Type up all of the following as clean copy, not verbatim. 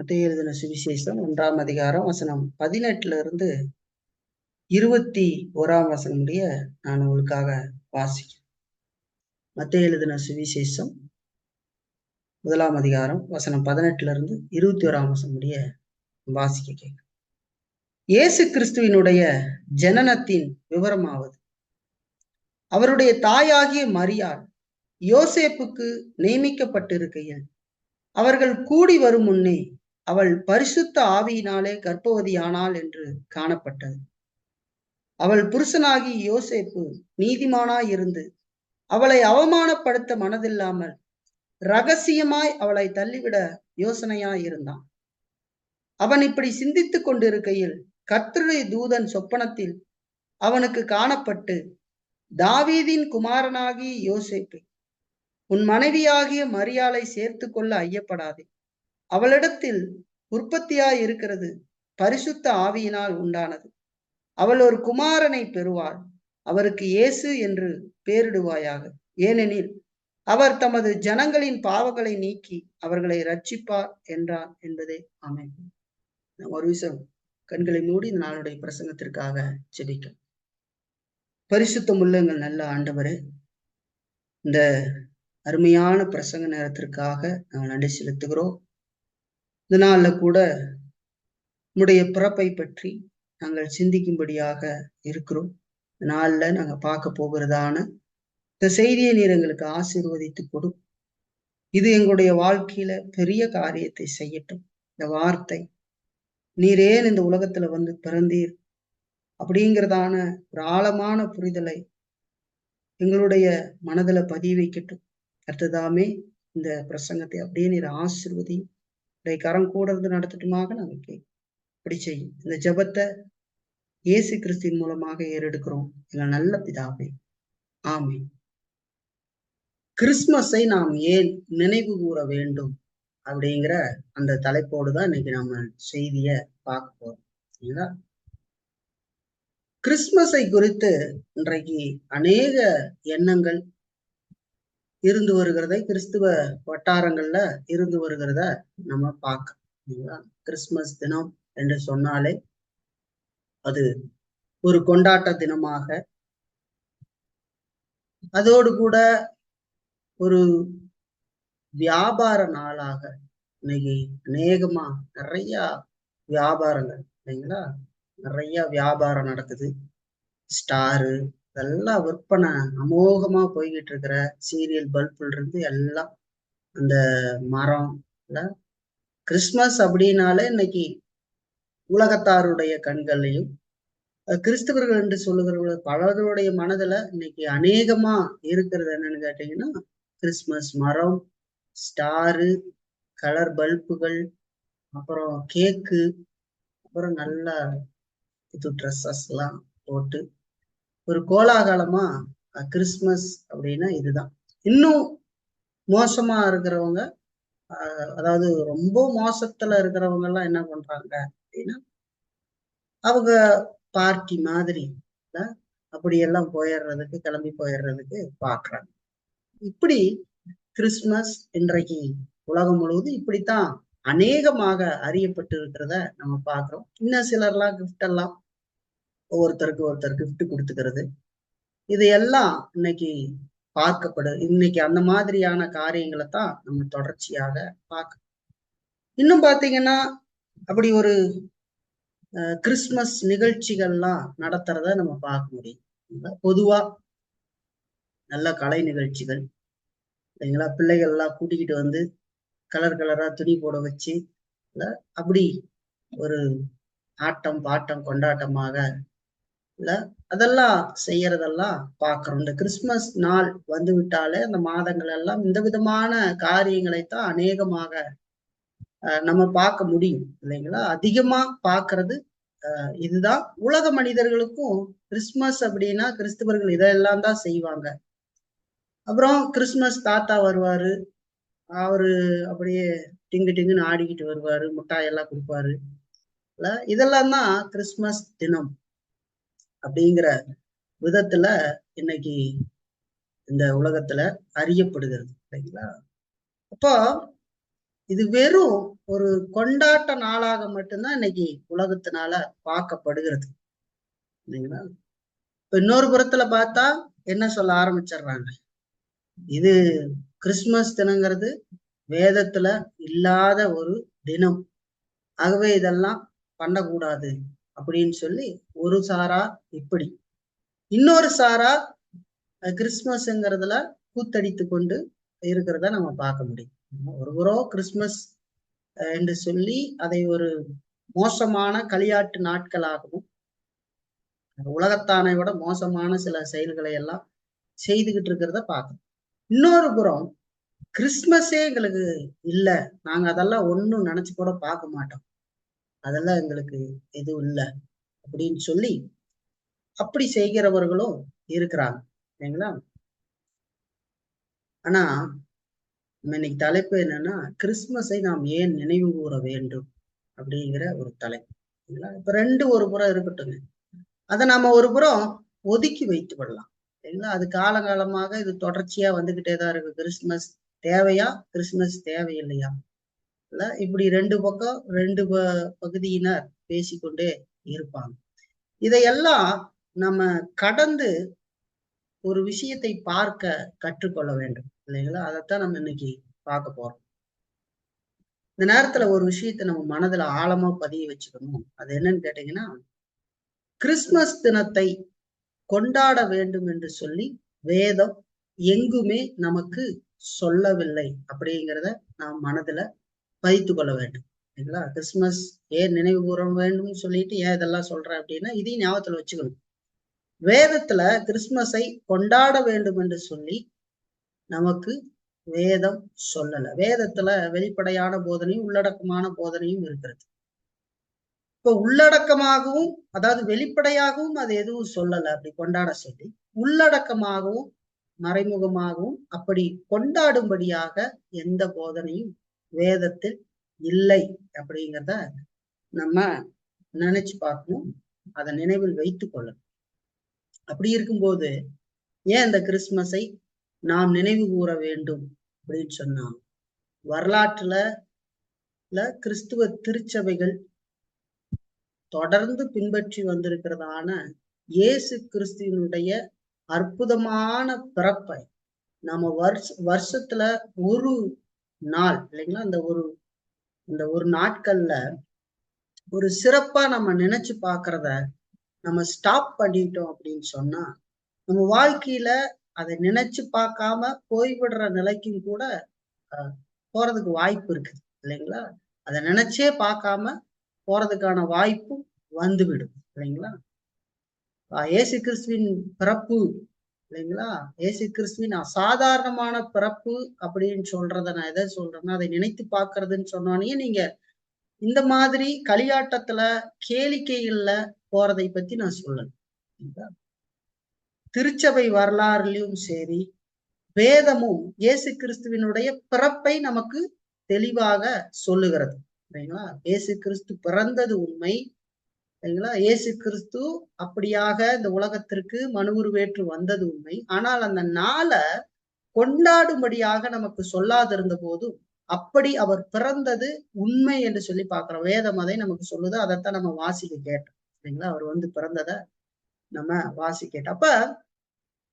மத்தேயு எழுதின சுவிசேஷம் 1ஆம் அதிகாரம் வசனம் 18 இருந்து 21ஆம் வசனம் முடிய நான் உங்களுக்காக வாசிக்கிறேன். மத்தேயு எழுதின சுவிசேஷம் 1ஆம் அதிகாரம் வசனம் 18 இருந்து 21ஆம் வசனம் முடிய வாசிக்க கேட்கிறேன். இயேசு கிறிஸ்துவினுடைய ஜனனத்தின் விவரமாவது, அவருடைய தாயாகிய மரியாள் யோசேப்புக்கு நியமிக்கப்பட்டிருக்கையில் அவர்கள் கூடி வரும் முன்னே அவள் பரிசுத்த ஆவியினாலே கர்ப்பவதியானாள் என்று காணப்பட்டது. அவள் புருஷனாகி யோசேப்பு நீதிமானாயிருந்து அவளை அவமானப்படுத்த மனதில்லாமல் இரகசியமாய் அவளை தள்ளிவிட யோசனையாயிருந்தான். அவன் இப்படி சிந்தித்துக் கொண்டிருக்கையில் கர்த்தருடைய தூதன் சொப்பனத்தில் அவனுக்கு காணப்பட்டு, தாவீதின் குமாரனாகிய யோசேப்பு, உன் மனைவியாகிய மரியாளை சேர்த்து கொள்ள ஐயப்படாதே. அவளிடத்தில் உற்பத்தியாயிருக்கிறது பரிசுத்த ஆவியினால் உண்டானது. அவள் ஒரு குமாரனை பெறுவாள். அவருக்கு இயேசு என்று பெயரிடுவாயாக. ஏனெனில் அவர் தமது ஜனங்களின் பாவங்களை நீக்கி அவர்களை இரட்சிப்பார் என்றார் என்பதே ஆமென். ஒரு விஷயம் கண்களை மூடி இந்த நாளுடைய பிரசங்கத்திற்காக ஜெபிக்க. பரிசுத்தமுள்ள எங்கள் நல்ல ஆண்டவரே, இந்த அருமையான பிரசங்க நேரத்திற்காக நாங்கள் நன்றி செலுத்துகிறோம். இந்த நாள்ல கூட உம்முடைய பிறப்பை பற்றி நாங்கள் சிந்திக்கும்படியாக இருக்கிறோம். இந்த நாள்ல நாங்க பார்க்க போகிறதான இந்த செய்தியை நீர் எங்களுக்கு ஆசீர்வதித்து கொடு. இது எங்களுடைய வாழ்க்கையில பெரிய காரியத்தை செய்யட்டும். இந்த வார்த்தை, நீர் ஏன் இந்த உலகத்துல வந்து பிறந்தீர் அப்படிங்கிறதான ஒரு ஆழமான புரிதலை எங்களுடைய மனதுல பதிய வைக்கட்டும். அடுத்ததாமே இந்த பிரசங்கத்தை அப்படியே நீர் ஆசீர்வதி கரம் கூட இருந்து நடத்தட்டுமாக நாங்கள் இப்படி செய்யும். இந்த ஜெபத்தை இயேசு கிறிஸ்துவின் மூலமாக ஏறெடுக்கிறோம் எங்கள் நல்ல பிதாவே, ஆமென். கிறிஸ்துமஸை நாம் ஏன் நினைவு கூற வேண்டும் அப்படிங்கிற அந்த தலைப்போடு தான் இன்னைக்கு நம்ம செய்திய பார்க்க போறோம். சரிங்களா? கிறிஸ்துமஸை குறித்து இன்றைக்கு அநேக எண்ணங்கள் இருந்து வருகிறதை, கிறிஸ்துவ வட்டாரங்கள்ல இருந்து வருகிறத நம்ம பார்க்க. கிறிஸ்துமஸ் தினம் என்று சொன்னாலே அது ஒரு கொண்டாட்ட தினமாக, அதோடு கூட ஒரு வியாபார நாளாக இன்னைக்கு அநேகமா நிறைய வியாபாரங்கள் இல்லைங்களா, நிறைய வியாபாரம் நடக்குது. ஸ்டாரு இதெல்லாம் விற்பனை அமோகமா போய்கிட்டு இருக்கிற சீரியல் பல்புல இருந்து எல்லாம் அந்த மரம் இல்ல, கிறிஸ்துமஸ் அப்படின்னாலே இன்னைக்கு உலகத்தாருடைய கண்களையும் கிறிஸ்தவர்கள் என்று சொல்லுகிற பலருடைய மனதுல இன்னைக்கு அநேகமா இருக்கிறது என்னன்னு கேட்டீங்கன்னா, கிறிஸ்துமஸ் மரம், ஸ்டாரு, கலர் பல்புகள், அப்புறம் கேக்கு, அப்புறம் நல்ல புது ட்ரெஸ்ஸஸ் எல்லாம் போட்டு ஒரு கோலாகலமா கிறிஸ்துமஸ் அப்படின்னா இதுதான். இன்னும் மோசமா இருக்கிறவங்க, அதாவது ரொம்ப மோசத்துல இருக்கிறவங்க எல்லாம் என்ன பண்றாங்க அப்படின்னா, அவங்க பார்ட்டி மாதிரி அப்படியெல்லாம் போயிடுறதுக்கு, கிளம்பி போயிடுறதுக்கு பாக்குறாங்க. இப்படி கிறிஸ்துமஸ் இன்றைக்கு உலகம் முழுவதும் இப்படித்தான் அநேகமாக அறியப்பட்டு இருக்கிறத நம்ம பாக்குறோம். இன்னும் சிலர்லாம் கிஃப்ட் எல்லாம் ஒருத்தருக்கு ஒருத்தர் கிஃப்ட் கொடுத்துக்கிறது, இது எல்லாம் இன்னைக்கு பார்க்கப்படுது. இன்னைக்கு அந்த மாதிரியான காரியங்களை தான் நம்ம தொடர்ச்சியாக பார்க்க. இன்னும் பாத்தீங்கன்னா அப்படி ஒரு கிறிஸ்துமஸ் நிகழ்ச்சிகள்லாம் நடத்துறத நம்ம பார்க்க முடியும். பொதுவா நல்ல கலை நிகழ்ச்சிகள் இல்லைங்களா, பிள்ளைகள் எல்லாம் கூட்டிக்கிட்டு வந்து கலர் கலரா துணி போட வச்சு அப்படி ஒரு ஆட்டம் பாட்டம் கொண்டாட்டமாக இல்ல அதெல்லாம் செய்யறதெல்லாம் பாக்குறோம். இந்த கிறிஸ்துமஸ் நாள் வந்து விட்டாலே அந்த மாதங்கள் எல்லாம் இந்த விதமான காரியங்களைத்தான் அநேகமாக நம்ம பார்க்க முடியும் இல்லைங்களா. அதிகமா பாக்குறது இதுதான். உலக மனிதர்களுக்கும் கிறிஸ்துமஸ் அப்படின்னா கிறிஸ்தவர்கள் இதெல்லாம் தான் செய்வாங்க. அப்புறம் கிறிஸ்துமஸ் தாத்தா வருவாரு, அவரு அப்படியே டிங்கு டிங்குன்னு ஆடிக்கிட்டு வருவாரு, முட்டாயெல்லாம் கொடுப்பாரு. இதெல்லாம் தான் கிறிஸ்துமஸ் தினம் அப்படிங்கிற விதத்துல இன்னைக்கு இந்த உலகத்துல அறியப்படுகிறது இல்லைங்களா. அப்போ இது வெறும் ஒரு கொண்டாட்ட நாளாக மட்டும்தான் இன்னைக்கு உலகத்தினால பார்க்கப்படுகிறது இல்லைங்களா? இப்ப இன்னொரு புறத்துல பார்த்தா என்ன சொல்ல ஆரம்பிச்சிடுறாங்க, இது கிறிஸ்துமஸ் தினங்கிறது வேதத்துல இல்லாத ஒரு தினம், ஆகவே இதெல்லாம் பண்ணக்கூடாது அப்படின்னு சொல்லி ஒரு சாரா இப்படி, இன்னொரு சாரா கிறிஸ்துமஸ்ங்கிறதுல கூத்தடித்து கொண்டு இருக்கிறத நம்ம பார்க்க முடியும். ஒரு புறம் கிறிஸ்துமஸ் என்று சொல்லி அதை ஒரு மோசமான களியாட்டு நாட்களாகவும், உலகத்தானை விட மோசமான சில செயல்களை எல்லாம் செய்துகிட்டு இருக்கிறத பார்க்கணும். இன்னொரு புறம் கிறிஸ்துமஸே எங்களுக்கு இல்ல, நாங்க அதெல்லாம் ஒன்னும் நினைச்சு கூட பார்க்க மாட்டோம், அதெல்லாம் எங்களுக்கு எதுவும் இல்லை அப்படின்னு சொல்லி அப்படி செய்கிறவர்களும் இருக்கிறாங்க இல்லைங்களா? ஆனா நம்ம இன்னைக்கு தலைப்பு என்னன்னா, கிறிஸ்துமஸை நாம் ஏன் நினைவு கூற வேண்டும் அப்படிங்கிற ஒரு தலைப்பு. இப்ப ரெண்டு ஒரு புறம் இருக்கட்டுங்க, அதை நாம ஒரு புறம் ஒதுக்கி வைத்து விடலாம் இல்லைங்களா? அது காலகாலமாக இது தொடர்ச்சியா வந்துகிட்டே தான் இருக்கு. கிறிஸ்துமஸ் தேவையா, கிறிஸ்துமஸ் தேவையில்லையா, இல்ல இப்படி ரெண்டு பக்கம் ரெண்டு பகுதியினர் பேசிக்கொண்டே இருப்பாங்க. இதையெல்லாம் நம்ம கடந்து ஒரு விஷயத்தை பார்க்க கற்றுக்கொள்ள வேண்டும் இல்லைங்களா? அதைத்தான் நம்ம இன்னைக்கு பார்க்க போறோம். இந்த நேரத்துல ஒரு விஷயத்தை நம்ம மனதுல ஆழமா பதிய வச்சுக்கணும். அது என்னன்னு கேட்டீங்கன்னா, கிறிஸ்துமஸ் தினத்தை கொண்டாட வேண்டும் என்று சொல்லி வேதம் எங்குமே நமக்கு சொல்லவில்லை அப்படிங்கிறத நாம் மனதுல பதித்து கொள்ள வேண்டும் இல்லைங்களா? கிறிஸ்துமஸ் ஏன் நினைவு கூற வேண்டும் சொல்லிட்டு ஏன் இதெல்லாம் சொல்றேன் அப்படின்னா, இதையும் ஞாபகத்துல வச்சுக்கணும். வேதத்துல கிறிஸ்துமஸை கொண்டாட வேண்டும் என்று சொல்லி நமக்கு வேதம் சொல்லல. வேதத்துல வெளிப்படையான போதனையும் உள்ளடக்கமான போதனையும் இருக்கிறது. இப்ப உள்ளடக்கமாகவும், அதாவது வெளிப்படையாகவும் அது எதுவும் சொல்லல அப்படி கொண்டாட சொல்லி, உள்ளடக்கமாகவும் மறைமுகமாகவும் அப்படி கொண்டாடும்படியாக எந்த போதனையும் வேதத்தில் இல்லை அப்படிங்கிறத நம்ம நினைச்சு பார்க்கணும், அதை நினைவில் வைத்துக் கொள்ளணும். அப்படி இருக்கும்போது ஏன் இந்த கிறிஸ்துமஸை நாம் நினைவு கூற வேண்டும் அப்படின்னு சொன்னா, வரலாற்றுல கிறிஸ்துவ திருச்சபைகள் தொடர்ந்து பின்பற்றி வந்திருக்கிறதான இயேசு கிறிஸ்துவனுடைய அற்புதமான பிறப்பை நம்ம வருஷத்துல ஒரு நாள் இல்லைங்களா, இந்த ஒரு நாட்கள்ல ஒரு சிறப்பா நம்ம நினைச்சு பாக்குறத நம்ம ஸ்டாப் பண்ணிட்டோம் அப்படின்னு சொன்னா, நம்ம வாழ்க்கையில அதை நினைச்சு பார்க்காம போய்விடுற நிலைக்கும் கூட போறதுக்கு வாய்ப்பு இருக்குது இல்லைங்களா? அதை நினைச்சே பார்க்காம போறதுக்கான வாய்ப்பும் வந்துவிடும் இல்லைங்களா? இயேசு கிறிஸ்துவின் பிறப்பு இல்லைங்களா, இயேசு கிறிஸ்துவின் அசாதாரணமான பிறப்பு அப்படின்னு சொல்றத நான் எதை சொல்றேன்னா, அதை நினைத்து பார்க்கறதுன்னு சொன்னோன்னே நீங்க இந்த மாதிரி களியாட்டத்துல கேளிக்கைகள்ல போறதை பத்தி நான் சொல்லல. திருச்சபை வரலாறுலயும் சரி, வேதமும் இயேசு கிறிஸ்துவினுடைய பிறப்பை நமக்கு தெளிவாக சொல்லுகிறது இல்லைங்களா? இயேசு கிறிஸ்து பிறந்தது உண்மை இல்லைங்களா? இயேசு கிறிஸ்து அப்படியாக இந்த உலகத்திற்கு மனு உருவேற்று வந்தது உண்மை. ஆனால் அந்த நாளை கொண்டாடும்படியாக நமக்கு சொல்லாதிருந்த போதும் அப்படி அவர் பிறந்தது உண்மை என்று சொல்லி பார்க்கிறோம். வேதம் அதை நமக்கு சொல்லுது, அதைத்தான் நம்ம வாசிக்க கேட்டோம் இல்லைங்களா? அவர் வந்து பிறந்ததை நம்ம வாசிக்கேட்டோம். அப்ப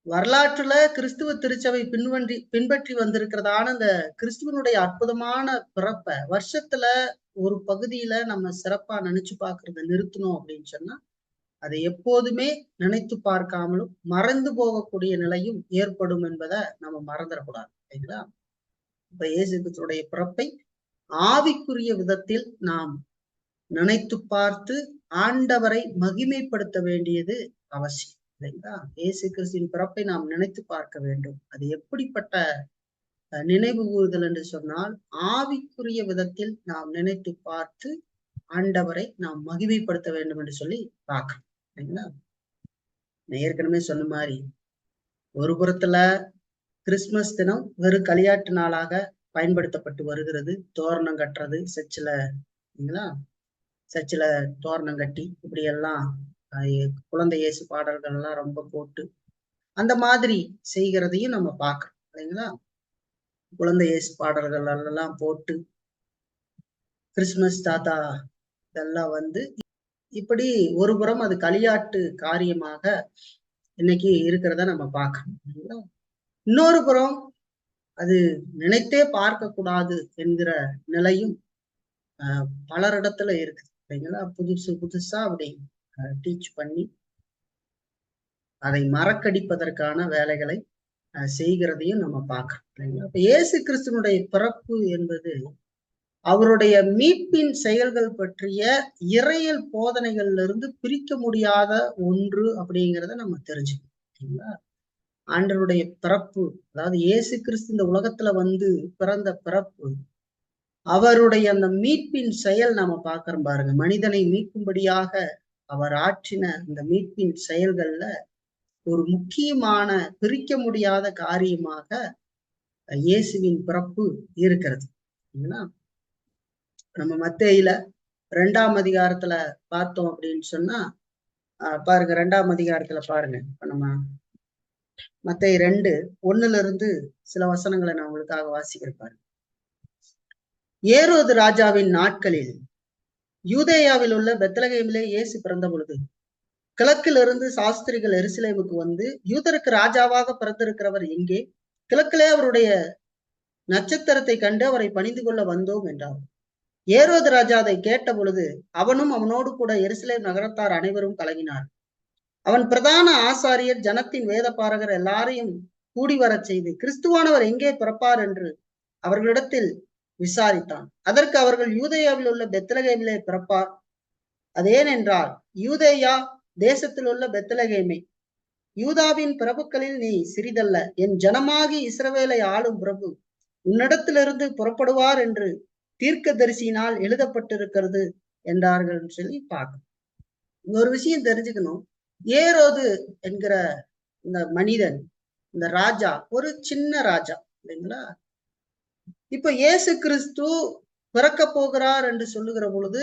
வரலாற்றுல கிறிஸ்துவ திருச்சபை பின்பற்றி வந்திருக்கிறதான இந்த கிறிஸ்துவனுடைய அற்புதமான பிறப்பை வருஷத்துல ஒரு பகுதியில நம்ம சிறப்பா நினைச்சு பார்க்கறத நிறுத்தணும் அப்படின்னு சொன்னா, அதை எப்போதுமே நினைத்து பார்க்காமலும் மறந்து போகக்கூடிய நிலையும் ஏற்படும் என்பதை நம்ம மறந்துடக்கூடாது இல்லைங்களா? இப்ப இயேசு கிறிஸ்துடைய பிறப்பை ஆவிக்குரிய விதத்தில் நாம் நினைத்து பார்த்து ஆண்டவரை மகிமைப்படுத்த வேண்டியது அவசியம் இல்லைங்களா? இயேசு கிறிஸ்துவின் பிறப்பை நாம் நினைத்து பார்க்க வேண்டும். அது எப்படிப்பட்ட நினைவு கூறுதல் என்று சொன்னால், ஆவிக்குரிய விதத்தில் நாம் நினைத்து பார்த்து ஆண்டவரை நாம் மகிமைப்படுத்த வேண்டும் என்று சொல்லி பார்க்கணும் இல்லைங்களா? நான் ஏற்கனவே சொன்ன மாதிரி ஒரு புறத்துல கிறிஸ்துமஸ் தினம் வெறும் களியாட்டு நாளாக பயன்படுத்தப்பட்டு வருகிறது. தோரணம் கட்டுறது சர்ச்சில் இல்லைங்களா, சர்ச்சில் தோரணம் கட்டி இப்படி எல்லாம் குழந்தை இயேசு பாடல்கள் எல்லாம் ரொம்ப போட்டு அந்த மாதிரி செய்கிறதையும் நம்ம பார்க்கிறோம் இல்லைங்களா? குழந்தை இயேசு பாடல்கள் எல்லாம் போட்டு கிறிஸ்துமஸ் தாத்தா இதெல்லாம் வந்து இப்படி ஒரு புறம் அது களியாட்டு காரியமாக இன்னைக்கு இருக்கிறத நம்ம பார்க்கணும். இன்னொரு புறம் அது நினைத்தே பார்க்க கூடாது என்கிற நிலையும் பலரிடத்துல இருக்கு இல்லைங்களா. புதுசா அப்படி டீச் பண்ணி அதை மறக்கடிப்பதற்கான வேலைகளை செய்கிறதையும் நம்ம பார்க்கிறோம் இல்லைங்களா. இப்ப இயேசு கிறிஸ்துவனுடைய பிறப்பு என்பது அவருடைய மீட்பின் செயல்கள் பற்றிய இறையல் போதனைகள்ல இருந்து பிரிக்க முடியாத ஒன்று அப்படிங்கிறத நம்ம தெரிஞ்சுக்கணும். ஆண்டவருடைய பிறப்பு, அதாவது இயேசு கிறிஸ்து இந்த உலகத்துல வந்து பிறந்த பிறப்பு, அவருடைய அந்த மீட்பின் செயல் நாம பார்க்கிறோம் பாருங்க. மனிதனை மீட்கும்படியாக அவர் ஆற்றின இந்த மீட்பின் செயல்கள்ல ஒரு முக்கியமான பிரிக்க முடியாத காரியமாக இயேசுவின் பிறப்பு இருக்கிறது. நம்ம மத்தேயில 2ஆம் அதிகாரத்துல பார்த்தோம் அப்படின்னு சொன்னா பாருங்க, 2ஆம் அதிகாரத்துல பாருங்க. இப்ப நம்ம மத்தேயு 2:1 சில வசனங்களை நான் உங்களுக்காக வாசிக்கிறேன் பாருங்க. ஏரோது ராஜாவின் நாட்களில் யூதேயாவில் உள்ள பெத்லகேமிலே இயேசு பிறந்த பொழுது கிழக்கிலிருந்து சாஸ்திரிகள் எருசலேமுக்கு வந்து, யூதருக்கு ராஜாவாக பிறந்திருக்கிறவர் எங்கே? கிழக்கிலே அவருடைய நட்சத்திரத்தை கண்டு அவரை பணிந்து கொள்ள வந்தோம் என்றார். ஏரோது ராஜா அதை கேட்ட பொழுது அவனும் அவனோடு கூட எருசலேம் நகரத்தார் அனைவரும் கலங்கினார். அவன் பிரதான ஆசாரியர் ஜனத்தின் வேத பாரகர் எல்லாரையும் கூடி வரச் செய்து கிறிஸ்துவானவர் எங்கே பிறப்பார் என்று அவர்களிடத்தில் விசாரித்தான். அதற்கு அவர்கள் யூதேயாவில் உள்ள பெத்லகேமிலே பிறப்பார். அதேனென்றால் யூதேயா தேசத்தில் உள்ள பெத்லகேமே, யூதாவின் பிரபுக்களில் நீ சிறிதல்ல, என் ஜனமாகி இஸ்ரவேலை ஆளும் பிரபு உன்னிடத்திலிருந்து புறப்படுவார் என்று தீர்க்கதரிசியினால் எழுதப்பட்டிருக்கிறது என்றார்கள் சொல்லி பார்க்கணும். ஒரு விஷயம் தெரிஞ்சுக்கணும். ஏரோது என்கிற இந்த மனிதன், இந்த ராஜா ஒரு சின்ன ராஜா இல்லைங்களா. இப்ப இயேசு கிறிஸ்து பிறக்க போகிறார் என்று சொல்லுகிற பொழுது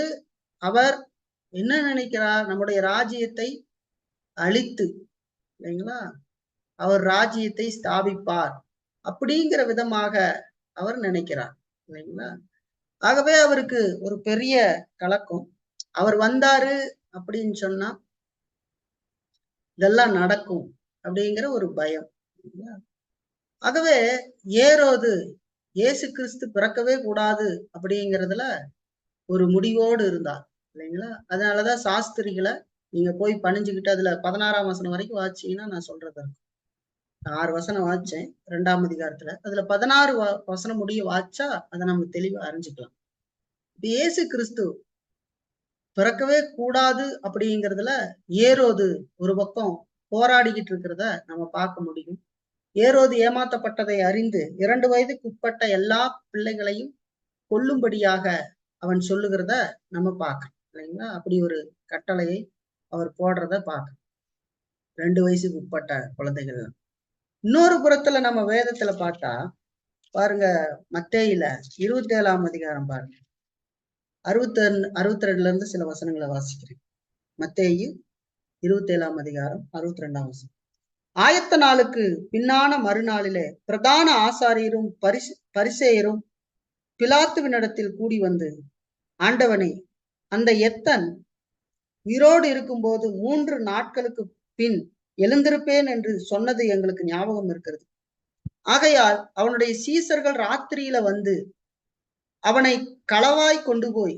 அவர் என்ன நினைக்கிறார்? நம்முடைய ராஜ்யத்தை அழித்து இல்லைங்களா, அவர் ராஜ்யத்தை ஸ்தாபிப்பார் அப்படிங்கிற விதமாக அவர் நினைக்கிறார் இல்லைங்களா. ஆகவே அவருக்கு ஒரு பெரிய கலக்கம். அவர் வந்தாரு அப்படின்னு சொன்னா இதெல்லாம் நடக்கும் அப்படிங்கிற ஒரு பயம். ஆகவே ஏரோது இயேசு கிறிஸ்து பிறக்கவே கூடாது அப்படிங்கிறதுல ஒரு முடிவோடு இருந்தார் இல்லைங்களா. அதனாலதான் சாஸ்திரிகளை நீங்க போய் பணிஞ்சுக்கிட்டு அதுல 16ஆம் வசனம் வரைக்கும் வாசிச்சீங்கன்னா நான் சொல்றது 6 வசனம் வாச்சேன் 2ஆம் அதிகாரத்துல. அதுல 16 வசனம் முடிய வாச்சா அதை நம்ம தெளிவா அறிஞ்சுக்கலாம். இயேசு கிறிஸ்து பிறக்கவே கூடாது அப்படிங்கிறதுல ஏரோது ஒரு பக்கம் போராடிக்கிட்டு இருக்கிறத நம்ம பார்க்க முடியும். ஏரோது ஏமாற்றப்பட்டதை அறிந்து 2 வயதுக்கு உட்பட்ட எல்லா பிள்ளைகளையும் கொல்லும்படியாக அவன் சொல்லுகிறத நம்ம பார்க்கணும் இல்லைங்களா. அப்படி ஒரு கட்டளையை அவர் போடுறத பார்க்கணும், 2 வயசுக்கு உட்பட்ட குழந்தைகள். இன்னொரு புறத்துல நம்ம வேதத்துல பார்த்தா பாருங்க, மத்தேயில 27ஆம் அதிகாரம் பாருங்க, 62 சில வசனங்களை வாசிக்கிறேன். மத்தேயு 27ஆம் அதிகாரம் 62ஆம் வசனம். ஆயத்த நாளுக்கு பின்னான மறுநாளிலே பிரதான ஆசாரியரும் பரிசேயரும் பிலாத்துவினிடத்தில் கூடி வந்து, ஆண்டவனே, அந்த எத்தன் உயிரோடு இருக்கும்போது 3 நாட்களுக்கு பின் எழுந்திருப்பேன் என்று சொன்னது எங்களுக்கு ஞாபகம் இருக்கிறது. ஆகையால் அவனுடைய சீசர்கள் ராத்திரியில வந்து அவனை களவாய் கொண்டு போய்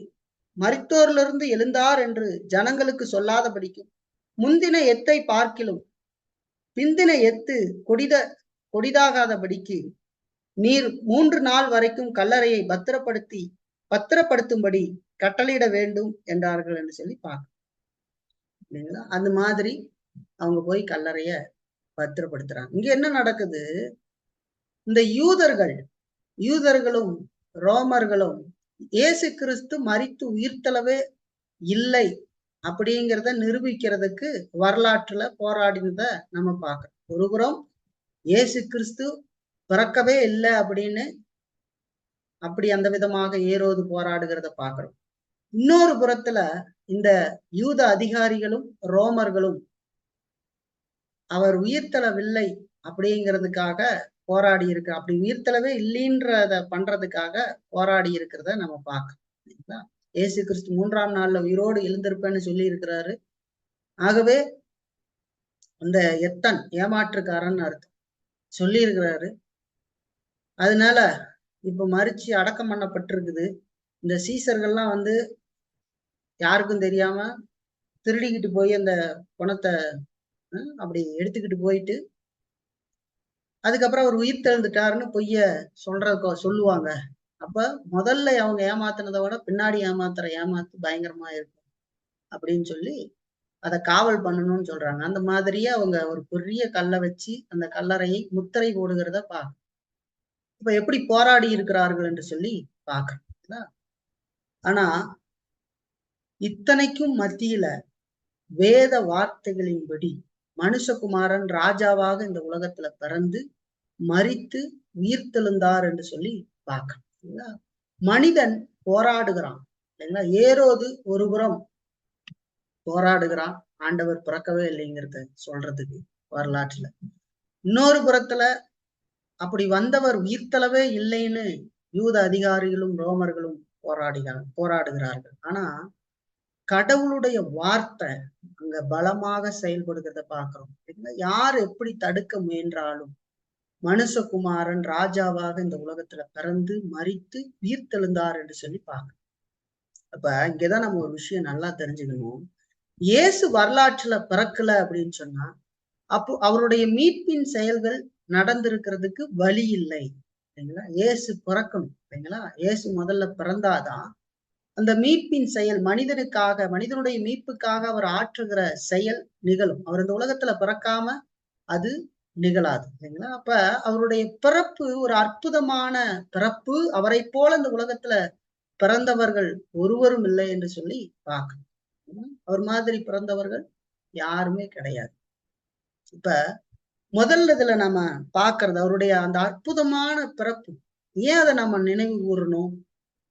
மரித்தோரிலிருந்து எழுந்தார் என்று ஜனங்களுக்கு சொல்லாதபடிக்கும் முந்தின எத்தை பார்க்கிலும் பிந்தின எத்து கொடிதாகாதபடிக்கு நீர் 3 நாள் வரைக்கும் கல்லறையை பத்திரப்படுத்தும்படி கட்டளையிட வேண்டும் என்றார்கள் என்று சொல்லி பார்க்க இல்லைங்களா. அந்த மாதிரி அவங்க போய் கல்லறைய பத்திரப்படுத்துறாங்க. இங்க என்ன நடக்குது? இந்த யூதர்களும் ரோமர்களும் இயேசு கிறிஸ்து மரித்து உயிர்த்தளவே இல்லை அப்படிங்கிறத நிரூபிக்கிறதுக்கு வரலாற்றுல போராடினத நம்ம பார்க்கிறோம். ஒருபுறம் இயேசு கிறிஸ்து பிறக்கவே இல்லை அப்படின்னு அப்படி அந்த விதமாக ஏரோது போராடுகிறத பார்க்கிறோம். இன்னொரு புறத்துல இந்த யூத அதிகாரிகளும் ரோமர்களும் அவர் உயிர்த்தளவில்லை அப்படிங்கிறதுக்காக போராடி இருக்கு, அப்படி உயிர்த்தளவே இல்லைன்றத பண்றதுக்காக போராடி இருக்கிறத நம்ம பார்க்கணும் இயேசு கிறிஸ்து 3ஆம் நாள்ல உயிரோடு எழுந்திருப்பேன்னு சொல்லி இருக்கிறாரு. ஆகவே அந்த எத்தன் ஏமாற்றுக்காரன் அர்த்தம் சொல்லி இருக்கிறாரு. அதனால இப்ப மறிச்சு அடக்கம் பண்ணப்பட்டிருக்குது. இந்த சீசர்கள்லாம் வந்து யாருக்கும் தெரியாம திருடிக்கிட்டு போய் அந்த பணத்தை அப்படி எடுத்துக்கிட்டு போயிட்டு அதுக்கப்புறம் அவர் உயிர் தெழுந்துட்டாருன்னு பொய்ய சொல்லுவாங்க. அப்ப முதல்ல அவங்க ஏமாத்தினதை விட பின்னாடி ஏமாத்துற ஏமாத்து பயங்கரமா இருக்கும் அப்படின்னு சொல்லி அதை காவல் பண்ணணும்னு சொல்றாங்க. அந்த மாதிரியே அவங்க ஒரு பெரிய கல்லை வச்சு அந்த கல்லறையை முத்திரை போடுகிறத பார்க்க இப்ப எப்படி போராடி இருக்கிறார்கள் என்று சொல்லி பார்க்கணும். ஆனா இத்தனைக்கும் மத்தியில வேத வார்த்தைகளின்படி மனுஷகுமாரன் ராஜாவாக இந்த உலகத்துல பிறந்து மரித்து உயிர்த்தெழுந்தார் என்று சொல்லி பார்க்கணும். மனிதன் போராடுகிறான் இல்லைங்களா? ஏரோது ஒருபுறம் போராடுகிறான், ஆண்டவர் பிறக்கவே இல்லைங்கிறத சொல்றதுக்கு வரலாற்றுல. இன்னொரு புறத்துல அப்படி வந்தவர் உயிர்த்தளவே இல்லைன்னு யூத அதிகாரிகளும் ரோமர்களும் போராடுகிறார்கள். ஆனா கடவுளுடைய வார்த்தை அங்க பலமாக செயல்படுகிறத பாக்குறோம். யார் எப்படி தடுக்க முயன்றாலும் மனுஷகுமாரன் ராஜாவாக இந்த உலகத்துல பிறந்து மரித்து உயிர்த்தெழுந்தார் என்று சொல்லி பார்க்கணும். அப்ப இங்கதான் நம்ம ஒரு விஷயம் நல்லா தெரிஞ்சுக்கணும். இயேசு வரலாற்றுல பிறக்கல அப்படின்னு சொன்னா அப்போ அவருடைய மீட்பின் செயல்கள் நடந்திருக்கிறதுக்கு வழி இல்லை இல்லைங்களா? இயேசு பிறக்கணும் இல்லைங்களா? இயேசு முதல்ல பிறந்தாதான் அந்த மீட்பின் செயல் மனிதனுக்காக, மனிதனுடைய மீட்புக்காக அவர் ஆற்றுகிற செயல் நிகழும். அவர் இந்த உலகத்துல பிறக்காம அது நிகழாது இல்லைங்களா? அப்ப அவருடைய பிறப்பு ஒரு அற்புதமான பிறப்பு. அவரை போல இந்த உலகத்துல பிறந்தவர்கள் ஒருவரும் இல்லை என்று சொல்லி பார்க்கணும். அவர் மாதிரி பிறந்தவர்கள் யாருமே கிடையாது. இப்ப முதல்ல இதுல நம்ம பாக்குறது அவருடைய அந்த அற்புதமான பிறப்பு. ஏன் அதை நம்ம நினைவு கூறணும்,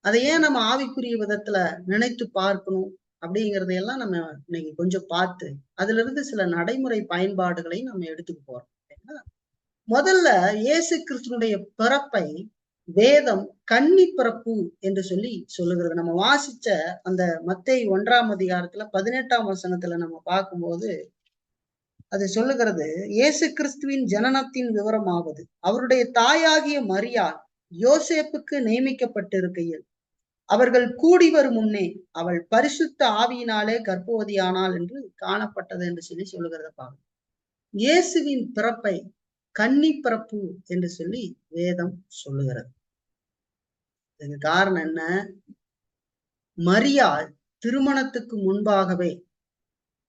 அதை ஏன் நம்ம ஆவிக்குரிய விதத்துல நினைத்து பார்க்கணும் அப்படிங்கறதையெல்லாம் நம்ம இன்னைக்கு கொஞ்சம் பார்த்து அதுல இருந்து சில நடைமுறை பயன்பாடுகளை நம்ம எடுத்துக்க போறோம். முதல்ல இயேசு கிறிஸ்துனுடைய பிறப்பை வேதம் கன்னி பிறப்பு என்று சொல்லி சொல்லுகிறது. நம்ம வாசிச்ச அந்த மத்தேயு 1ஆம் அதிகாரத்துல 18ஆம் வசனத்துல நம்ம பார்க்கும்போது அது சொல்லுகிறது, இயேசு கிறிஸ்துவின் ஜனனத்தின் விவரமாவது அவருடைய தாயாகிய மரியாள் யோசேப்புக்கு நியமிக்கப்பட்டிருக்கையில் அவர்கள் கூடி வரும் முன்னே அவள் பரிசுத்த ஆவியினாலே கர்ப்பவதியானாள் என்று காணப்பட்டது என்று சொல்லி சொல்லுகிறத பாருங்க. இயேசுவின் பிறப்பை கன்னி பிறப்பு என்று சொல்லி வேதம் சொல்லுகிறது. இதுக்கு காரணம் என்ன? மரியாள் திருமணத்துக்கு முன்பாகவே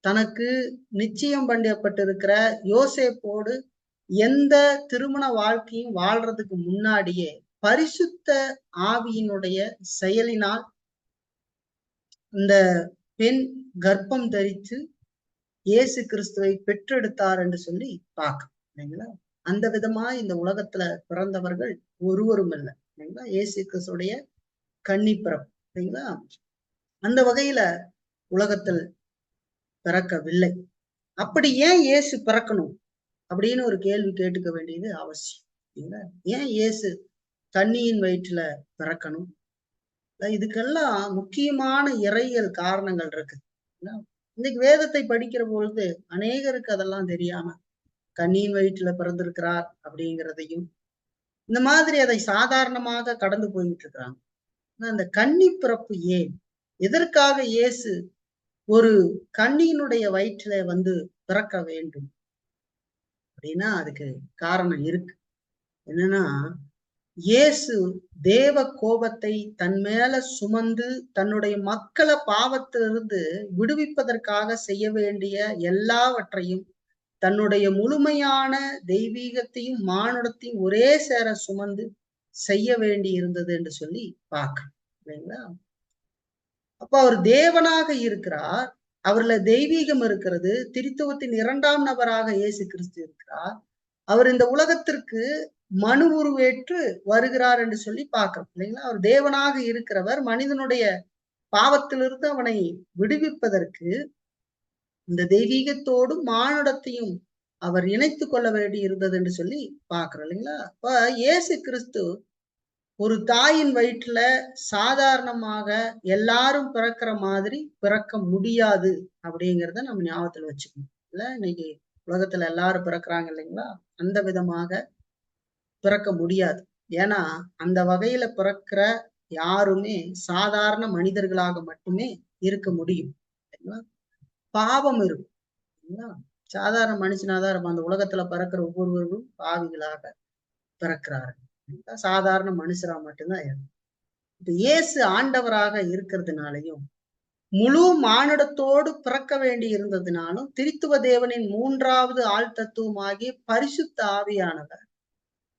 தனக்கு நிச்சயம் பண்ணப்பட்டிருக்கிற யோசேப்போடு எந்த திருமண வாழ்க்கையும் வாழ்றதுக்கு முன்னாடியே பரிசுத்த ஆவியினுடைய செயலினால் இந்த பெண் கர்ப்பம் தரித்து இயேசு கிறிஸ்துவை பெற்றெடுத்தார் என்று சொல்லி பார்க்க இல்லைங்களா? அந்த விதமா இந்த உலகத்துல பிறந்தவர்கள் ஒருவரும் இல்லை இல்லைங்களா? இயேசு கிறிஸ்துடைய கன்னி பிறப்பு இல்லைங்களா? அந்த வகையில உலகத்தில் பிறக்கவில்லை. அப்படி ஏன் இயேசு பிறக்கணும் அப்படின்னு ஒரு கேள்வி கேட்டுக்க வேண்டியது அவசியம் இல்லைங்களா? ஏன் இயேசு கன்னியின் வயிற்றுல பிறக்கணும்? இதுக்கெல்லாம் முக்கியமான இறையியல் காரணங்கள் இருக்கு. இன்னைக்கு வேதத்தை படிக்கிற பொழுது அநேகருக்கு அதெல்லாம் தெரியாம கன்னியின் வயிற்றுல பிறந்திருக்கிறார் அப்படிங்கிறதையும் இந்த மாதிரி அதை சாதாரணமாக கடந்து போயிட்டு இருக்கிறாங்க. அந்த கன்னி பிறப்பு ஏன், எதற்காக இயேசு ஒரு கன்னியினுடைய வயிற்றுல வந்து பிறக்க வேண்டும் அப்படின்னா அதுக்கு காரணம் இருக்கு. என்னன்னா இயேசு தேவ கோபத்தை தன் மேல சுமந்து தன்னுடைய மக்களை பாவத்திலிருந்து விடுவிப்பதற்காக செய்ய வேண்டிய எல்லாவற்றையும் தன்னுடைய முழுமையான தெய்வீகத்தையும் மானுடத்தையும் ஒரே சேர சுமந்து செய்ய வேண்டி இருந்தது என்று சொல்லி பார்க்கணும் இல்லைங்களா? அப்ப அவர் தேவனாக இருக்கிறார், அவர்ல தெய்வீகம் இருக்கிறது, திரித்துவத்தின் 2ஆம் நபராக இயேசு கிறிஸ்து இருக்கிறார். அவர் இந்த உலகத்திற்கு மனு உருவேற்று வருகிறார் என்று சொல்லி பார்க்கிறோம் இல்லைங்களா? அவர் தேவனாக இருக்கிறவர் மனிதனுடைய பாவத்திலிருந்து அவனை விடுவிப்பதற்கு இந்த தெய்வீகத்தோடும் மானுடத்தையும் அவர் இணைத்து கொள்ள வேண்டி இருந்தது என்று சொல்லி பார்க்கிறோம் இல்லைங்களா? அப்ப இயேசு கிறிஸ்து ஒரு தாயின் வயிற்றுல சாதாரணமாக எல்லாரும் பிறக்கிற மாதிரி பிறக்க முடியாது அப்படிங்கிறத நம்ம ஞாபகத்துல வச்சுக்கணும். இல்ல இன்னைக்கு உலகத்துல எல்லாரும் பிறக்கிறாங்க இல்லைங்களா, அந்த விதமாக பிறக்க முடியாது. ஏன்னா அந்த வகையில பிறக்கிற யாருமே சாதாரண மனிதர்களாக மட்டுமே இருக்க முடியும். பாவம் இருக்கும். சாதாரண மனுஷனாதான் இருப்பான். அந்த உலகத்துல பிறக்கிற ஒவ்வொருவரும் பாவிகளாக பிறக்கிறார்கள். சாதாரண மனுஷரா மட்டும்தான் இருக்கும். இப்ப இயேசு ஆண்டவராக இருக்கிறதுனாலையும் முழு மானுடத்தோடு பிறக்க வேண்டி இருந்ததுனாலும் திரித்துவ தேவனின் மூன்றாவது ஆள் தத்துவமாகிய பரிசுத்த ஆவியானவர்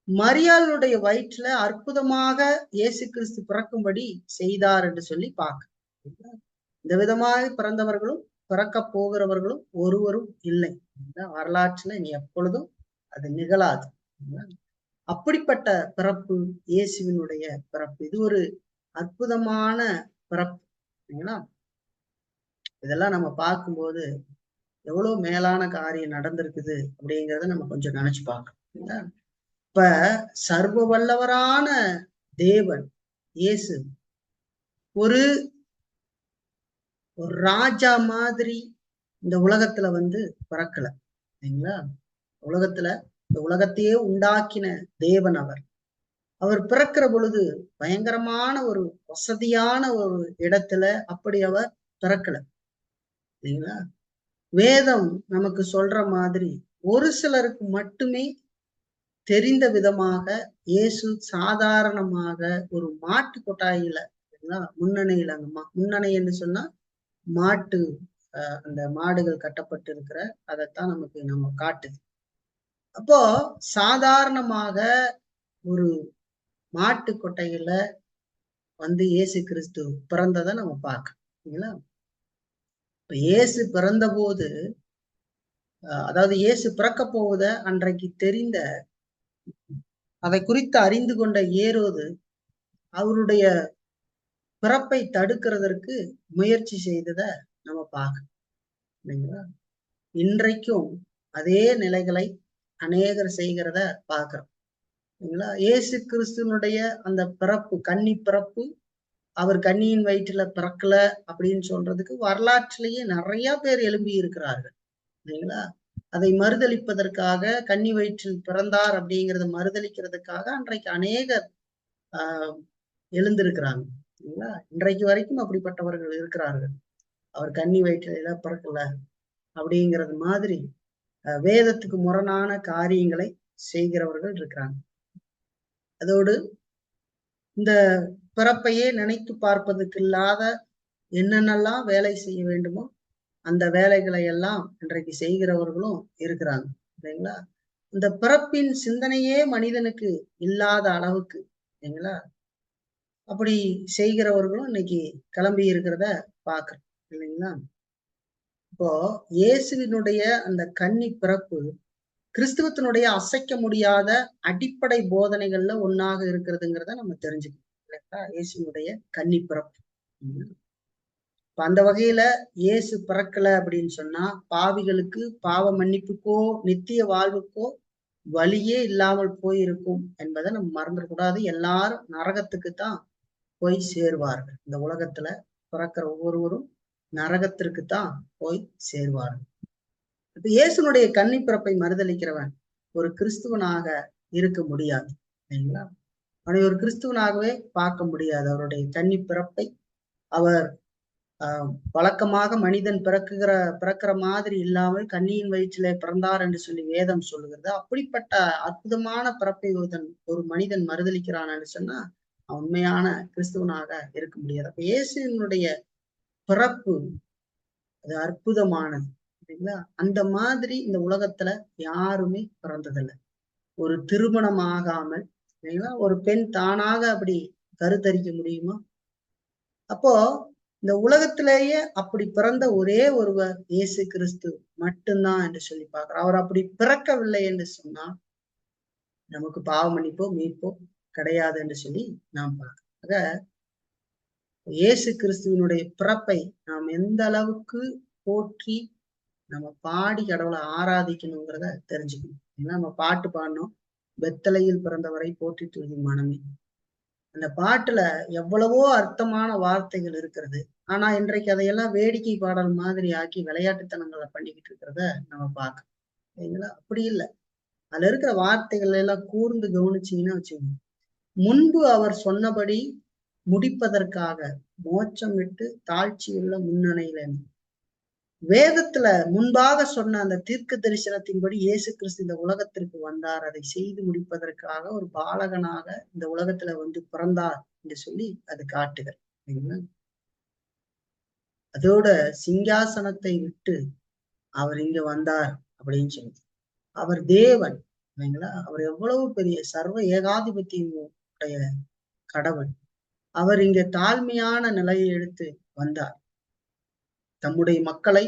மரியாளுடைய வயிற்றுல அற்புதமாக இயேசு கிறிஸ்து பிறக்கும்படி செய்தார் என்று சொல்லி பார்க்க. இந்த விதமாக பிறந்தவர்களும் பிறக்க போகிறவர்களும் ஒருவரும் இல்லை. வரலாற்றுல இனி எப்பொழுதும் அது நிகழாது. அப்படிப்பட்ட பிறப்பு இயேசுவினுடைய பிறப்பு. இது ஒரு அற்புதமான பிறப்பு. இதெல்லாம் நம்ம பார்க்கும்போது எவ்வளவு மேலான காரியம் நடந்திருக்குது அப்படிங்கிறத நம்ம கொஞ்சம் நினைச்சு பார்க்கணும். இப்ப சர்வ வல்லவரான தேவன் இயேசு ஒரு ராஜா மாதிரி இந்த உலகத்துல பிறக்கல இல்லைங்களா. உலகத்துல இந்த உலகத்தையே உண்டாக்கின தேவன் அவர் பிறக்கிற பொழுது பயங்கரமான ஒரு வசதியான ஒரு இடத்துல அப்படி அவர் பிறக்கல இல்லைங்களா. வேதம் நமக்கு சொல்ற மாதிரி ஒரு சிலருக்கு மட்டுமே தெரிந்த விதமாக இயேசு சாதாரணமாக ஒரு மாட்டு கொட்டாயில முன்னணையில முன்னணை என்று சொன்னா மாட்டு அந்த மாடுகள் கட்டப்பட்டு இருக்கிற அதைத்தான் நம்ம காட்டுது. அப்போ சாதாரணமாக ஒரு மாட்டு கொட்டையில இயேசு கிறிஸ்து பிறந்ததை நம்ம பார்க்கல. இப்ப இயேசு பிறந்த போது அதாவது இயேசு பிறக்க போவத அன்றைக்கு தெரிந்த அதை குறித்து அறிந்து கொண்ட ஏரோது அவருடைய பிறப்பை தடுக்கிறதற்கு முயற்சி செய்தத நம்ம பார்க்கணும் இல்லைங்களா. இன்றைக்கும் அதே நிலைகளை அநேகர் செய்கிறத பார்க்கிறோம் இல்லைங்களா. இயேசு கிறிஸ்துவனுடைய அந்த பிறப்பு கன்னி பிறப்பு, அவர் கன்னியின் வயிற்றுல பிறக்கல அப்படின்னு சொல்றதுக்கு வரலாற்றிலேயே நிறைய பேர் எழும்பி இருக்கிறார்கள் இல்லைங்களா. அதை மறுதளிப்பதற்காக கன்னி வயிற்றில் பிறந்தார் அப்படிங்கிறத மறுதளிக்கிறதுக்காக அன்றைக்கு அநேகர் எழுந்திருக்கிறாங்க இல்லைங்களா. இன்றைக்கு வரைக்கும் அப்படிப்பட்டவர்கள் இருக்கிறார்கள். அவர் கன்னி வயிற்றில பிறக்கல அப்படிங்கிறது மாதிரி வேதத்துக்கு முரணான காரியங்களை செய்கிறவர்கள் இருக்கிறாங்க. அதோடு இந்த பிறப்பையே நினைத்து பார்ப்பதற்கு இல்லாத என்னென்னலாம் வேலை செய்ய வேண்டுமோ அந்த வேலைகளை எல்லாம் இன்றைக்கு செய்கிறவர்களும் இருக்கிறாங்க இல்லைங்களா. இந்த பிறப்பின் சிந்தனையே மனிதனுக்கு இல்லாத அளவுக்கு இல்லைங்களா அப்படி செய்கிறவர்களும் இன்னைக்கு கிளம்பி இருக்கிறத பார்க்கிறோம் இல்லைங்களா. இப்போ இயேசுவினுடைய அந்த கன்னி பிறப்பு கிறிஸ்துவத்தினுடைய அசைக்க முடியாத அடிப்படை போதனைகள்ல ஒன்னாக இருக்கிறதுங்கிறத நம்ம தெரிஞ்சுக்கணும் இல்லைங்களா. இயேசுனுடைய கன்னி பிறப்பு. அந்த வகையில இயேசு பிறக்கல அப்படின்னு சொன்னா பாவிகளுக்கு பாவ மன்னிப்புக்கோ நித்திய வாழ்வுக்கோ வழியே இல்லாமல் போயிருக்கும் என்பதை நம்ம மறந்துடக்கூடாது. எல்லாரும் நரகத்துக்கு தான் போய் சேருவார்கள். இந்த உலகத்துல பிறக்கிற ஒவ்வொருவரும் நரகத்திற்கு தான் போய் சேருவார்கள். இப்ப இயேசுனுடைய கன்னி பிறப்பை மறுதளிக்கிறவன் ஒரு கிறிஸ்துவனாக இருக்க முடியாது இல்லைங்களா. அவனை ஒரு கிறிஸ்துவனாகவே பார்க்க முடியாது. அவருடைய கன்னி பிறப்பை அவர் வழக்கமாக மனிதன் பிறக்கிற மாதிரி இல்லாமல் கன்னியின் வயிற்றிலே பிறந்தார் என்று சொல்லி வேதம் சொல்லுகிறது. அப்படிப்பட்ட அற்புதமான பிறப்பை ஒரு மனிதன் மறுதளிக்கிறான் என்று சொன்னா உண்மையான கிறிஸ்துவனாக இருக்க முடியாது. அப்ப இயேசுனுடைய பிறப்பு அது அற்புதமானது இல்லைங்களா. அந்த மாதிரி இந்த உலகத்துல யாருமே பிறந்ததில்லை. ஒரு திருமணம் ஆகாமல் இல்லைங்களா ஒரு பெண் தானாக அப்படி கருத்தரிக்க முடியுமா. அப்போ இந்த உலகத்திலேயே அப்படி பிறந்த ஒரே ஒருவர் இயேசு கிறிஸ்து மட்டும்தான் என்று சொல்லி பார்க்கிறோம். அவர் அப்படி பிறக்கவில்லை என்று சொன்னால் நமக்கு பாவ மன்னிப்போ மீட்போ கிடையாது என்று சொல்லி நாம் பார்க்கிறோம். ஆக இயேசு கிறிஸ்துவனுடைய பிறப்பை நாம் எந்த அளவுக்கு போற்றி நம்ம பாடி கடவுளை ஆராதிக்கணுங்கிறத தெரிஞ்சுக்கணும். ஏன்னா நம்ம பாட்டு பாடணும், வெத்தலையில் பிறந்தவரை போற்றி துதி மனமே. அந்த பாட்டுல எவ்வளவோ அர்த்தமான வார்த்தைகள் இருக்கிறது. ஆனா இன்றைக்கு அதையெல்லாம் வேடிக்கை பாடல் மாதிரி ஆக்கி விளையாட்டுத்தனங்களை பண்ணிக்கிட்டு இருக்கிறத நம்ம பார்க்கணும். சரிங்களா? அப்படி இல்லை. அதுல இருக்கிற வார்த்தைகள் எல்லாம் கூர்ந்து கவனிச்சீங்கன்னா வச்சுக்கோங்க. முன்பு அவர் சொன்னபடி முடிப்பதற்காக மோட்சம் விட்டு தாழ்ச்சியுள்ள முன்னணியில வேதத்துல முன்பாக சொன்ன அந்த தீர்க்க தரிசனத்தின்படி இயேசு கிறிஸ்து இந்த உலகத்திற்கு வந்தார். அதை செய்து முடிப்பதற்காக ஒரு பாலகனாக இந்த உலகத்துல வந்து பிறந்தார் என்று சொல்லி அது காட்டுகிறது. அதோட சிங்காசனத்தை விட்டு அவர் இங்க வந்தார் அப்படின்னு சொல்லி அவர் தேவன் இல்லைங்களா? அவர் எவ்வளவு பெரிய சர்வ ஏகாதிபத்தியுடைய கடவுள். அவர் இங்க தாழ்மையான நிலையை எடுத்து வந்தார். தம்முடைய மக்களை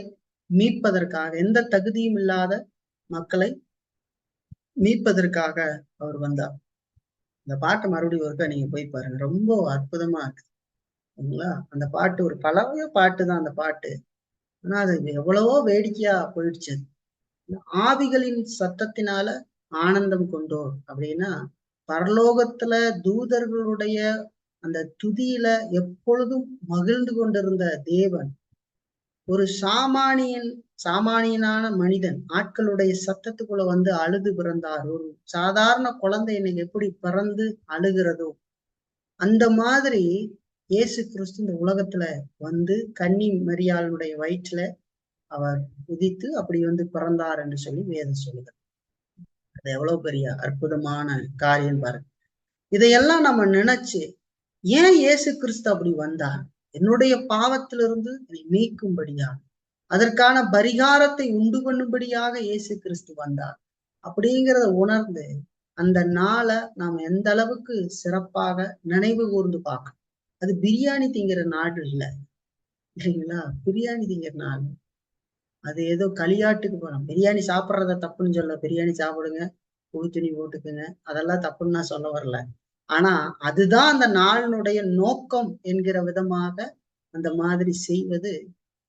மீட்பதற்காக, எந்த தகுதியும் இல்லாத மக்களை மீட்பதற்காக அவர் வந்தார். இந்த பாட்டு மறுபடியும் ஒருக்கா நீங்க போய் பாருங்க, ரொம்ப அற்புதமா இருக்கு. சரிங்களா? அந்த பாட்டு ஒரு பழைய பாட்டு தான் அந்த பாட்டு. ஆனா அது எவ்வளவோ வேடிக்கையா போயிடுச்சு. ஆவிகளின் சத்தத்தினால ஆனந்தம் கொண்டோர் அப்படின்னா, பரலோகத்துல தூதர்களுடைய அந்த துதியில எப்பொழுதும் மகிழ்ந்து கொண்டிருந்த தேவன் ஒரு சாமானியனான மனிதன் ஆட்களுடைய சத்தத்துக்குள்ள வந்து அழுது பிறந்தார். ஒரு சாதாரண குழந்தை இன்னைக்கு எப்படி பிறந்து அழுகிறதோ அந்த மாதிரி இயேசு கிறிஸ்து இந்த உலகத்துல வந்து கன்னி மரியாளுடைய வயிற்றுல அவர் உதித்து அப்படி வந்து பிறந்தார் என்று சொல்லி வேதம் சொல்லுது. அது எவ்வளவு பெரிய அற்புதமான காரியம் பாருங்க. இதையெல்லாம் நம்ம நினைச்சு ஏன் இயேசு கிறிஸ்து அப்படி வந்தார்? என்னுடைய பாவத்திலிருந்து என்னை மீட்கும்படியாக, அதற்கான பரிகாரத்தை உண்டு பண்ணும்படியாக இயேசு கிறிஸ்து வந்தார் அப்படிங்கிறத உணர்ந்து அந்த நாளை நாம் எந்த அளவுக்கு சிறப்பாக நினைவு கூர்ந்து பார்க்கணும். அது பிரியாணி திங்கிற நாடு இல்லை இல்லைங்களா? பிரியாணி திங்கிற நாள் அது ஏதோ களியாட்டுக்கு போறோம். பிரியாணி சாப்பிட்றத தப்புன்னு சொல்ல, பிரியாணி சாப்பிடுங்க, புது துணி போட்டுக்குங்க, அதெல்லாம் தப்புன்னு நான் சொல்ல வரல. ஆனா அதுதான் அந்த நாளினுடைய நோக்கம் என்கிற விதமாக அந்த மாதிரி செய்வது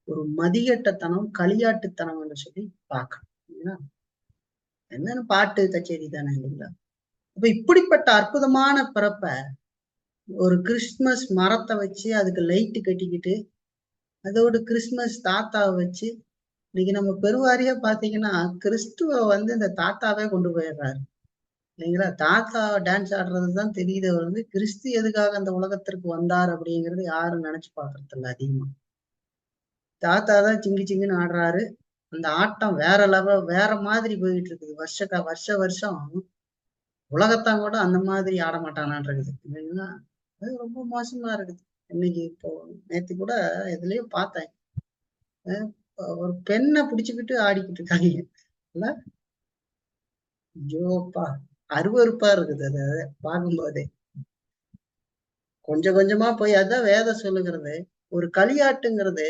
ஒரு மதியட்டத்தனம், களியாட்டுத்தனம் என்று சொல்லி பார்க்கணும். என்னன்னு பாட்டு கச்சேரி தானே இல்லைங்களா? அப்ப இப்படிப்பட்ட அற்புதமான பிறப்ப ஒரு கிறிஸ்துமஸ் மரத்தை வச்சு அதுக்கு லைட்டு கட்டிக்கிட்டு அதோட கிறிஸ்துமஸ் தாத்தாவை வச்சு இன்னைக்கு நம்ம பெருவாரியா பாத்தீங்கன்னா கிறிஸ்துவ வந்து இந்த தாத்தாவே கொண்டு போயிடுறாரு இல்லைங்களா? தாத்தா டான்ஸ் ஆடுறதுதான் தெரியுது. அவர் வந்து கிறிஸ்து எதுக்காக அந்த உலகத்திற்கு வந்தார் அப்படிங்கிறது யாரும் நினைச்சு பாக்குறது இல்லை அதிகமா. தாத்தா தான் சிங்கு சிங்குன்னு ஆடுறாரு. அந்த ஆட்டம் வேற லெவல், வேற மாதிரி போயிட்டு இருக்குது. வருஷம் உலகத்தான் கூட அந்த மாதிரி ஆட மாட்டானான் இருக்குது இல்லைங்களா? அது ரொம்ப மோசமா இருக்குது. இன்னைக்கு இப்போ நேத்து கூட எதுலயோ பார்த்தேன், ஒரு பெண்ணை பிடிச்சுக்கிட்டு ஆடிக்கிட்டு இருக்காங்க இல்ல? ஐயோப்பா, அருவருப்பா இருக்குது அது பார்க்கும்போதே. கொஞ்சம் கொஞ்சமா போய் அதான் வேதம் சொல்லுகிறது, ஒரு களியாட்டுங்கிறது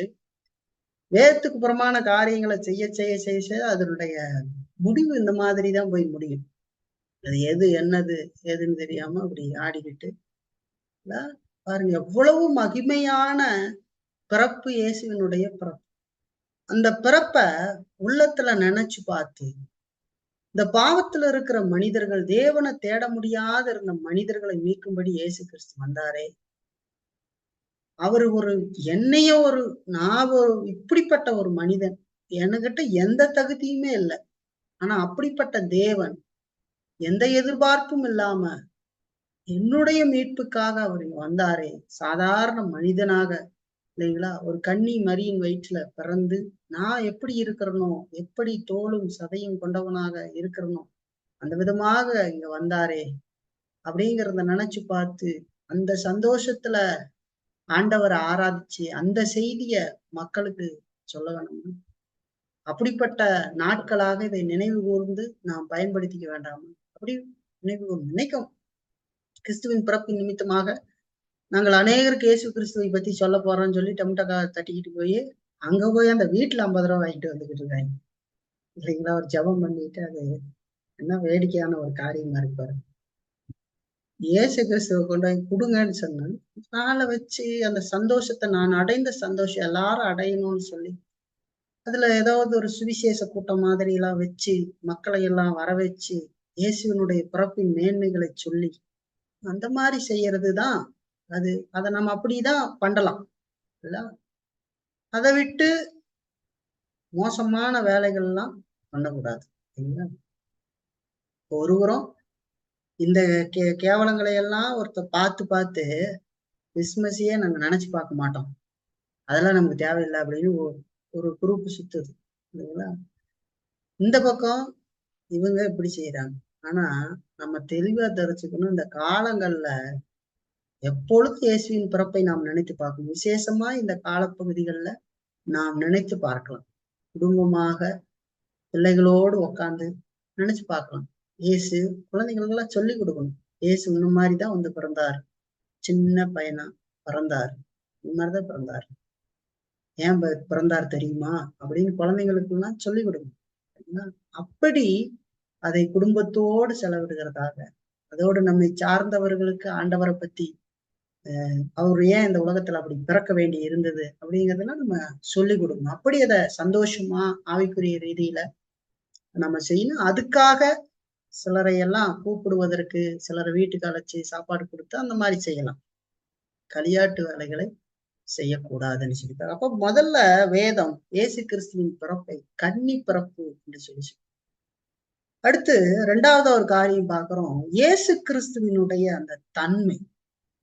வேதத்துக்கு புறமான காரியங்களை செய்ய செய்ய செய்ய செய்ய அதனுடைய முடிவு இந்த மாதிரிதான் போய் முடியும். அது எது என்னது எதுன்னு தெரியாம அப்படி ஆடிக்கிட்டு பாருங்க, எவ்வளவு மகிமையான பிறப்பு இயேசுவினுடைய பிறப்பு. அந்த பிறப்ப உள்ளத்துல நினைச்சு பார்த்து இந்த பாவத்துல இருக்கிற மனிதர்கள், தேவனை தேட முடியாத இருந்த மனிதர்களை மீட்கும்படி இயேசு கிறிஸ்து வந்தாரே. அவரு ஒரு என்னைய ஒரு நான் ஒரு இப்படிப்பட்ட ஒரு மனிதன், என்கிட்ட எந்த தகுதியுமே இல்லை. ஆனா அப்படிப்பட்ட தேவன் எந்த எதிர்பார்ப்பும் இல்லாம என்னுடைய மீட்புக்காக அவர் வந்தாரே. சாதாரண மனிதனாக இல்லைங்களா? ஒரு கன்னி மரியின் வயிற்றுல பிறந்து நான் எப்படி இருக்கிறனோ, எப்படி தோலும் சதையும் கொண்டவனாக இருக்கிறனோ அந்த விதமாக இங்க வந்தாரே அப்படிங்கிறத நினைச்சு பார்த்து அந்த சந்தோஷத்துல ஆண்டவரை ஆராதிச்சு அந்த செய்திய மக்களுக்கு சொல்ல வேணும். அப்படிப்பட்ட நாட்களாக இதை நினைவு கூர்ந்து நாம் பயன்படுத்திக்க வேண்டாமா? அப்படி நினைக்கும் கிறிஸ்துவின் பிறப்பின் நிமித்தமாக நாங்கள் அநேகருக்கு இயேசு கிறிஸ்துவை பத்தி சொல்ல போறோம்னு சொல்லி டம்டக்கா தட்டிக்கிட்டு போய் அங்க போய் அந்த வீட்டுல 50 ரூபா வாங்கிட்டு வந்துகிட்டு இருக்காங்க இல்லைங்களா? ஒரு ஜபம் பண்ணிட்டு அது என்ன வேடிக்கையான ஒரு காரியமா இருப்பாரு. இயேசு கிறிஸ்துவை கொண்டு போய் கொடுங்கன்னு சொன்னேன். நாளை வச்சு அந்த சந்தோஷத்தை, நான் அடைந்த சந்தோஷம் எல்லாரும் அடையணும்னு சொல்லி அதுல ஏதாவது ஒரு சுவிசேஷ கூட்டம் மாதிரி எல்லாம் வச்சு மக்களை எல்லாம் வர வச்சு இயேசுவினுடைய பிறப்பின் மேன்மைகளை சொல்லி அந்த மாதிரி செய்யறதுதான் அது. அதை நம்ம அப்படிதான் பண்ணலாம் இல்ல. அதை விட்டு மோசமான வேலைகள்லாம் பண்ணக்கூடாது சரிங்களா. ஒருவரும் இந்த கேவலங்களை எல்லாம் ஒருத்தர் பார்த்து பார்த்து கிறிஸ்மஸையே நாங்க நினைச்சு பார்க்க மாட்டோம், அதெல்லாம் நமக்கு தேவையில்லை அப்படின்னு ஒரு குரூப் சுத்துது இல்லைங்களா. இந்த பக்கம் இவங்க இப்படி செய்யறாங்க. ஆனா நம்ம தெளிவா தெரிஞ்சுக்கணும், இந்த காலங்கள்ல எப்பொழுது இயேசுவின் பிறப்பை நாம் நினைத்து பார்க்கணும். விசேஷமா இந்த காலப்பகுதிகளில் நாம் நினைத்து பார்க்கலாம். குடும்பமாக பிள்ளைகளோடு உட்காந்து நினைச்சு பார்க்கலாம். இயேசு குழந்தைகளுக்கெல்லாம் சொல்லி கொடுக்கணும், இயேசு இந்த மாதிரிதான் வந்து பிறந்தார், சின்ன பையனா பிறந்தார், இந்த மாதிரிதான் பிறந்தார், ஏன் பிறந்தார் தெரியுமா அப்படின்னு குழந்தைங்களுக்கு எல்லாம் சொல்லி கொடுக்கணும். அப்படி அதை குடும்பத்தோடு செலவிடுகிறதாக, அதோடு நம்மை சார்ந்தவர்களுக்கு ஆண்டவரை பத்தி அவர் ஏன் இந்த உலகத்துல அப்படி பிறக்க வேண்டி இருந்தது அப்படிங்கிறதுலாம் நம்ம சொல்லி கொடுக்கணும். அப்படி அதை சந்தோஷமா ஆவிக்குரிய ரீதியில நம்ம செய்யணும். அதுக்காக சிலரை எல்லாம் கூப்பிடுவதற்கு, சிலரை வீட்டுக்கு அழைச்சி சாப்பாடு கொடுத்து அந்த மாதிரி செய்யலாம். களியாட்டு வேலைகளை செய்யக்கூடாதுன்னு சொல்லிட்டார். அப்ப முதல்ல வேதம் இயேசு கிறிஸ்துவின் பிறப்பை கன்னி பிறப்பு என்று சொல்லி. அடுத்து ரெண்டாவது ஒரு காரியம் பார்க்கிறோம், இயேசு கிறிஸ்துவினுடைய அந்த தன்மை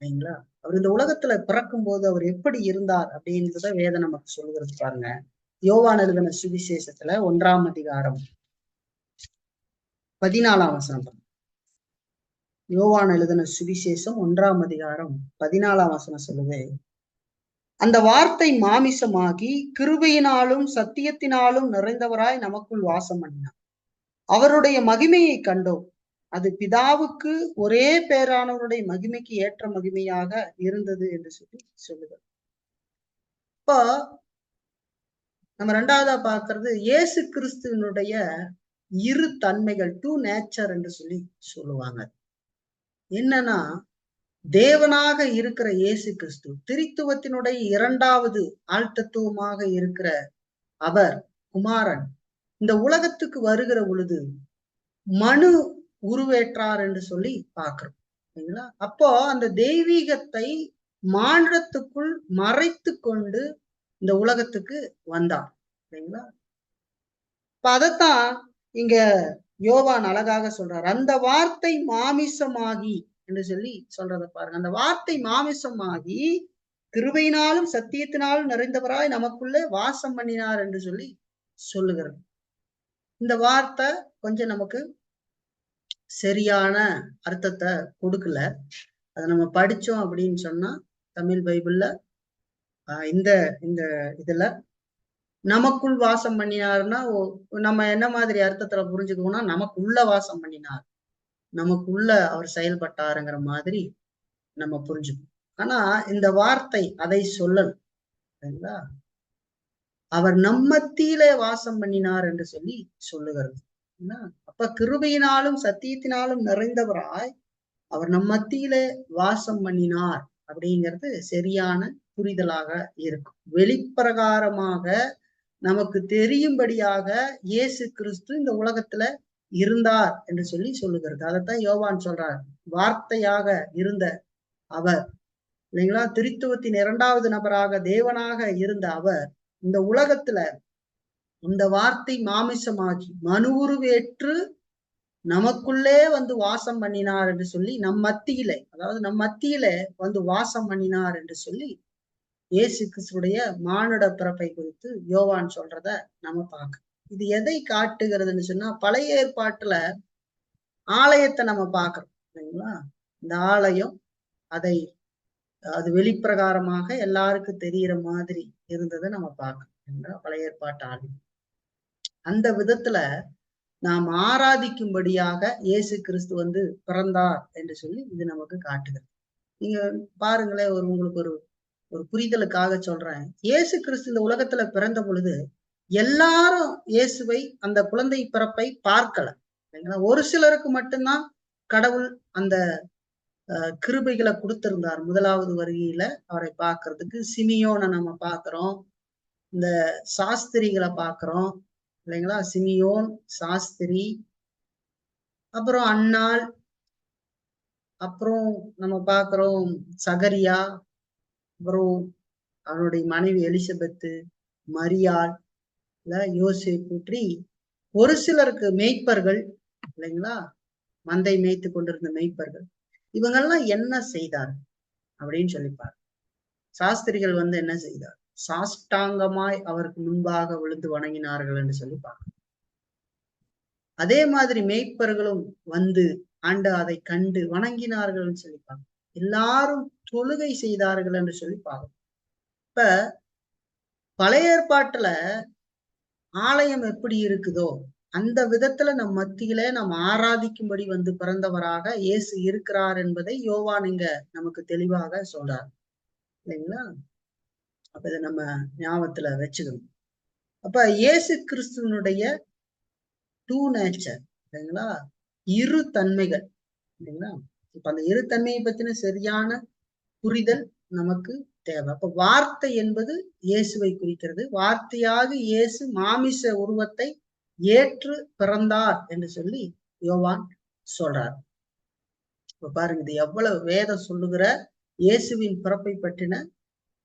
சரிங்களா. அவர் இந்த உலகத்துல பிறக்கும் போது அவர் எப்படி இருந்தார் அப்படின்றத வேதம் நமக்கு சொல்லுகிறது. பாருங்க, யோவான் எழுதின சுவிசேஷத்துல 1ஆம் அதிகாரம் 14ஆம் வசனம். யோவான் எழுதின சுவிசேஷம் 1ஆம் அதிகாரம் 14ஆம் வசனம் சொல்லுது, அந்த வார்த்தை மாமிசமாகி கிருபையினாலும் சத்தியத்தினாலும் நிறைந்தவராய் நமக்குள் வாசம் பண்ணினார். அவருடைய மகிமையை கண்டோம், அது பிதாவுக்கு ஒரே பேரானவருடைய மகிமைக்கு ஏற்ற மகிமையாக இருந்தது என்று சொல்லி சொல்லுது. இப்போ நம்ம ரெண்டாவதா பார்க்கறது இயேசு கிறிஸ்துவனுடைய இரு தன்மைகள், டூ நேச்சர் என்று சொல்லி சொல்லுவாங்க. என்னன்னா, தேவனாக இருக்கிற இயேசு கிறிஸ்து, திரித்துவத்தினுடைய இரண்டாவது ஆழ்த்தத்துவமாக இருக்கிற அவர் குமாரன் இந்த உலகத்துக்கு வருகிற பொழுது மனு உருவேற்றார் என்று சொல்லி பார்க்கிறோம் சரிங்களா. அப்போ அந்த தெய்வீகத்தை மானிடத்துக்குள் மறைத்து கொண்டு இந்த உலகத்துக்கு வந்தார் சரிங்களா. இப்ப அதைத்தான் இங்க யோவான் அழகாக சொல்றார், அந்த வார்த்தை மாமிசமாகி என்று சொல்லி சொல்றத பாருங்க. அந்த வார்த்தை மாமிசமாகி கிருபையினாலும் சத்தியத்தினாலும் நிறைந்தவராய் நமக்குள்ளே வாசம் பண்ணினார் என்று சொல்லி சொல்லுகிறது. இந்த வார்த்தை கொஞ்சம் நமக்கு சரியான அர்த்தத்தை கொடுக்கல. அதை நம்ம படிச்சோம் அப்படின்னு சொன்னா தமிழ் பைபிள்ல இந்த இந்த இதுல நமக்குள் வாசம் பண்ணினார்னா நம்ம என்ன மாதிரி அர்த்தத்துல புரிஞ்சுக்கணும்னா, நமக்குள்ள வாசம் பண்ணினார், நமக்குள்ள அவர் செயல்பட்டாருங்கிற மாதிரி நம்ம புரிஞ்சுக்கணும். ஆனா இந்த வார்த்தை அதை சொல்லணும் சரிங்களா. அவர் நம்மத்திலே வாசம் பண்ணினார் என்று சொல்லி சொல்லுகிறது. அப்ப கிருபையினாலும் சத்தியத்தினாலும் நிறைந்தவராய் அவர் நம் மத்தியிலே வாசம் பண்ணினார் அப்படிங்கிறது சரியான புரிதலாக இருக்கும். வெளிப்பிரகாரமாக நமக்கு தெரியும்படியாக இயேசு கிறிஸ்து இந்த உலகத்துல இருந்தார் என்று சொல்லி சொல்லுகிறது. அதைத்தான் யோவான் சொல்றார், வார்த்தையாக இருந்த அவர் இல்லைங்களா, திரித்துவத்தின் இரண்டாவது நபராக தேவனாக இருந்த அவர் இந்த உலகத்துல இந்த வார்த்தை மாமிசமாகி மனு உருவேற்று நமக்குள்ளே வந்து வாசம் பண்ணினார் என்று சொல்லி நம் மத்தியிலே, அதாவது நம் மத்தியிலே வந்து வாசம் பண்ணினார் என்று சொல்லி இயேசு கிறிஸ்துடைய மானுட பிறப்பை குறித்து யோவான் சொல்றத நம்ம பார்க்க. இது எதை காட்டுகிறதுன்னு சொன்னா, பழைய ஏற்பாட்டுல ஆலயத்தை நம்ம பார்க்கிறோம் சரிங்களா. இந்த ஆலயம் அது வெளிப்பிரகாரமாக எல்லாருக்கும் தெரிகிற மாதிரி இருந்ததை நம்ம பார்க்கணும் பழைய ஏற்பாட்டு ஆலயம். அந்த விதத்துல நாம் ஆராதிக்கும்படியாக இயேசு கிறிஸ்து வந்து பிறந்தார் என்று சொல்லி இது நமக்கு காட்டுகிறது. நீங்க பாருங்களேன், உங்களுக்கு ஒரு புரிதலுக்காக சொல்றேன். இயேசு கிறிஸ்து இந்த உலகத்துல பிறந்த பொழுது எல்லாரும் இயேசுவை அந்த குழந்தை பிறப்பை பார்க்கல. ஒரு சிலருக்கு மட்டும்தான் கடவுள் அந்த கிருபைகளை கொடுத்திருந்தார். முதலாவது வருகையில அவரை பார்க்கறதுக்கு சிமியோனை நம்ம பார்க்கிறோம், இந்த சாஸ்திரிகளை பார்க்கிறோம் இல்லைங்களா. சிமியோன், சாஸ்திரி, அப்புறம் அன்னாள், அப்புறம் நம்ம பார்க்கிறோம் சகரியா, அப்புறம் அவனுடைய மனைவி எலிசபெத்து, மரியாள், யோசேப்பு, இப்படி ஒரு சிலருக்கு மேய்ப்பர்கள் இல்லைங்களா, மந்தை மேய்த்து கொண்டிருந்த மேய்ப்பர்கள், இவங்கெல்லாம் என்ன செய்தார் அப்படின்னு சொல்லிப்பார். சாஸ்திரிகள் என்ன செய்தார்? சாஷ்டாங்கமாய் அவருக்கு முன்பாக விழுந்து வணங்கினார்கள் என்று சொல்லிப்பார். அதே மாதிரி மேய்ப்பர்களும் அதை கண்டு வணங்கினார்கள் சொல்லிப்பாங்க. எல்லாரும் தொழுகை செய்தார்கள் என்று சொல்லி பார்க்கணும். இப்ப பழைய ஏற்பாட்டுல ஆலயம் எப்படி இருக்குதோ அந்த விதத்துல நம் மத்தியில நாம் ஆராதிக்கும்படி பிறந்தவராக இயேசு இருக்கிறார் என்பதை யோவான் இங்க நமக்கு தெளிவாக சொல்றார் இல்லைங்களா. அப்ப இதை நம்ம ஞாபகத்துல வச்சுக்கணும். அப்ப இயேசு கிறிஸ்துவனுடைய டூ நேச்சர் இல்லைங்களா, இரு தன்மைகள் இல்லைங்களா. இப்ப அந்த இரு தன்மையை பத்தின சரியான புரிதல் நமக்கு தேவை. அப்ப வார்த்தை என்பது இயேசுவை குறிக்கிறது. வார்த்தையாக இயேசு மாமிச உருவத்தை ஏற்று பிறந்தார் என்று சொல்லி யோவான் சொல்றார். இப்ப பாருங்க, இது எவ்வளவு வேதம் சொல்லுகிற இயேசுவின் பிறப்பை பற்றின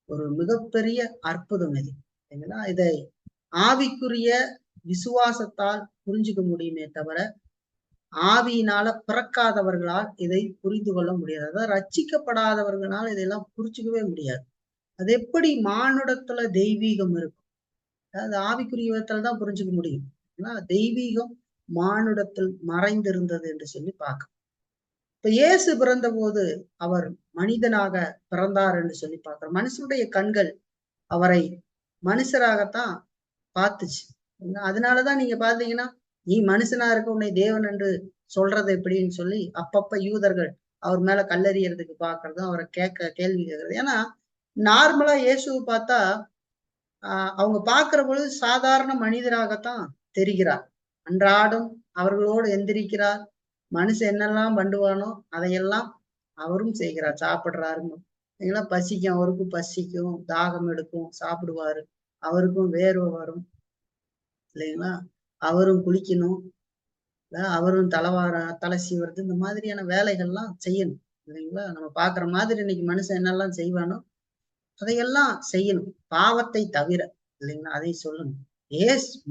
ஒரு மிகப்பெரிய அற்புதம் இது இல்லைங்களா. இதை ஆவிக்குரிய விசுவாசத்தால் புரிஞ்சுக்க முடியுமே தவிர ஆவியினால பிறக்காதவர்களால் இதை புரிந்து கொள்ள முடியாது. அதாவது ரட்சிக்கப்படாதவர்களால் இதெல்லாம் புரிஞ்சுக்கவே முடியாது. அது எப்படி மானுடத்துல தெய்வீகம் இருக்கும், அதாவது ஆவிக்குரிய விதத்துல தான் புரிஞ்சுக்க முடியும். தெய்வீகம் மானுடத்தில் மறைந்திருந்தது என்று சொல்லி பார்க்க. இப்ப இயேசு பிறந்த போது அவர் மனிதனாக பிறந்தார் என்று சொல்லி பார்க்கிறோம். மனுஷனுடைய கண்கள் அவரை மனுஷராகத்தான் பார்த்துச்சு. அதனாலதான் நீங்க பாத்தீங்கன்னா, நீ மனுஷனா இருக்க உன்னை தேவன் என்று சொல்றது எப்படின்னு சொல்லி அப்பப்ப யூதர்கள் அவர் மேல கல்லறியறதுக்கு பாக்குறதும், அவரை கேள்வி கேட்கறது. ஏன்னா நார்மலா இயேசுவை பார்த்தா அவங்க பார்க்கிற பொழுது சாதாரண மனிதராகத்தான் தெரிகிறார். அன்றாடம் அவர்களோடு எந்திரிக்கிறார். மனுஷன் என்னெல்லாம் பண்ணுவானோ அதையெல்லாம் அவரும் செய்கிறார். சாப்பிடுறாருங்க இல்லைங்களா, பசிக்கும், அவருக்கும் பசிக்கும், தாகம் எடுக்கும், சாப்பிடுவாரு, அவருக்கும் வேர்வை வரும் இல்லைங்களா, அவரும் குளிக்கணும், அவரும் தலை சீவுறது, இந்த மாதிரியான வேலைகள்லாம் செய்யணும் இல்லைங்களா. நம்ம பாக்குற மாதிரி இன்னைக்கு மனுஷன் என்னெல்லாம் செய்வானோ அதையெல்லாம் செய்யணும், பாவத்தை தவிர இல்லைங்களா, அதை சொல்லணும்.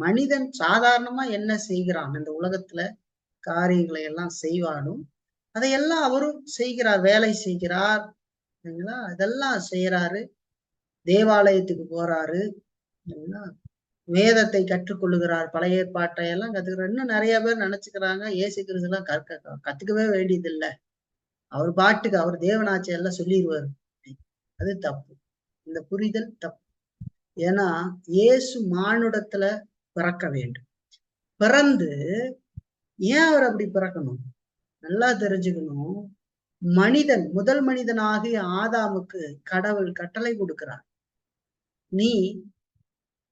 மனிதன் சாதாரணமா என்ன செய்கிறான் இந்த உலகத்துல காரியங்களை எல்லாம் செய்வானும் அதையெல்லாம் அவரும் செய்கிறார், வேலை செய்கிறார் இல்லைங்களா, இதெல்லாம் செய்யறாரு. தேவாலயத்துக்கு போறாரு இல்லைங்களா, வேதத்தை கற்றுக்கொள்ளுகிறார், பழைய ஏற்பாட்டை எல்லாம் கத்துக்கிறார். இன்னும் நிறைய பேர் நினைச்சுக்கிறாங்க இயேசு கிறிஸ்து எல்லாம் கத்துக்கவே வேண்டியது இல்லை, அவர் பாட்டுக்கு அவர் தேவனாட்சி எல்லாம் சொல்லிடுவாரு. அது தப்பு, இந்த புரிதல் தப்பு. ஏன்னா இயேசு மானுடத்துல பிறக்க வேண்டும். பிறந்து ஏன் அவர் அப்படி பிறக்கணும் நல்லா தெரிஞ்சுக்கணும். முதல் மனிதனாகிய ஆதாமுக்கு கடவுள் கட்டளை கொடுக்கிறார், நீ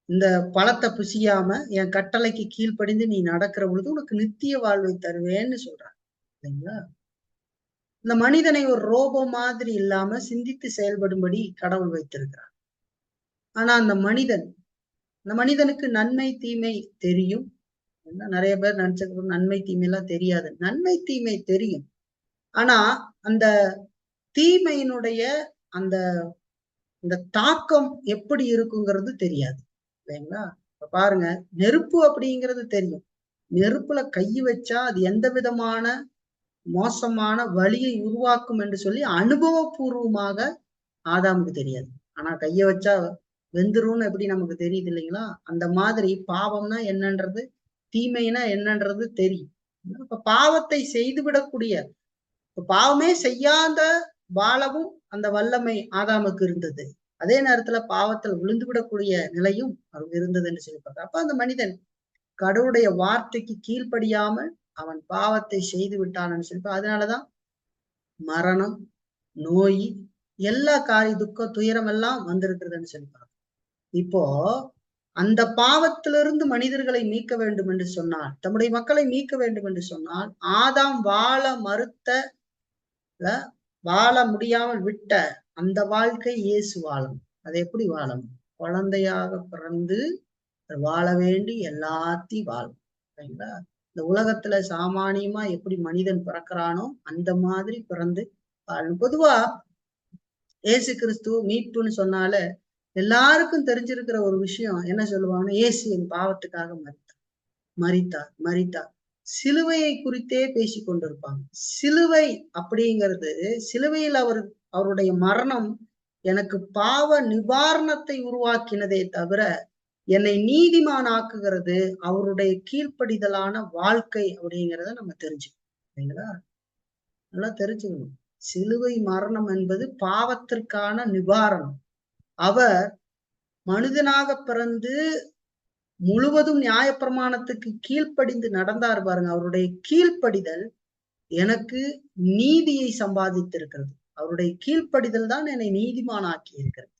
இந்த பழத்தை புசியாம என் கட்டளைக்கு கீழ்ப்படிந்து நீ நடக்கிற பொழுது உனக்கு நித்திய வாழ்வை தருவேன்னு சொல்றார் இல்லைங்களா. இந்த மனிதனை ஒரு ரோபோ மாதிரி இல்லாம சிந்தித்து செயல்படும்படி கடவுள் வைத்திருக்கிறார். ஆனா அந்த மனிதனுக்கு நன்மை தீமை தெரியும். நிறைய பேர் நினைச்சுக்கிறோம் நன்மை தீமை எல்லாம் தெரியாது. நன்மை தீமை தெரியும், ஆனா அந்த தீமையினுடைய அந்த தாக்கம் எப்படி இருக்குங்கிறது தெரியாது இல்லைங்களா. இப்ப பாருங்க, நெருப்பு அப்படிங்கிறது தெரியும், நெருப்புல கை வச்சா அது எந்த விதமான மோசமான வலியை உருவாக்கும் என்று சொல்லி அனுபவபூர்வமாக ஆதாமுக்கு தெரியாது. ஆனா கைய வச்சா வெந்துரும்னு எப்படி நமக்கு தெரியுது இல்லைங்களா, அந்த மாதிரி பாவம்னா என்னன்றது, தீமைனா என்னன்றது தெரியும். இப்ப பாவத்தை செய்து விடக்கூடிய, பாவமே செய்யாத வாழவும் அந்த வல்லமை ஆதாமுக்கு இருந்தது. அதே நேரத்துல பாவத்தில் விழுந்து விடக்கூடிய நிலையும் அவருக்கு இருந்தது என்று சொல்லி அப்ப அந்த மனிதன் கடவுளுடைய வார்த்தைக்கு கீழ்ப்படியாமல் அவன் பாவத்தை செய்து விட்டான்னு சொல்லி அதனாலதான் மரணம், நோய், எல்லா துக்க துயரம் எல்லாம் வந்திருக்கிறதுன்னு சொல்லிப்பாங்க. இப்போ அந்த பாவத்திலிருந்து மனிதர்களை மீட்க வேண்டும் என்று சொன்னால், தம்முடைய மக்களை மீட்க வேண்டும் என்று சொன்னால், ஆதாம் வாழ முடியாமல் விட்ட அந்த வாழ்க்கை இயேசு வாழும். அது எப்படி வாழும்? குழந்தையாக பிறந்து வாழ வேண்டி எல்லாத்தையும் வாழும் சரிங்களா. இந்த உலகத்துல சாமானியமா எப்படி மனிதன் பிறக்கிறானோ அந்த மாதிரி பிறந்து பொதுவா இயேசு கிறிஸ்து மீட்புன்னு சொன்னால எல்லாருக்கும் தெரிஞ்சிருக்கிற ஒரு விஷயம் என்ன சொல்லுவாங்கன்னா, இயேசு என் பாவத்துக்காக மரித்தார். சிலுவையை குறித்தே பேசி கொண்டிருப்பாங்க. சிலுவை அப்படிங்கிறது, சிலுவையில் அவருடைய மரணம் எனக்கு பாவ நிவாரணத்தை உருவாக்கினதே தவிர என்னை நீதிமான் ஆக்குகிறது அவருடைய கீழ்ப்படிதலான வாழ்க்கை அப்படிங்கிறத நம்ம தெரிஞ்சுக்கணும். சரிங்களா? நல்லா தெரிஞ்சுக்கணும். சிலுவை மரணம் என்பது பாவத்திற்கான நிவாரணம். அவர் மனிதனாக பிறந்து முழுவதும் நியாயப்பிரமாணத்துக்கு கீழ்ப்படிந்து நடந்தார் பாருங்க. அவருடைய கீழ்ப்படிதல் எனக்கு நீதியை சம்பாதித்திருக்கிறது. அவருடைய கீழ்ப்படிதல் தான் என்னை நீதிமான் ஆக்கி இருக்கிறது.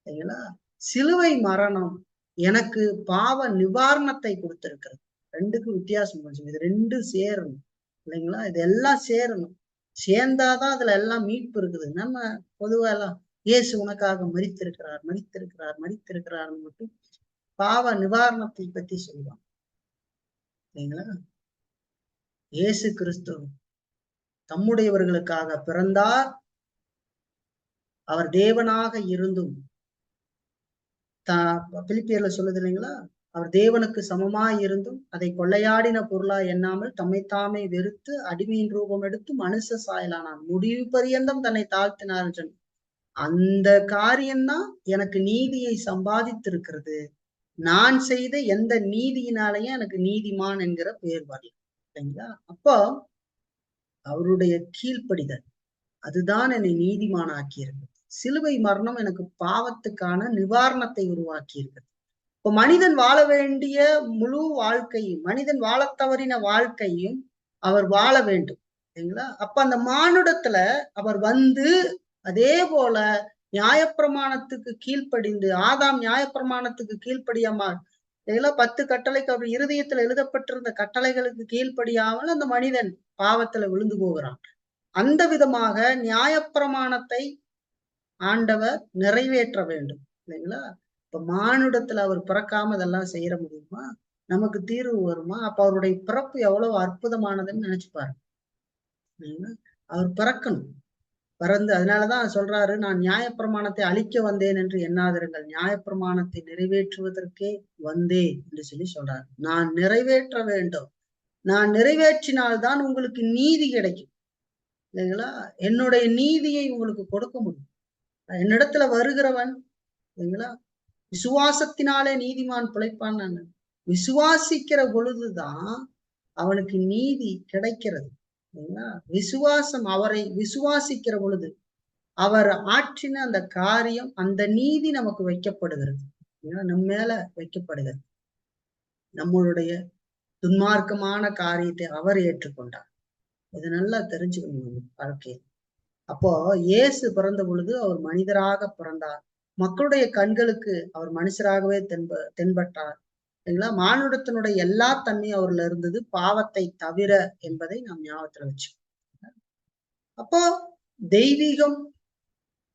சரிங்களா? சிலுவை மரணம் எனக்கு பாவ நிவாரணத்தை கொடுத்திருக்கிறது. ரெண்டுக்கும் வித்தியாசம் கொஞ்சம். இது ரெண்டும் சேரணும் இல்லைங்களா? இதெல்லாம் சேரணும். சேர்ந்தாதான் அதுல எல்லாம் மீட்பு இருக்குது. நம்ம பொதுவா எல்லாம் இயேசு உனக்காக மரித்திருக்கிறார் மட்டும் பாவ நிவாரணத்தை பத்தி சொல்லுவாங்க. சரிங்களா? இயேசு கிறிஸ்து தம்முடையவர்களுக்காக பிறந்தார். அவர் தேவனாக இருந்தும் பிலிப்பியர்ல சொல்லுது இல்லைங்களா? அவர் தேவனுக்கு சமமாய் இருந்தும் அதை கொள்ளையாடின பொருளா எண்ணாமல் தம்மைத்தாமே வெறுத்து அடிமையின் ரூபம் எடுத்து மனுஷ சாயலானான். முடிவு பரியந்தம் தன்னை தாழ்த்தினார். அந்த காரியம்தான் எனக்கு நீதியை சம்பாதித்திருக்கிறது. நான் செய்த எந்த நீதியினாலேயும் எனக்கு நீதிமான் என்கிற பெயர் வரல. சரிங்களா? அப்போ அவருடைய கீழ்ப்படிதல் அதுதான் என்னை நீதிமான் ஆக்கியிருக்கு. சிலுவை மரணம் எனக்கு பாவத்துக்கான நிவாரணத்தை உருவாக்கி இருக்கிறது. இப்ப மனிதன் வாழ வேண்டிய முழு வாழ்க்கையும், மனிதன் வாழ தவறின வாழ்க்கையும் அவர் வாழ வேண்டும். சரிங்களா? அப்ப அந்த மானுடத்துல அவர் வந்து அதே போல நியாயப்பிரமாணத்துக்கு கீழ்ப்படிந்து, ஆதாம் நியாயப்பிரமாணத்துக்கு கீழ்ப்படியாமல் 10 கட்டளைக்கு அவர் இருதயத்துல எழுதப்பட்டிருந்த கட்டளைகளுக்கு கீழ்ப்படியாமல் அந்த மனிதன் பாவத்துல விழுந்து போகிறான். அந்த விதமாக நியாயப்பிரமாணத்தை ஆண்டவர் நிறைவேற்ற வேண்டும் இல்லைங்களா? இப்ப மானுடத்துல அவர் பிறக்காம இதெல்லாம் செய்ய முடியுமா? நமக்கு தீர்வு வருமா? அப்ப அவருடைய பிறப்பு எவ்வளவு அற்புதமானதுன்னு நினைச்சு பாருங்க. அவர் பிறக்கணும். பிறந்து அதனாலதான் சொல்றாரு, நான் நியாயப்பிரமாணத்தை அழிக்க வந்தேன் என்று எண்ணாதிருங்கள், நியாயப்பிரமாணத்தை நிறைவேற்றுவதற்கே வந்தேன் என்று சொல்லி சொல்றாரு. நான் நிறைவேற்ற வேண்டும். நான் நிறைவேற்றினால்தான் உங்களுக்கு நீதி கிடைக்கும் இல்லைங்களா? என்னுடைய நீதியை உங்களுக்கு கொடுக்க முடியும். என்னிடத்துல வருகிறவன் இல்லைங்களா, விசுவாசத்தினாலே நீதிமான் பிழைப்பான். நான் விசுவாசிக்கிற பொழுதுதான் அவனுக்கு நீதி கிடைக்கிறது. விசுவாசம், அவரை விசுவாசிக்கிற பொழுது அவர் ஆற்றின அந்த காரியம், அந்த நீதி நமக்கு வைக்கப்படுகிறது. நம்ம மேல வைக்கப்படுகிறது. நம்மளுடைய துன்மார்க்கமான காரியத்தை அவர் ஏற்றுக்கொண்டார். இது நல்லா தெரிஞ்சுக்கணும் வாழ்க்கையில். அப்போ இயேசு பிறந்த பொழுது அவர் மனிதராக பிறந்தார். மக்களுடைய கண்களுக்கு அவர் மனுஷராகவே தென்பட்டார். சரிங்களா? மானுடத்தினுடைய எல்லா தன்மையும் அவர்ல இருந்தது, பாவத்தை தவிர என்பதை நாம் ஞாபகத்துல வச்சு. அப்போ தெய்வீகம்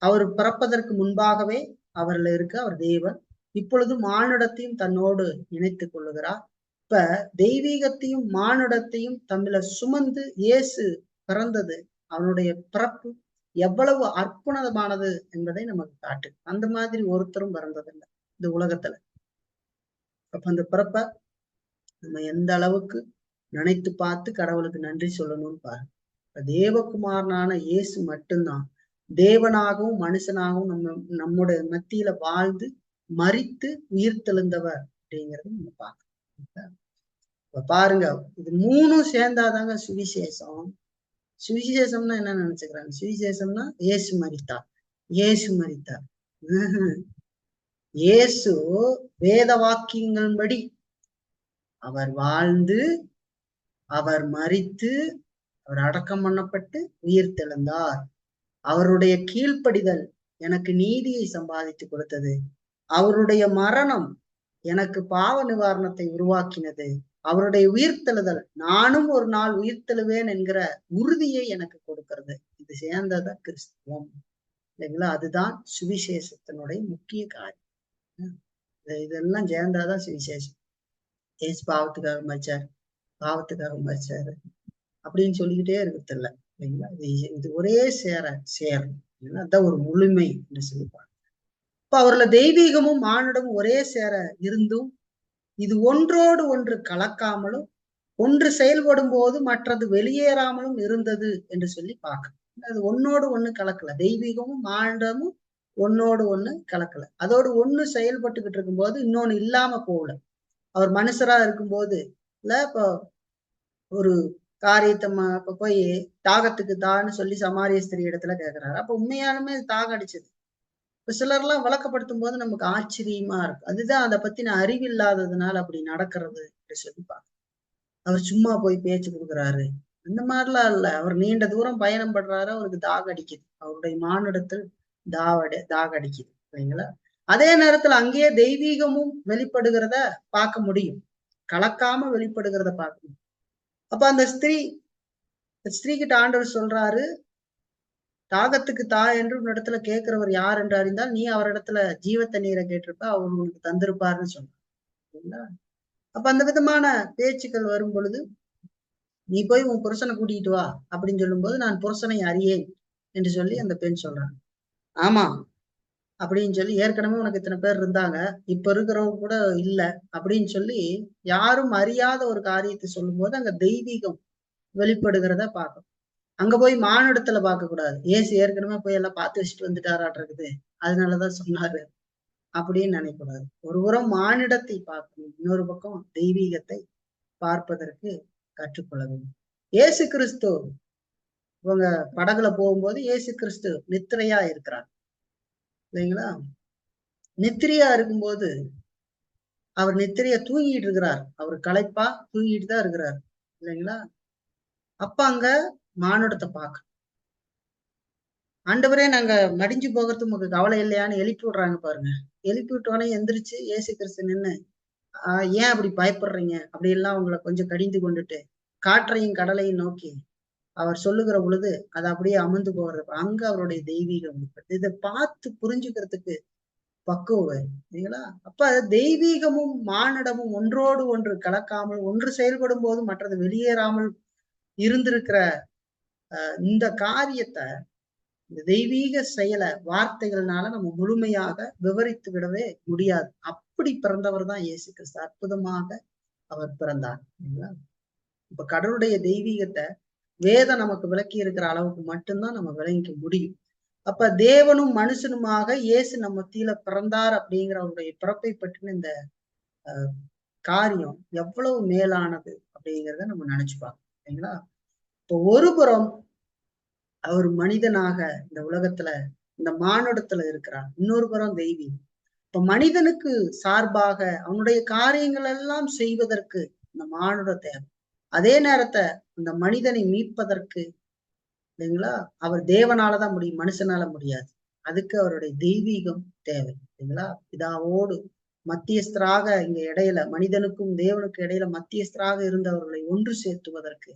அவர் பிறப்பதற்கு முன்பாகவே அவர்ல இருக்கு. அவர் தேவன். இப்பொழுது மானுடத்தையும் தன்னோடு இணைத்துக் கொள்ளுகிறார். இப்ப தெய்வீகத்தையும் மானுடத்தையும் தம்மில சுமந்து இயேசு பிறந்தது, அவனுடைய பிறப்பு எவ்வளவு அற்புதமானது என்பதை நமக்கு காட்டு. அந்த மாதிரி ஒருத்தரும் பிறந்ததில்லை இந்த உலகத்துல. அப்ப அந்த பிறப்ப நம்ம எந்த அளவுக்கு நினைத்து பார்த்து கடவுளுக்கு நன்றி சொல்லணும்னு பாருங்க. தேவகுமாரனான இயேசு மட்டும்தான் தேவனாகவும் மனுஷனாகவும் நம்முடைய மத்தியில வாழ்ந்து மரித்து உயிர் தெழுந்தவர் அப்படிங்கிறது நம்ம பார்க்கணும். இப்ப பாருங்க, இது மூணும் சேர்ந்தாதாங்க சுவிசேஷம். சுவிசேஷம்னா என்ன நினைச்சுக்கிறாங்க? சுவிசேஷம்னா இயேசு மரித்தார். இயேசு வேத வாக்கியங்களின்படி அவர் வாழ்ந்து, அவர் மரித்து, அவர் அடக்கம் பண்ணப்பட்டு உயிர் தெழுந்தார். அவருடைய கீழ்ப்படிதல் எனக்கு நீதியை சம்பாதித்து கொடுத்தது. அவருடைய மரணம் எனக்கு பாவ நிவாரணத்தை உருவாக்கினது. அவருடைய உயிர்த்தெழுதல், நானும் ஒரு நாள் உயிர்த்தெழுவேன் என்கிற உறுதியை எனக்கு கொடுக்கிறது. இது சேர்ந்தத கிறிஸ்துவம் இல்லைங்களா? அதுதான் சுவிசேஷத்தினுடைய முக்கிய காரியம். இதெல்லாம் சேர்ந்தாதான் சுவிசேஷம். ஏசு பாவத்துக்காக மரிச்சார், பாவத்துக்காக மறிச்சாரு அப்படின்னு சொல்லிக்கிட்டே இருக்கிறது இல்லை இல்லைங்களா? இது ஒரே சேரும் அதான் ஒரு முழுமை என்று சொல்லிப்பாங்க. இப்ப அவர்ல தெய்வீகமும் மானுடமும் ஒரே சேர இருந்தும் இது ஒன்றோடு ஒன்று கலக்காமலும் ஒன்று செயல்படும் போது மற்றது வெளியேறாமலும் இருந்தது என்று சொல்லி பார்க்கணும். அது ஒன்னோடு ஒண்ணு கலக்கல. தெய்வீகமும் மானுடமும் ஒன்னோடு ஒண்ணு கலக்கல. அதோடு ஒண்ணு செயல்பட்டுக்கிட்டு இருக்கும்போது இன்னொன்னு இல்லாம போகல. அவர் மனுஷரா இருக்கும்போது இல்ல இப்போ ஒரு காரியத்தை இப்ப போய் தாகத்துக்கு தான்னு சொல்லி சமாரிய ஸ்திரீ இடத்துல கேட்கிறாரு. அப்ப உண்மையாலுமே தாகம் அடிச்சது. இப்ப சிலர்லாம் விளக்கப்படுத்தும் போது நமக்கு ஆச்சரியமா இருக்கும். அதுதான் அதை பத்தின அறிவு இல்லாததுனால அப்படி நடக்கிறது என்று சொல்லிப்பாங்க. அவர் சும்மா போய் பேச்சு கொடுக்குறாரு அந்த மாதிரிலாம் இல்ல. அவர் நீண்ட தூரம் பயணம் பண்றாரு, அவருக்கு தாக அடிக்குது. அவருடைய மானிடத்தில் தாக அடிக்குது இல்லைங்களா? அதே நேரத்துல அங்கேயே தெய்வீகமும் வெளிப்படுகிறத பார்க்க முடியும், கலக்காம வெளிப்படுகிறத பார்க்க முடியும். அப்ப அந்த ஸ்திரீ கிட்ட ஆண்டவர் சொல்றாரு, தாகத்துக்கு தா என்று உன் இடத்துல கேட்கிறவர் யார் என்று அறிந்தால் நீ அவரிடத்துல ஜீவ தண்ணீரை கேட்டிருப்ப, அவர் உனக்கு தந்திருப்பாருன்னு சொன்னார். அப்ப அந்த விதமான பேச்சுக்கள் வரும் பொழுது நீ போய் உன் புருஷனை கூட்டிகிட்டு வா அப்படின்னு சொல்லும் போது நான் புருஷனை அறியேன் என்று சொல்லி அந்த பெண் சொல்றாங்க. ஆமா அப்படின்னு சொல்லி, ஏற்கனவே உனக்கு இத்தனை பேர் இருந்தாங்க, இப்ப இருக்கிறவங்க கூட இல்ல அப்படின்னு சொல்லி யாரும் அறியாத ஒரு காரியத்தை சொல்லும் போது அங்க தெய்வீகம் வெளிப்படுகிறத பார்க்கணும். அங்க போய் மானிடத்துல பார்க்க கூடாது. ஏசு ஏற்கனவே போய் எல்லாம் பார்த்து வச்சுட்டு வந்துட்டாராட்டுருக்குது, அதனாலதான் சொன்னாரு அப்படின்னு நினைக்கக்கூடாது. ஒரு புறம் மானிடத்தை பார்க்கணும், இன்னொரு பக்கம் தெய்வீகத்தை பார்ப்பதற்கு கற்றுக்கொள்ள வேண்டும். இயேசு கிறிஸ்து இவங்க படகுல போகும்போது இயேசு கிறிஸ்து நித்திரையா இருக்கிறார் இல்லைங்களா? நித்திரையா இருக்கும்போது அவர் நித்திரையா தூங்கிட்டு இருக்கிறார். அவர் களைப்பா தூங்கிட்டு தான் இருக்கிறார் இல்லைங்களா? அப்ப அங்க மானுடத்தை பார்க்க ஆண்டவரே நாங்க மடிஞ்சு போகிறது உங்களுக்கு கவலை இல்லையான்னு எழுப்பி விடுறாங்க பாருங்க. எழுப்பி விட்டோன்னே எந்திரிச்சு இயேசு கிறிஸ்து நின்று ஏன் அப்படி பயப்படுறீங்க அப்படி எல்லாம் உங்களை கொஞ்சம் கடிந்து கொண்டுட்டு காற்றையும் கடலையும் நோக்கி அவர் சொல்லுகிற பொழுது அது அப்படியே அமர்ந்து போகிறது. அங்க அவருடைய தெய்வீகம் இதை பார்த்து புரிஞ்சுக்கிறதுக்கு பக்குவம் இல்லைங்களா? அப்ப தெய்வீகமும் மானிடமும் ஒன்றோடு ஒன்று கலக்காமல் ஒன்று செயல்படும் போது மற்றது வெளியேறாமல் இருந்திருக்கிற இந்த காரியத்தை, இந்த தெய்வீக செயலை வார்த்தைகள்னால நம்ம முழுமையாக விவரித்து விடவே முடியாது. அப்படி பிறந்தவர் தான் இயேசு கிறிஸ்து. அற்புதமாக அவர் பிறந்தார் இல்லைங்களா? இப்ப கடவுளுடைய தெய்வீகத்தை வேதம் நமக்கு விளக்கி இருக்கிற அளவுக்கு மட்டும்தான் நம்ம விளங்கிக்க முடியும். அப்ப தேவனும் மனுஷனுமாக இயேசு நம்ம மத்தியில பிறந்தார் அப்படிங்கிற அவருடைய பிறப்பை பற்றின இந்த காரியம் எவ்வளவு மேலானது அப்படிங்கிறத நம்ம நினைச்சுப்பாங்க இல்லைங்களா? இப்போ ஒரு புறம் அவர் மனிதனாக இந்த உலகத்துல இந்த மானுடத்துல இருக்கிறார், இன்னொரு புறம் தெய்வீகம். இப்ப மனிதனுக்கு சார்பாக அவனுடைய காரியங்கள் எல்லாம் செய்வதற்கு இந்த மானுட தேவை. அதே நேரத்தை அந்த மனிதனை மீட்பதற்கு இல்லைங்களா அவர் தேவனாலதான் முடியும், மனுஷனால முடியாது. அதுக்கு அவருடைய தெய்வீகம் தேவை இல்லைங்களா? பிதாவோடு மத்தியஸ்தராக இங்க இடையில மனிதனுக்கும் தேவனுக்கு இடையில மத்தியஸ்தராக இருந்தவர்களை ஒன்று சேர்த்துவதற்கு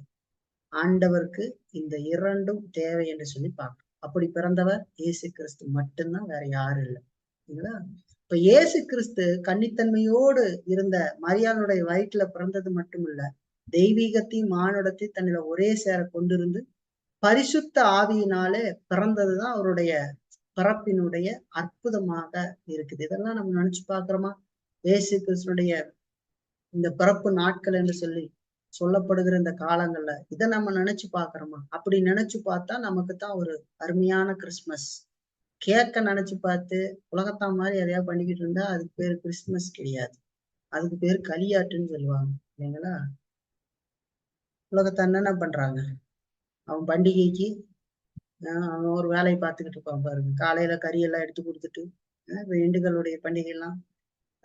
ஆண்டவருக்கு இந்த இரண்டும் தேவை என்று சொல்லி பார்க்கணும். அப்படி பிறந்தவர் இயேசு கிறிஸ்து மட்டும்தான், வேற யாரும் இல்லை இல்லைங்களா? இப்ப இயேசு கிறிஸ்து கன்னித்தன்மையோடு இருந்த மரியாளுடைய வயிற்றுல பிறந்தது மட்டும் இல்ல, தெய்வீகத்தையும் மானுடத்தையும் தன்னில ஒரே சேர கொண்டிருந்து பரிசுத்த ஆவியினாலே பிறந்ததுதான் அவருடைய பிறப்பினுடைய அற்புதமாக இருக்குது. இதெல்லாம் நம்ம நினைச்சு பாக்குறோமா? இயேசு கிறிஸ்துடைய இந்த பிறப்பு நாட்கள் என்று சொல்லி சொல்லப்படுகிற இந்த காலங்கள்ல இதை நம்ம நினைச்சு பாக்குறோமா? அப்படி நினைச்சு பார்த்தா நமக்கு தான் ஒரு அருமையான கிறிஸ்துமஸ். கேக்க நினைச்சு பார்த்து உலகத்தான் மாதிரி எதையா பண்ணிக்கிட்டு இருந்தா அதுக்கு பேரு கிறிஸ்துமஸ் கிடையாது, அதுக்கு பேரு களியாட்டுன்னு சொல்லுவாங்க இல்லைங்களா? உலகத்தான் என்னென்ன பண்றாங்க, அவன் பண்டிகைக்கு அவன் ஒரு வேலையை பார்த்துக்கிட்டு இருப்பான் பாருங்க. காலையில கறியெல்லாம் எடுத்து கொடுத்துட்டு, இந்துக்களுடைய பண்டிகை எல்லாம்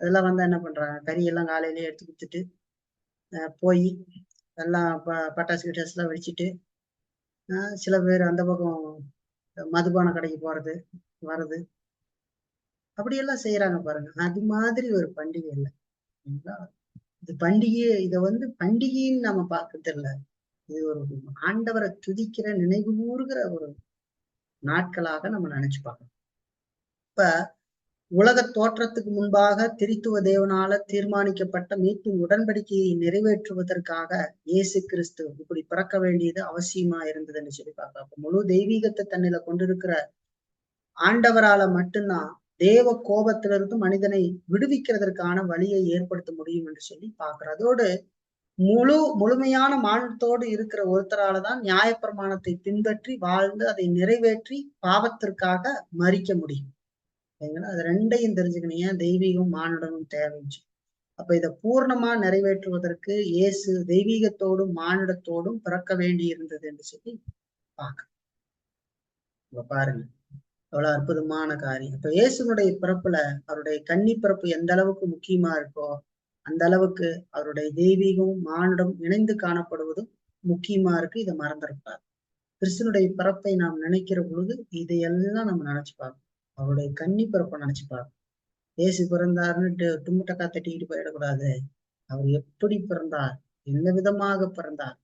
அதெல்லாம் வந்தா என்ன பண்றாங்க, கறியெல்லாம் காலையிலேயே எடுத்து கொடுத்துட்டு போய் எல்லாம் பட்டாசு கிட்டாசு எல்லாம் வெடிச்சிட்டு சில பேர் அந்த பக்கம் மதுபான கடைக்கு போறது வர்றது அப்படியெல்லாம் செய்யறாங்க பாருங்க. அது மாதிரி ஒரு பண்டிகை இல்லை இது பண்டிகை. இதை பண்டிகைன்னு நம்ம பார்க்கறது இல்லை, இது ஒரு ஆண்டவரை துதிக்கிற நினைவு கூறுகிற ஒரு நாட்களாக நம்ம நினைச்சு பார்க்கணும். இப்ப உலக தோற்றத்துக்கு முன்பாக திரித்துவ தேவனால தீர்மானிக்கப்பட்ட மீட்பின் உடன்படிக்கையை நிறைவேற்றுவதற்காக இயேசு கிறிஸ்து இப்படி பிறக்க வேண்டியது அவசியமா இருந்ததுன்னு சொல்லி பார்க்கலாம். அப்ப முழு தெய்வீகத்தை தன்னில கொண்டிருக்கிற ஆண்டவரால மட்டும்தான் தேவ கோபத்திலிருந்து மனிதனை விடுவிக்கிறதற்கான வழியை ஏற்படுத்த முடியும் என்று சொல்லி பார்க்கிறோம். அதோடு முழுமையான மானத்தோடு இருக்கிற ஒருத்தராலதான் நியாயப்பிரமாணத்தை பின்பற்றி வாழ்ந்து அதை நிறைவேற்றி பாவத்திற்காக மறிக்க முடியும். சரிங்களா? அது ரெண்டையும் தெரிஞ்சுக்கணும். ஏன் தெய்வீகம் மானுடமும் தேவைச்சு. அப்ப இதை பூர்ணமா நிறைவேற்றுவதற்கு இயேசு தெய்வீகத்தோடும் மானுடத்தோடும் பிறக்க வேண்டி இருந்தது என்று சொல்லி பார்க்க பாருங்க, அவ்வளவு அற்புதமான காரியம். இப்ப இயேசுனுடைய பிறப்புல அவருடைய கன்னி பிறப்பு எந்த அளவுக்கு முக்கியமா இருக்கோ அந்த அளவுக்கு அவருடைய தெய்வீகமும் மானுடம் இணைந்து காணப்படுவதும் முக்கியமா இருக்கு. இதை மறந்துருப்பார். கிறிஸ்தனுடைய பிறப்பை நாம் நினைக்கிற பொழுது இதையெல்லாம் நம்ம நினைச்சு பார்க்கணும். அவருடைய கன்னி பிறப்பை நினைச்சு பார்க்கணும். இயேசு பிறந்தாருன்னு தும்முட்டக்கா தட்டிக்கிட்டு போயிடக்கூடாது. அவர் எப்படி பிறந்தார், என்ன விதமாக பிறந்தார்,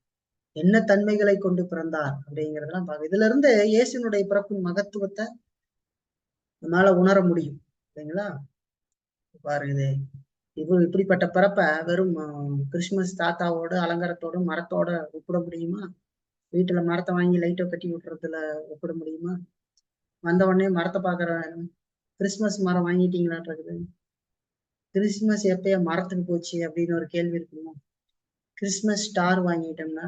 என்ன தன்மைகளை கொண்டு பிறந்தார் அப்படிங்கிறதெல்லாம் பார்க்க. இதுல இருந்து இயேசுனுடைய பிறப்பின் மகத்துவத்தை நம்மளால உணர முடியும். சரிங்களா? பாருங்க, இப்படிப்பட்ட பிறப்ப வெறும் கிறிஸ்துமஸ் தாத்தாவோட அலங்காரத்தோட மரத்தோட ஒப்பிட முடியுமா? வீட்டுல மரத்தை வாங்கி லைட்டை கட்டி விட்டுறதுல ஒப்பிட முடியுமா? வந்த உடனே மரத்தை பாக்குற கிறிஸ்துமஸ் மரம் வாங்கிட்டீங்களான்றது, கிறிஸ்துமஸ் எப்பயா மரத்துக்கு போச்சு அப்படின்னு ஒரு கேள்வி இருக்குமா? கிறிஸ்துமஸ் ஸ்டார் வாங்கிட்டோம்னா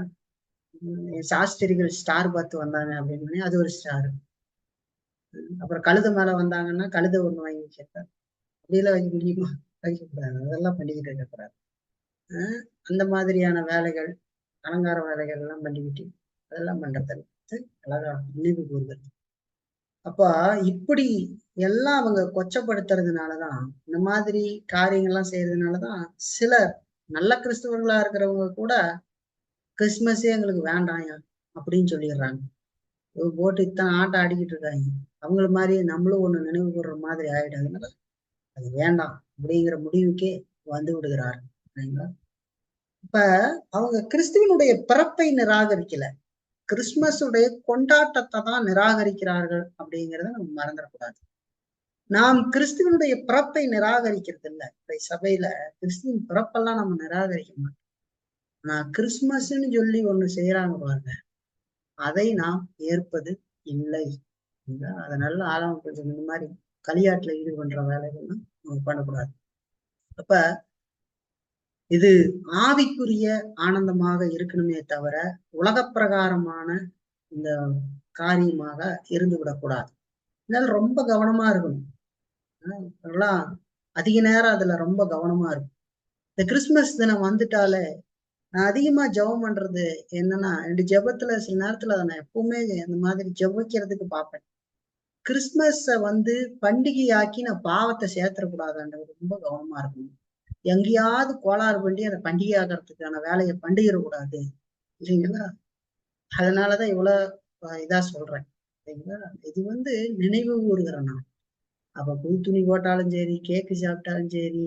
சாஸ்திரிகள் ஸ்டார் பார்த்து வந்தாங்க அப்படின்னு அது ஒரு ஸ்டார். அப்புறம் கழுத மேல வந்தாங்கன்னா கழுத ஒண்ணு வாங்கி வச்சிருக்காரு. அப்படியெல்லாம் வைக்க முடியுமா? வைக்கக்கூடாது. அதெல்லாம் பண்ணிக்கிட்டு இருக்கக்கூடாது. அந்த மாதிரியான வேலைகள், அலங்கார வேலைகள் எல்லாம் பண்ணிக்கிட்டு அதெல்லாம் பண்றது அழகா நினைவு கூறுகிறது. அப்ப இப்படி எல்லாம் அவங்க கொச்சப்படுத்துறதுனாலதான், இந்த மாதிரி காரியங்கள்லாம் செய்யறதுனாலதான் சிலர் நல்ல கிறிஸ்தவர்களா இருக்கிறவங்க கூட கிறிஸ்துமஸே எங்களுக்கு வேண்டாயா அப்படின்னு சொல்லிடுறாங்க. போட்டு இத்தனை ஆட்டம் ஆடிக்கிட்டு இருக்காங்க. அவங்கள மாதிரி நம்மளும் ஒண்ணு நினைவு கூறுற மாதிரி ஆயிடாதுனால அது வேண்டாம் அப்படிங்கிற முடிவுக்கே வந்து விடுகிறார். சரிங்களா? இப்ப அவங்க கிறிஸ்துவனுடைய பிறப்பை நிராகரிக்கல, கிறிஸ்துமஸுடைய கொண்டாட்டத்தை தான் நிராகரிக்கிறார்கள் அப்படிங்கிறத நம்ம மறந்துடக்கூடாது. நாம் கிறிஸ்துவனுடைய பிறப்பை நிராகரிக்கிறது இல்லை. சபையில கிறிஸ்துவின் பிறப்பெல்லாம் நம்ம நிராகரிக்க மாட்டோம். நான் கிறிஸ்துமஸ்ன்னு சொல்லி ஒண்ணு செய்யறாங்க பாருங்க, அதை நாம் ஏற்பது இல்லை. அதை நல்ல ஆழம் கொஞ்சம் இந்த மாதிரி களியாட்டுல ஈடுபடுற வேலைகள்லாம் நம்ம பண்ணக்கூடாது. அப்ப இது ஆவிக்குரிய ஆனந்தமாக இருக்கணுமே தவிர உலக பிரகாரமான இந்த காரியமாக இருந்து விடக்கூடாது. இதனால ரொம்ப கவனமா இருக்கணும். அதெல்லாம் அதிக நேரம் அதுல ரொம்ப கவனமா இருக்கும். இந்த கிறிஸ்துமஸ் தினம் வந்துட்டாலே நான் அதிகமா ஜெபம் பண்றது என்னன்னா, என்னுடைய ஜெபத்துல சில நேரத்துல அதை நான் எப்பவுமே அந்த மாதிரி ஜெபிக்கிறதுக்கு பார்ப்பேன். கிறிஸ்துமஸ பண்டிகையாக்கி நான் பாவத்தை சேர்த்துடக்கூடாதுன்றது ரொம்ப கவனமா இருக்கணும். எங்கேயாவது கோளாறு பண்ணி அதை பண்டிகை ஆகிறதுக்கான வேலையை பண்ணிடக்கூடாது இல்லைங்களா? அதனாலதான் இவ்வளவு இதா சொல்றேன். சரிங்களா? இது நினைவு கூறுகிறேன் நான். அப்ப புது துணி போட்டாலும் சரி, கேக்கு சாப்பிட்டாலும் சரி,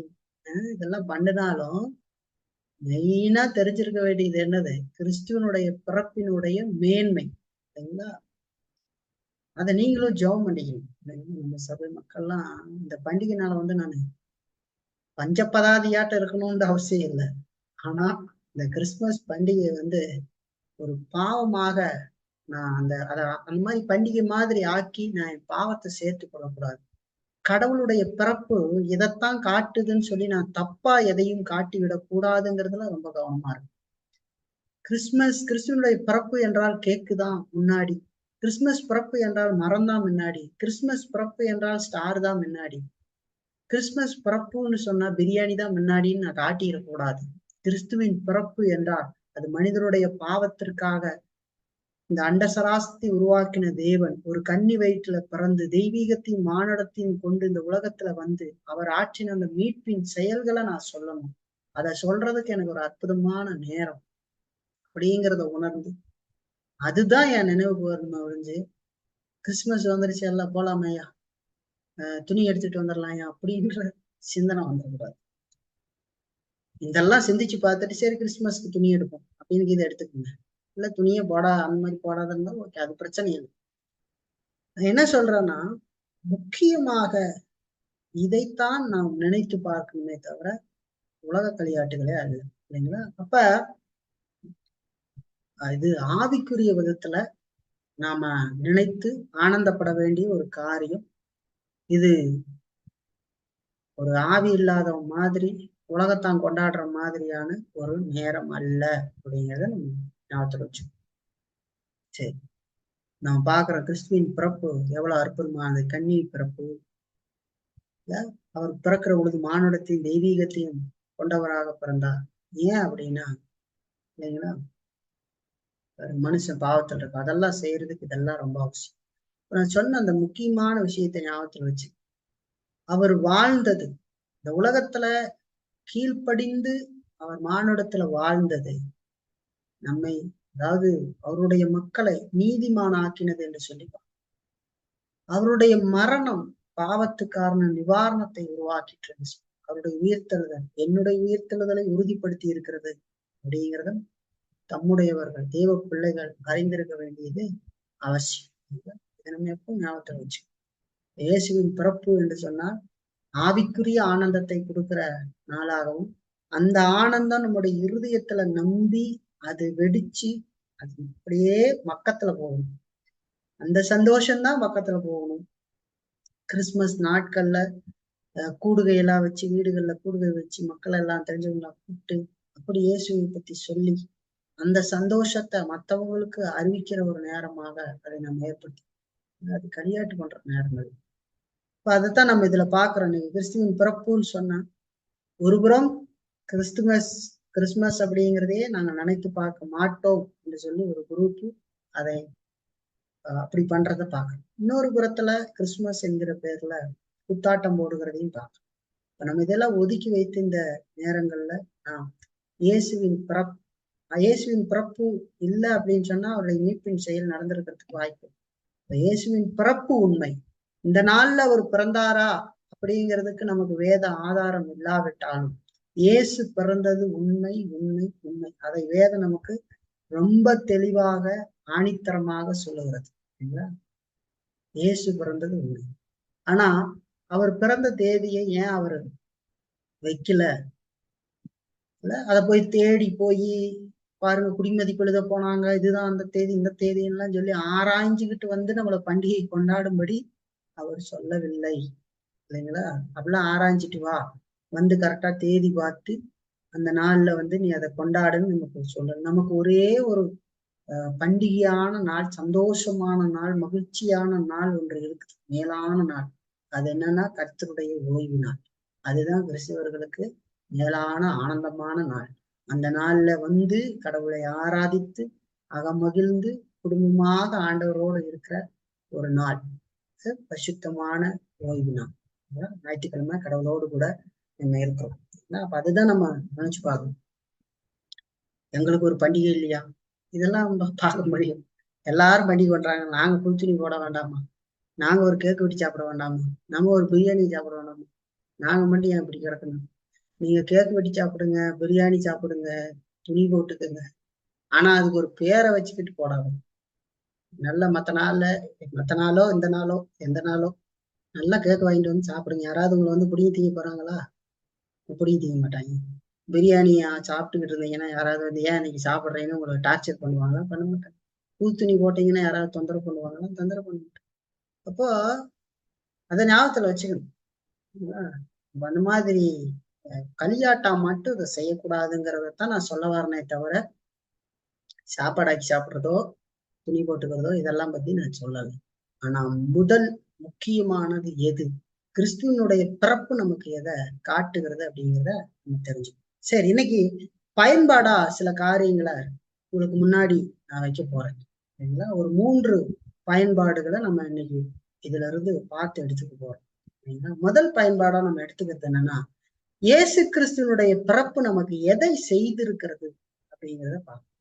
இதெல்லாம் பண்ணினாலும் மெயினா தெரிஞ்சிருக்க வேண்டியது என்னது? கிறிஸ்துவனுடைய பிறப்பினுடைய மேன்மை. சரிங்களா? அதை நீங்களும் ஜெபம் பண்ணிக்கணும். நம்ம சபை மக்கள்லாம் இந்த பண்டிகை நாளை நான் பஞ்சப்பதாதியாட்ட இருக்கணும்னு அவசியம் இல்லை. ஆனா இந்த கிறிஸ்துமஸ் பண்டிகை ஒரு பாவமாக நான் அந்த மாதிரி பண்டிகை மாதிரி ஆக்கி நான் என் பாவத்தை சேர்த்து கொள்ளக்கூடாது. கடவுளுடைய பிறப்பு இதைத்தான் காட்டுதுன்னு சொல்லி நான் தப்பா எதையும் காட்டி விடக்கூடாதுங்கிறதுல ரொம்ப கவனமா இருக்கும். கிறிஸ்துவனுடைய பிறப்பு என்றால் கேக்கு தான் முன்னாடி, கிறிஸ்துமஸ் பிறப்பு என்றால் மரம் தான் முன்னாடி, கிறிஸ்துமஸ் பிறப்பு என்றால் ஸ்டார் தான் முன்னாடி, கிறிஸ்துமஸ் பிறப்புன்னு சொன்னா பிரியாணி தான் முன்னாடின்னு நான் காட்டிடக்கூடாது. கிறிஸ்துவின் பிறப்பு என்றால் அது மனிதனுடைய பாவத்திற்காக இந்த அண்டசராசத்தை உருவாக்கின தேவன் ஒரு கன்னி வயிற்றுல பிறந்து தெய்வீகத்தையும் மானுடத்தையும் கொண்டு இந்த உலகத்துல அவர் ஆற்றின அந்த மீட்பின் செயல்களை நான் சொல்லணும். அதை சொல்றதுக்கு எனக்கு ஒரு அற்புதமான நேரம் அப்படிங்கிறத உணர்ந்து அதுதான் என் நினைவுக்கு வரணுமே ஒழிஞ்சு கிறிஸ்துமஸ் வந்துருச்சு எல்லாம் போலாமையா, துணி எடுத்துட்டு வந்துடலாம்யா அப்படின்ற சிந்தனை வந்துடக்கூடாது. இதெல்லாம் சிந்திச்சு பார்த்துட்டு சரி கிறிஸ்துமஸ்க்கு துணி எடுப்போம் அப்படின்னு இதை எடுத்துக்கோங்க. இல்ல துணியை அந்த மாதிரி போடாத இருந்தா ஓகே, அது பிரச்சனை இல்லை. நான் என்ன சொல்றேன்னா, முக்கியமாக இதைத்தான் நாம் நினைத்து பார்க்கணுமே தவிர உலக களியாட்டுகளே அல்ல, இல்லைங்களா? அப்ப இது ஆவிக்குரிய விதத்துல நாம நினைத்து ஆனந்தப்பட வேண்டிய ஒரு காரியம். இது ஒரு ஆவி இல்லாத மாதிரி உலகத்தான் கொண்டாடுற மாதிரியான ஒரு நேரம் அல்ல அப்படிங்கிறத நம்ம ஞாபகத்துல வச்சு. சரி, நம்ம பாக்குற கிறிஸ்துவின் பிறப்பு எவ்வளவு அற்புதமானது. கன்னி பிறப்பு. அவர் பிறக்கிற பொழுது மானுடத்தையும் தெய்வீகத்தையும் கொண்டவராக பிறந்தார். ஏன் அப்படின்னா, இல்லைங்களா, மனுஷன் பாவத்தில் இருக்கு, அதெல்லாம் செய்யறதுக்கு இதெல்லாம் ரொம்ப அவசியம். நான் சொன்ன அந்த முக்கியமான விஷயத்தை ஞாபகத்துல வச்சு, அவர் வாழ்ந்தது இந்த உலகத்துல கீழ்ப்படிந்து அவர் மானுடத்துல வாழ்ந்தது நம்மை, அதாவது அவருடைய மக்களை நீதிமான ஆக்கினது என்று சொல்லி, அவருடைய மரணம் பாவத்துக்கான நிவாரணத்தை உருவாக்கிட்டு, அவருடைய உயிர்த்தெழுதல் என்னுடைய உயிர்த்தெழுதலை உறுதிப்படுத்தி இருக்கிறது அப்படிங்கிறத தம்முடையவர்கள் தேவ பிள்ளைகள் அறிந்திருக்க வேண்டியது அவசியம். இதை நம்ம எப்பவும் ஞாபகத்தை வச்சு, இயேசுவின் பிறப்பு என்று சொன்னால் ஆவிக்குரிய ஆனந்தத்தை கொடுக்கிற நாளாகவும், அந்த ஆனந்தம் நம்முடைய இருதயத்துல நம்பி அது வெடிச்சு அது அப்படியே பக்கத்துல போகணும். அந்த சந்தோஷம்தான் பக்கத்துல போகணும். கிறிஸ்துமஸ் நாட்கள்ல கூடுகையெல்லாம் வச்சு, வீடுகள்ல கூடுகை வச்சு மக்கள் எல்லாம் தெரிஞ்சவங்களா கூப்பிட்டு அப்படி இயேசுவை பத்தி சொல்லி அந்த சந்தோஷத்தை மற்றவங்களுக்கு அறிவிக்கிற ஒரு நேரமாக அதை நம்ம ஏற்படுத்தி, அது களியாட்டு பண்ற நேரங்கள். இப்ப அதைத்தான் நம்ம இதுல பாக்குறோம். நீங்க கிறிஸ்துவின் பிறப்புன்னு சொன்னா, ஒரு புறம் கிறிஸ்துமஸ் அப்படிங்கிறதையே நாங்க நினைத்து பார்க்க மாட்டோம் என்று சொல்லி ஒரு குரூப் அதை அப்படி பண்றத பார்க்கணும். இன்னொரு புறத்துல கிறிஸ்துமஸ் என்கிற பேர்ல குத்தாட்டம் போடுகிறதையும் பார்க்கணும். இப்ப நம்ம இதெல்லாம் ஒதுக்கி வைத்து இந்த நேரங்கள்ல இயேசுவின் பிறப்பு இல்லை அப்படின்னு சொன்னா அவருடைய மீட்பின் செயல் நடந்திருக்கிறதுக்கு வாய்ப்பு. இயேசுவின் பிறப்பு உண்மை. இந்த நாள்ல அவர் பிறந்தாரா அப்படிங்கிறதுக்கு நமக்கு வேத ஆதாரம் இல்லாவிட்டாலும் இயேசு பிறந்தது உண்மை உண்மை உண்மை. அதை வேதம் நமக்கு ரொம்ப தெளிவாக ஆணித்தரமாக சொல்லுகிறது. இயேசு பிறந்தது உண்மை. ஆனா அவர் பிறந்த தேதியை ஏன் அவர் வைக்கல? அதை போய் தேடி போய் பாருங்க, குடிமதிப்பு எழுத போனாங்க, இதுதான் அந்த தேதி இந்த தேதி எல்லாம் சொல்லி ஆராய்ஞ்சுக்கிட்டு வந்து நம்மளை பண்டிகை கொண்டாடும்படி அவர் சொல்லவில்லை, இல்லைங்களா? அப்படிலாம் ஆராய்ஞ்சிட்டு வா, வந்து கரெக்டா தேதி பார்த்து அந்த நாள்ல வந்து நீ அதை கொண்டாடுன்னு நமக்கு சொல்ல. நமக்கு ஒரே ஒரு பண்டிகையான நாள், சந்தோஷமான நாள், மகிழ்ச்சியான நாள் ஒன்று இருக்குது, மேலான நாள். அது என்னன்னா கர்த்தருடைய ஓய்வு நாள். அதுதான் கிறிஸ்தவர்களுக்கு மேலான ஆனந்தமான நாள். அந்த நாள்ல வந்து கடவுளை ஆராதித்து அகமகிழ்ந்து குடும்பமாக ஆண்டவரோடு இருக்கிற ஒரு நாள், பரிசுத்தமான ஓய்வு நாள். ஞாயிற்றுக்கிழமை கடவுளோடு கூட நம்ம இருக்கிறோம். அப்ப அதுதான் நம்ம நினைச்சு பார்க்கணும். எங்களுக்கு ஒரு பண்டிகை இல்லையா? இதெல்லாம் பார்க்க முடியும். எல்லாரும் பண்டிகை பண்றாங்க, நாங்க புதுத்துணி போட வேண்டாமா? நாங்க ஒரு கேக்கு வெட்டி சாப்பிட வேண்டாமா? நம்ம ஒரு பிரியாணி சாப்பிட வேண்டாமா? நாங்க மட்டும் ஏன் இப்படி கிடக்கணும்? நீங்க கேக்கு வெட்டி சாப்பிடுங்க, பிரியாணி சாப்பிடுங்க, துணி போட்டுக்குங்க, ஆனா அதுக்கு ஒரு பேரை வச்சுக்கிட்டு போடாது. நல்ல மத்த நாளோ இந்த நாளோ எந்த நாளோ நல்லா கேக்கு வாங்கிட்டு வந்து சாப்பிடுங்க. யாராவது உங்களை வந்து புடிங்கி தீங்க போறாங்களா? புடிங்கி தீங்க மாட்டாங்க. பிரியாணியா சாப்பிட்டுக்கிட்டு இருந்தீங்கன்னா யாராவது வந்து ஏன் இன்னைக்கு சாப்பிட்றீங்கன்னு உங்களை டார்ச்சர் பண்ணுவாங்களா? பண்ண மாட்டாங்க. பூத்துணி போட்டீங்கன்னா யாராவது தொந்தரவு பண்ணுவாங்களா? தொந்தரவு பண்ண மாட்டாங்க. அப்போ அதை ஞாபகத்துல வச்சுக்கணும். அந்த மாதிரி களியாட்டா மட்டும் இதை செய்யக்கூடாதுங்கிறதான் நான் சொல்ல வரனே தவிர, சாப்பாடாக்கி சாப்பிட்றதோ துணி போட்டுக்கிறதோ இதெல்லாம் பத்தி நான் சொல்லலை. ஆனா முதல் முக்கியமானது எது? கிறிஸ்துவனுடைய பிறப்பு நமக்கு எதை காட்டுகிறது அப்படிங்கிறத நம்ம தெரிஞ்சுக்கணும். சரி, இன்னைக்கு பயன்பாடா சில காரியங்களை உங்களுக்கு முன்னாடி நான் வைக்க போறேன், சரிங்களா? ஒரு 3 பயன்பாடுகளை நம்ம இன்னைக்கு இதுல இருந்து பார்த்து எடுத்துக்க போறோம். முதல் பயன்பாடா நம்ம எடுத்துக்கிறது என்னன்னா, இயேசு கிறிஸ்துவனுடைய பிறப்பு நமக்கு எதை செய்திருக்கிறது அப்படிங்கிறத பார்க்கணும்.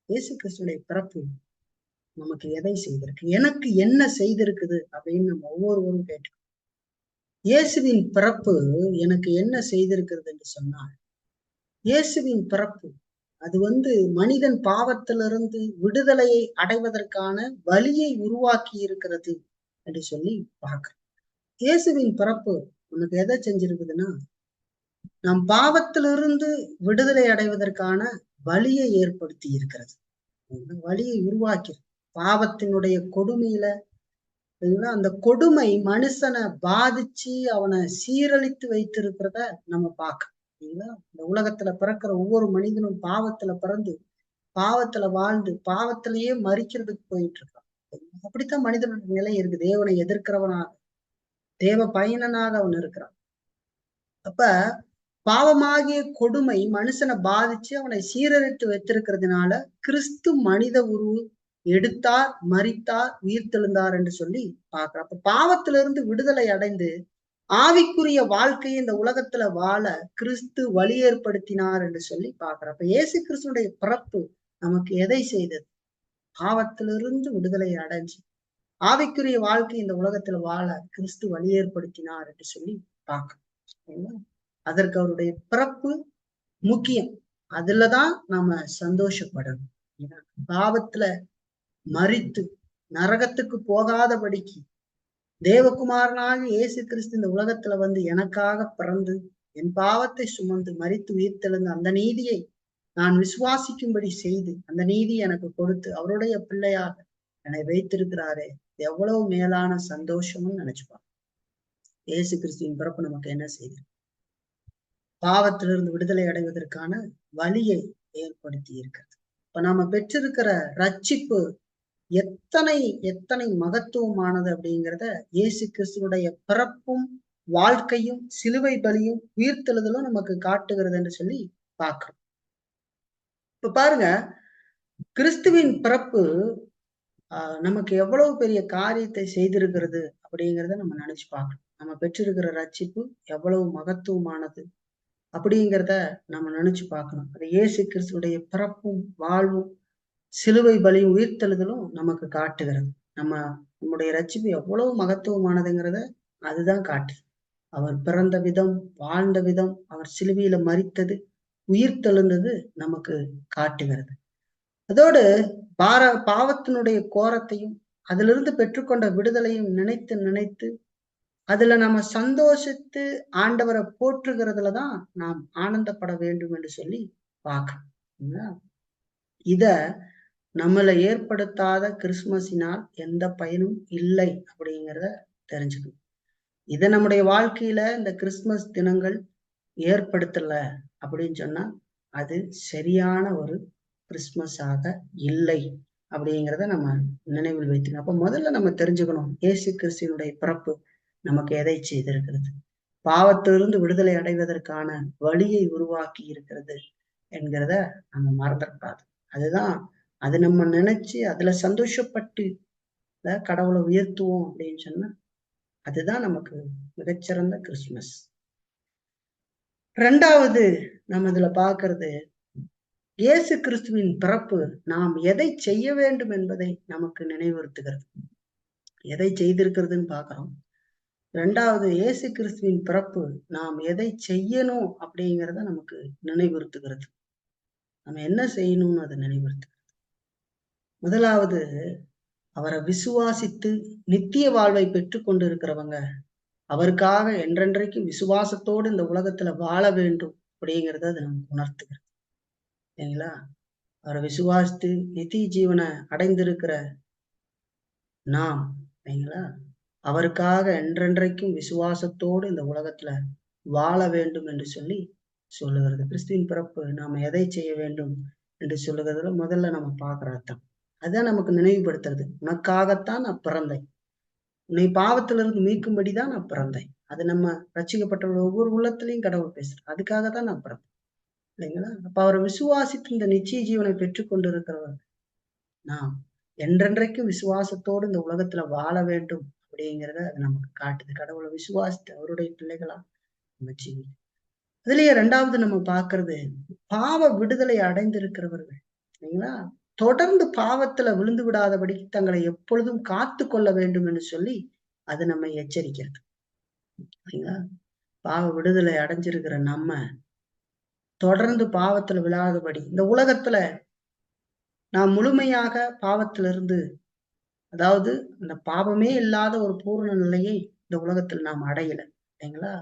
இயேசு கிறிஸ்துவனுடைய பிறப்பு நமக்கு எதை செய்திருக்கு, எனக்கு என்ன செய்திருக்குது அப்படின்னு நம்ம ஒவ்வொருவரும் கேட்டு, இயேசுவின் பிறப்பு எனக்கு என்ன செய்திருக்கிறது என்று சொன்னால், இயேசுவின் பிறப்பு அது வந்து மனிதன் பாவத்திலிருந்து விடுதலையை அடைவதற்கான வழியை உருவாக்கி இருக்கிறது என்று சொல்லி பார்க்கிறோம். இயேசுவின் பிறப்பு நமக்கு எதை செஞ்சிருக்குதுன்னா, நம் பாவத்திலிருந்து விடுதலை அடைவதற்கான வழியை ஏற்படுத்தி இருக்கிறது. வழியை உருவாக்கி, பாவத்தினுடைய கொடுமையில அந்த கொடுமை மனுஷனை பாதிச்சு அவனை சீரழித்து வைத்திருக்கிறத நம்ம பார்க்கணும். இந்த உலகத்துல பிறக்கிற ஒவ்வொரு மனிதனும் பாவத்துல பிறந்து பாவத்துல வாழ்ந்து பாவத்திலேயே மறிக்கிறதுக்கு போயிட்டு இருக்கான். அப்படித்தான் மனிதனுடைய நிலை இருக்கு. தேவனை எதிர்க்கிறவனாக, தேவ பயனனாக அவன் இருக்கிறான். அப்ப பாவமாகிய கொடுமை மனுஷனை பாதிச்சு அவனை சீரழித்து வைத்திருக்கிறதுனால கிறிஸ்து மனித உருவு எடுத்தார், மரித்தார், உயிர்த்தெழுந்தார் என்று சொல்லி பார்க்கிறோம். அப்ப பாவத்திலிருந்து விடுதலை அடைந்து ஆவிக்குரிய வாழ்க்கையை இந்த உலகத்துல வாழ கிறிஸ்து வழி ஏற்படுத்தினார் என்று சொல்லி பார்க்கிறோம். அப்ப இயேசு கிறிஸ்துடைய பிறப்பு நமக்கு எதை செய்தது? பாவத்திலிருந்து விடுதலை அடைஞ்சு ஆவிக்குரிய வாழ்க்கை இந்த உலகத்துல வாழ கிறிஸ்து வழி ஏற்படுத்தினார் என்று சொல்லி பார்க்கிறோம். அதற்கு அவருடைய பிறப்பு முக்கியம். அதுலதான் நாம சந்தோஷப்படணும். பாவத்துல மரித்து நரகத்துக்கு போகாதபடிக்கு தேவகுமாரனாக இயேசு கிறிஸ்து இந்த உலகத்துல வந்து எனக்காக பிறந்து என் பாவத்தை சுமந்து மரித்து உயிர்த்தெழுந்த அந்த நீதியை நான் விசுவாசிக்கும்படி செய்து அந்த நீதி எனக்கு கொடுத்து அவருடைய பிள்ளையாக என்னை வைத்திருக்கிறாரே, எவ்வளவு மேலான சந்தோஷம்னு நினைச்சுப்பாங்க. இயேசு கிறிஸ்துவின் பிறப்பு நமக்கு என்ன செய்து? பாவத்திலிருந்து விடுதலை அடைவதற்கான வழியை ஏற்படுத்தி இருக்கிறது. இப்ப நாம பெற்றிருக்கிற ரட்சிப்பு எத்தனை எத்தனை மகத்துவமானது அப்படிங்கிறத இயேசு கிறிஸ்துடைய பிறப்பும் வாழ்க்கையும் சிலுவை பலியும் உயிர்த்தெழுதலும் நமக்கு காட்டுகிறது என்று சொல்லி பார்க்கிறோம். இப்ப பாருங்க, கிறிஸ்துவின் பிறப்பு நமக்கு எவ்வளவு பெரிய காரியத்தை செய்திருக்கிறது அப்படிங்கிறத நம்ம நினைச்சு பார்க்கணும். நம்ம பெற்றிருக்கிற ரட்சிப்பு எவ்வளவு மகத்துவமானது அப்படிங்கிறத நம்ம நினைச்சு பார்க்கணும். அது இயேசு கிறிஸ்துடைய பிறப்பும் வாழ்வும் சிலுவை பலியும் உயிர்த்தெழுதலும் நமக்கு காட்டுகிறது. நம்முடைய ரட்சிப்பு எவ்வளவு மகத்துவமானதுங்கிறத அதுதான் காட்டு. அவர் பிறந்த விதம், வாழ்ந்த விதம், அவர் சிலுவையில மரித்தது, உயிர்த்தெழுந்தது நமக்கு காட்டுகிறது. அதோடு பாவத்தினுடைய கோரத்தையும் அதிலிருந்து பெற்றுக்கொண்ட விடுதலையும் நினைத்து நினைத்து அதுல நம்ம சந்தோஷித்து ஆண்டவரை போற்றுகிறதுலதான் நாம் ஆனந்தப்பட வேண்டும் என்று சொல்லி பார்க்கணும். இத நம்மளை ஏற்படுத்தாத கிறிஸ்துமஸினால் எந்த பயனும் இல்லை அப்படிங்கிறத தெரிஞ்சுக்கணும். இதை நம்முடைய வாழ்க்கையில இந்த கிறிஸ்துமஸ் தினங்கள் ஏற்படுத்தல அப்படின்னு சொன்னா அது சரியான ஒரு கிறிஸ்துமஸாக இல்லை அப்படிங்கிறத நம்ம நினைவில் வைத்துக்கணும். அப்ப முதல்ல நம்ம தெரிஞ்சுக்கணும், இயேசு கிறிஸ்துவினுடைய பிறப்பு நமக்கு எதை செய்திருக்கிறது? பாவத்திலிருந்து விடுதலை அடைவதற்கான வழியை உருவாக்கி இருக்கிறது என்கிறத நம்ம மறந்துடக்கூடாது. அதுதான், அது நம்ம நினைச்சு அதுல சந்தோஷப்பட்டு கடவுளை உயர்த்துவோம் அப்படின்னு சொன்னா அதுதான் நமக்கு மிகச்சிறந்த கிறிஸ்துமஸ். ரெண்டாவது நம்ம இதுல பாக்குறது, இயேசு கிறிஸ்துவின் பிறப்பு நாம் எதை செய்ய வேண்டும் என்பதை நமக்கு நினைவுறுத்துகிறது. எதை செய்திருக்கிறதுன்னு பாக்குறோம். ரெண்டாவது, இயேசு கிறிஸ்துவின் பிறப்பு நாம் எதை செய்யணும் அப்படிங்கிறத நமக்கு நினைவுறுத்துகிறது. நம்ம என்ன செய்யணும்னு அதை நினைவுறுத்துகிறது. முதலாவது, அவரை விசுவாசித்து நித்திய வாழ்வை பெற்றுக் கொண்டு இருக்கிறவங்க அவருக்காக என்றென்றைக்கும் விசுவாசத்தோடு இந்த உலகத்துல வாழ வேண்டும் அப்படிங்கிறத அது நமக்கு உணர்த்துகிறது. சரிங்களா? அவரை விசுவாசித்து நித்திய ஜீவனை அடைந்திருக்கிற நாம், சரிங்களா, அவருக்காக என்றென்றைக்கும் விசுவாசத்தோடு இந்த உலகத்துல வாழ வேண்டும் என்று சொல்லி சொல்லுகிறது. கிறிஸ்துவின் பிறப்பு நாம எதை செய்ய வேண்டும் என்று சொல்லுகிறதுல முதல்ல நம்ம பார்க்கிற அர்த்தம் அதான் நமக்கு நினைவுபடுத்துறது. உனக்காகத்தான் நான் பிறந்தேன், உன்னை பாவத்திலிருந்து மீட்கும்படிதான் நான் பிறந்தேன். அது நம்ம ரட்சிக்கப்பட்ட ஒவ்வொரு உள்ளத்திலையும் கடவுள் பேசுற, அதுக்காக தான் நான் பிறந்தேன், இல்லைங்களா? அப்ப அவரை விசுவாசித்து இந்த நிச்சய ஜீவனை பெற்றுக் கொண்டு இருக்கிறவர் நாம் என்றென்றைக்கும் விசுவாசத்தோடு இந்த உலகத்துல வாழ வேண்டும் அப்படிங்கிறத அது நமக்கு காட்டுது. கடவுளை விசுவாசித்து அவருடைய பிள்ளைகளா நம்ம ஜீவிக்கும். அதுலயே ரெண்டாவது நம்ம பாக்குறது, பாவ விடுதலை அடைந்திருக்கிறவர்கள், சரிங்களா, தொடர்ந்து பாவத்துல விழுந்து விடாதபடி தங்களை எப்பொழுதும் காத்து கொள்ள வேண்டும் என்று சொல்லி அது நம்மை எச்சரிக்கிறது. சரிங்களா? பாவ விடுதலை அடைஞ்சிருக்கிற நம்ம தொடர்ந்து பாவத்துல விழாதபடி, இந்த உலகத்துல நாம் முழுமையாக பாவத்திலிருந்து, அதாவது அந்த பாவமே இல்லாத ஒரு பூர்ண நிலையை இந்த உலகத்தில் நாம் அடையல. இல்லைங்களா?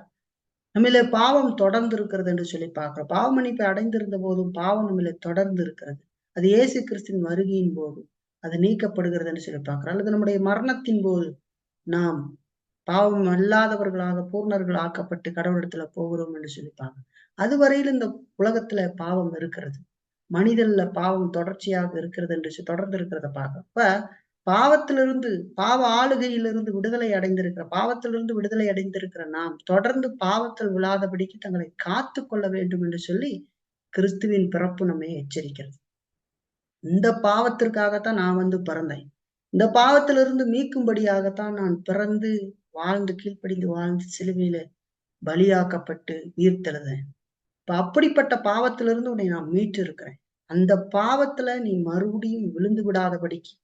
நம்மள பாவம் தொடர்ந்து இருக்கிறது என்று சொல்லி பார்க்கிறோம். பாவ மன்னிப்பை அடைந்திருந்த போதும் பாவம் நம்மள தொடர்ந்து இருக்கிறது. அது இயேசு கிறிஸ்துவின் வருகையின் போது அது நீக்கப்படுகிறது என்று சொல்லி பார்க்கிறோம். அல்லது நம்முடைய மரணத்தின் போது நாம் பாவம் அல்லாதவர்களாக பூர்ணர்கள் ஆக்கப்பட்டு கடவுளிடத்துல போகிறோம் என்று சொல்லி பார்க்கிறோம். அதுவரையில் இந்த உலகத்துல பாவம் இருக்கிறது. மனிதன்ல பாவம் தொடர்ச்சியாக இருக்கிறது என்று தொடர்ந்து இருக்கிறத பார்க்கிறோம். அப்ப பாவத்திலிருந்து பாவ ஆளுகையிலிருந்து விடுதலை அடைந்திருக்கிற பாவத்திலிருந்து விடுதலை அடைந்திருக்கிற நாம் தொடர்ந்து பாவத்தில் விழாதபடிக்கு தங்களை காத்து கொள்ள வேண்டும் என்று சொல்லி கிறிஸ்துவின் பிறப்பு நம்மை எச்சரிக்கிறது. இந்த பாவத்திற்காகத்தான் நான் வந்து பிறந்தேன். இந்த பாவத்திலிருந்து மீட்கும்படியாகத்தான் நான் பிறந்து வாழ்ந்து கீழ்ப்படிந்து வாழ்ந்து சிலுவையில பலியாக்கப்பட்டு உயிர்த்தெழுதேன். இப்ப அப்படிப்பட்ட பாவத்திலிருந்து உன்னை நான் மீட்டு இருக்கிறேன். அந்த பாவத்துல நீ மறுபடியும் விழுந்து விடாதபடிக்கு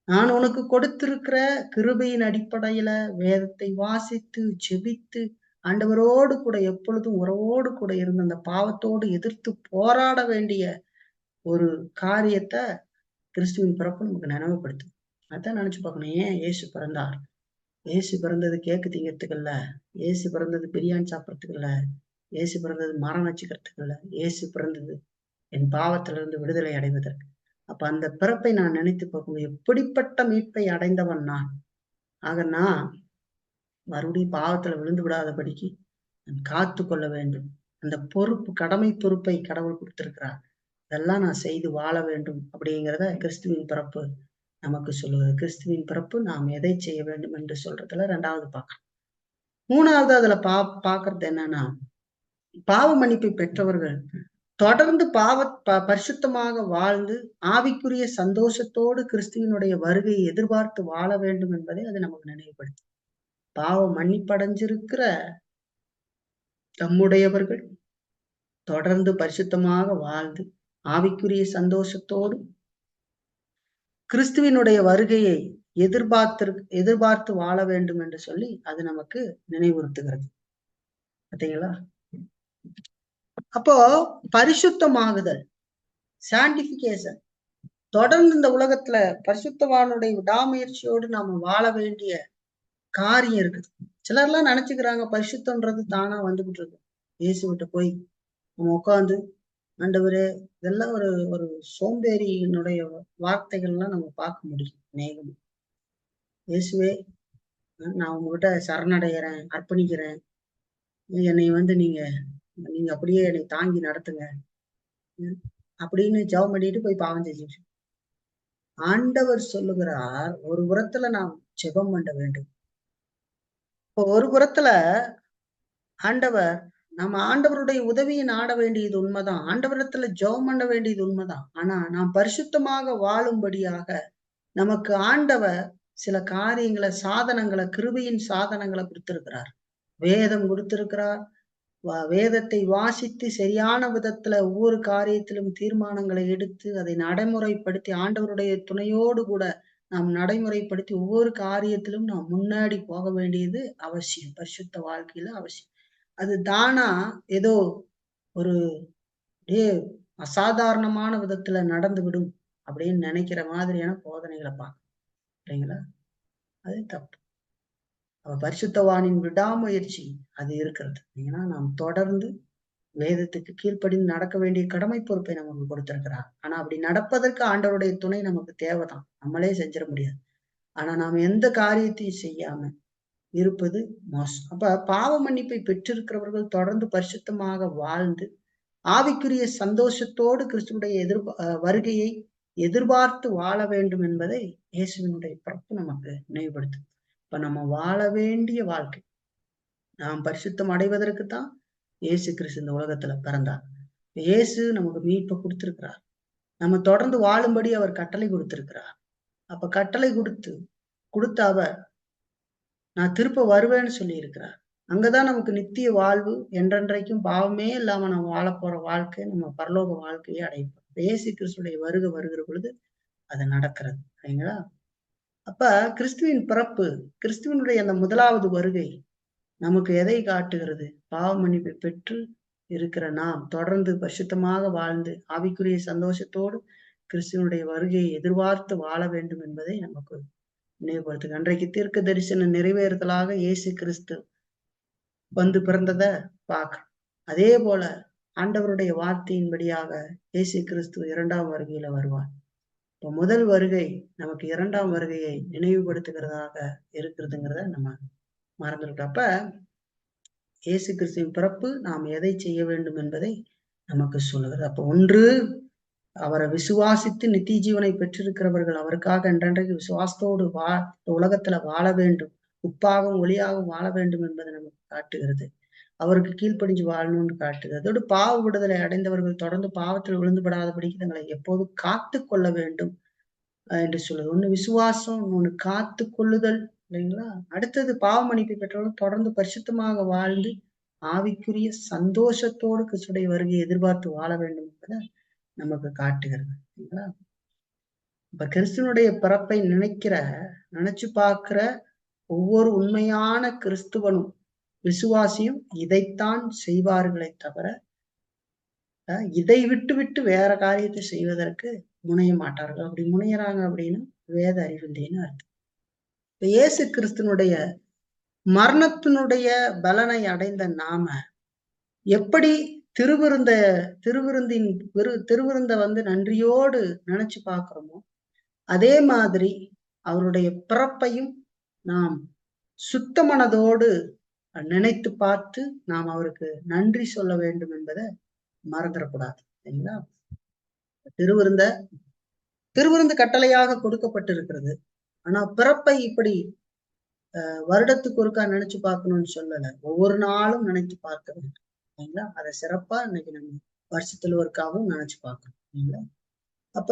நான் உனக்கு கொடுத்திருக்கிற கிருபையின் அடிப்படையில வேதத்தை வாசித்து ஜெபித்து ஆண்டவரோடு கூட எப்பொழுதும் உறவோடு கூட இருந்த அந்த பாவத்தோடு எதிர்த்து போராட வேண்டிய ஒரு காரியத்தை கிறிஸ்துவின் பிறப்பு நமக்கு நினைவுபடுத்தும். அதான் நினைச்சு பார்க்கணும். ஏன் இயேசு பிறந்தார்? இயேசு பிறந்தது கேக்கு திங்கிறதுக்கு இல்ல. இயேசு பிறந்தது பிரியாணி சாப்பிடறதுக்கு இல்ல. இயேசு பிறந்தது மரம் வச்சுக்கிறதுக்கு இல்ல. இயேசு பிறந்தது என் பாவத்திலிருந்து விடுதலை அடைவதற்கு. அப்ப அந்த பிறப்பை நான் நினைத்து பார்க்கும்போது எப்படிப்பட்ட மீட்பை அடைந்தவன் நான். ஆக நான் மறுபடியும் பாவத்துல விழுந்து விடாதபடிக்கு நான் காத்து கொள்ள வேண்டும். அந்த பொறுப்பு, கடமை பொறுப்பை கடவுள் கொடுத்திருக்கிறார். இதெல்லாம் நான் செய்து வாழ வேண்டும் அப்படிங்கிறத கிறிஸ்துவின் பிறப்பு நமக்கு சொல்லுவது. கிறிஸ்துவின் பிறப்பு நாம் எதை செய்ய வேண்டும் என்று சொல்றதுல 2வது பார்க்கணும். 3வது அதுல பாக்குறது என்னன்னா, பாவ மன்னிப்பை பெற்றவர்கள் தொடர்ந்து பரிசுத்தமாக வாழ்ந்து ஆவிக்குரிய சந்தோஷத்தோடு கிறிஸ்துவனுடைய வருகையை எதிர்பார்த்து வாழ வேண்டும் என்பதை அது நமக்கு நினைவுபடுத்தும். பாவ மன்னிப்படைஞ்சிருக்கிற தம்முடையவர்கள் தொடர்ந்து பரிசுத்தமாக வாழ்ந்து ஆவிக்குரிய சந்தோஷத்தோடு கிறிஸ்துவனுடைய வருகையை எதிர்பார்த்து வாழ வேண்டும் என்று சொல்லி அது நமக்கு நினைவுறுத்துகிறது. பார்த்தீங்களா? அப்போ பரிசுத்தமாகுதல், சாண்டிபிகேஷன், தொடர்ந்து இந்த உலகத்துல பரிசுத்தவானுடைய விடாமுயற்சியோடு நாம வாழ வேண்டிய காரியம் இருக்குது. சிலர்லாம் நினைச்சுக்கிறாங்க பரிசுத்தம்ன்றது தானா வந்துகிட்டு இருக்கு. இயேசு விட்டு போய் நம்ம உட்காந்து ஆண்டவரே, இதெல்லாம் ஒரு ஒரு சோம்பேறியினுடைய வார்த்தைகள்லாம் நம்ம பார்க்க முடியும். அநேகம் இயேசுவே, நான் உங்ககிட்ட சரணடைகிறேன், அர்ப்பணிக்கிறேன், என்னை வந்து நீங்க அப்படியே என்னை தாங்கி நடத்துங்க அப்படின்னு ஜெபம் பண்ணிட்டு போய் பாவம் செஞ்சு. ஆண்டவர் சொல்லுகிறார், ஒரு புறத்துல நாம் ஜெபம் பண்ண வேண்டும். இப்போ ஒரு புறத்துல ஆண்டவர், நம்ம ஆண்டவருடைய உதவியை நாட வேண்டியது உண்மைதான். ஆண்டவரத்துல ஜெபம் பண்ண வேண்டியது உண்மைதான். ஆனா நாம் பரிசுத்தமாக வாழும்படியாக நமக்கு ஆண்டவர் சில காரியங்களை, சாதனங்களை, கிருபையின் சாதனங்களை கொடுத்திருக்கிறார். வேதம் கொடுத்திருக்கிறார். வேதத்தை வாசித்து சரியான விதத்துல ஒவ்வொரு காரியத்திலும் தீர்மானங்களை எடுத்து அதை நடைமுறைப்படுத்தி ஆண்டவருடைய துணையோடு கூட நாம் நடைமுறைப்படுத்தி ஒவ்வொரு காரியத்திலும் நாம் முன்னாடி போக வேண்டியது அவசியம். பரிசுத்த வாழ்க்கையில அவசியம். அது தானா ஏதோ ஒரு அசாதாரணமான விதத்துல நடந்து விடும் அப்படின்னு நினைக்கிற மாதிரியான போதனைகளை பார்க்கறீங்களா? அது தப்பு. பரிசுத்தவானின் விடாமுயற்சி அது இருக்கிறது. ஏன்னா நாம் தொடர்ந்து வேதத்துக்கு கீழ்ப்படிந்து நடக்க வேண்டிய கடமை பொறுப்பை நமக்கு கொடுத்திருக்கிறார். ஆனா அப்படி நடப்பதற்கு ஆண்டவருடைய துணை நமக்கு தேவைதான். நம்மளே செஞ்சிட முடியாது. ஆனா நாம் எந்த காரியத்தையும் செய்யாம இருப்பது மோசம். அப்ப பாவ மன்னிப்பை பெற்றிருக்கிறவர்கள் தொடர்ந்து பரிசுத்தமாக வாழ்ந்து ஆவிக்குரிய சந்தோஷத்தோடு கிறிஸ்துவுடைய வருகையை எதிர்பார்த்து வாழ வேண்டும் என்பதை இயேசுவினுடைய பிறப்பு நமக்கு நினைவுபடுத்தும். இப்ப நம்ம வாழ வேண்டிய வாழ்க்கை, நாம் பரிசுத்தம் அடைவதற்குத்தான் இயேசு கிறிஸ்து இந்த உலகத்துல பிறந்தார். இயேசு நமக்கு மீட்பை கொடுத்திருக்கிறார். நம்ம தொடர்ந்து வாழும்படி அவர் கட்டளை கொடுத்திருக்கிறார். அப்ப கட்டளை கொடுத்த அவர் நான் திருப்ப வருவேன்னு சொல்லி இருக்கிறார். அங்கதான் நமக்கு நித்திய வாழ்வு, என்றென்றைக்கும் பாவமே இல்லாம நம்ம வாழ போற வாழ்க்கை, நம்ம பரலோக வாழ்க்கையை அடைப்போம். இயேசு கிறிஸ்துடைய வருகிற பொழுது அது நடக்கிறது. சரிங்களா? அப்ப கிறிஸ்துவின் பிறப்பு, கிறிஸ்துவனுடைய அந்த முதலாவது வருகை நமக்கு எதை காட்டுகிறது? பாவ மன்னிப்பை பெற்று இருக்கிற நாம் தொடர்ந்து பரிசுத்தமாக வாழ்ந்து ஆவிக்குரிய சந்தோஷத்தோடு கிறிஸ்துவனுடைய வருகையை எதிர்பார்த்து வாழ வேண்டும் என்பதை நமக்கு நினைவுபடுத்துங்க. அன்றைக்கு தீர்க்க தரிசன நிறைவேறுதலாக இயேசு கிறிஸ்து வந்து பிறந்ததை பார்க்கிறோம். அதே போல ஆண்டவருடைய வார்த்தையின்படியாக இயேசு கிறிஸ்து 2ஆம் வருகையில வருவார். இப்போ முதல் வருகை நமக்கு 2ஆம் வருகையை நினைவுபடுத்துகிறதாக இருக்கிறதுங்கிறத நம்ம மறந்துவிட்டோம். அப்ப இயேசு கிறிஸ்துவின் பிறப்பு நாம் எதை செய்ய வேண்டும் என்பதை நமக்கு சொல்லுகிறது. அப்போ ஒன்று, அவரை விசுவாசித்து நித்திய ஜீவனை பெற்றிருக்கிறவர்கள் அவருக்காக என்றென்றைக்கு விசுவாசத்தோடு உலகத்துல வாழ வேண்டும், உப்பாகவும் ஒளியாகவும் வாழ வேண்டும் என்பதை நமக்கு காட்டுகிறது. அவருக்கு கீழ்ப்படிஞ்சு வாழணும்னு காட்டுகிறது. அதோடு பாவ விடுதலை அடைந்தவர்கள் தொடர்ந்து பாவத்தில் விழுந்துபடாதபடிக்கு தங்களை எப்போதும் காத்து கொள்ள வேண்டும் என்று சொல்லுது. ஒண்ணு விசுவாசம், ஒண்ணு காத்து கொள்ளுதல், இல்லைங்களா? அடுத்தது பாவ மன்னிப்பு பெற்றவர்கள் தொடர்ந்து பரிசுத்தமாக வாழ்ந்து ஆவிக்குரிய சந்தோஷத்தோடு கிறிஸ்துடைய வருகையை எதிர்பார்த்து வாழ வேண்டும் என்பதை நமக்கு காட்டுகிறது, இல்லைங்களா? இப்ப கிறிஸ்துவனுடைய பிறப்பை நினைச்சு பார்க்கிற ஒவ்வொரு உண்மையான கிறிஸ்துவனும் விசுவாசியும் இதைத்தான் செய்வார்களே தவிர இதை விட்டு வேற காரியத்தை செய்வதற்கு முனைய மாட்டார்கள். அப்படி முனையறாங்க அப்படின்னா வேத அறிவில்லைன்னு அர்த்தம். இப்ப இயேசு கிறிஸ்துவனுடைய மரணத்தினுடைய பலனை அடைந்த நாம எப்படி திருவிருந்த வந்து நன்றியோடு நினைச்சு பார்க்கிறோமோ, அதே மாதிரி அவருடைய பிறப்பையும் நாம் சுத்த மனதோடு நினைத்து பார்த்து நாம் அவருக்கு நன்றி சொல்ல வேண்டும் என்பதை மறந்துடக்கூடாது, சரிங்களா? திருவிருந்து கட்டளையாக கொடுக்கப்பட்டிருக்கிறது. ஆனா பிறப்பை இப்படி வருடத்துக்கு ஒருக்கா நினைச்சு பார்க்கணும்னு சொல்லல, ஒவ்வொரு நாளும் நினைத்து பார்க்க வேண்டும், சரிங்களா? அதை சிறப்பா இன்னைக்கு நம்ம வருஷத்துல ஒருக்காவும் நினைச்சு பார்க்கணும், சரிங்களா? அப்ப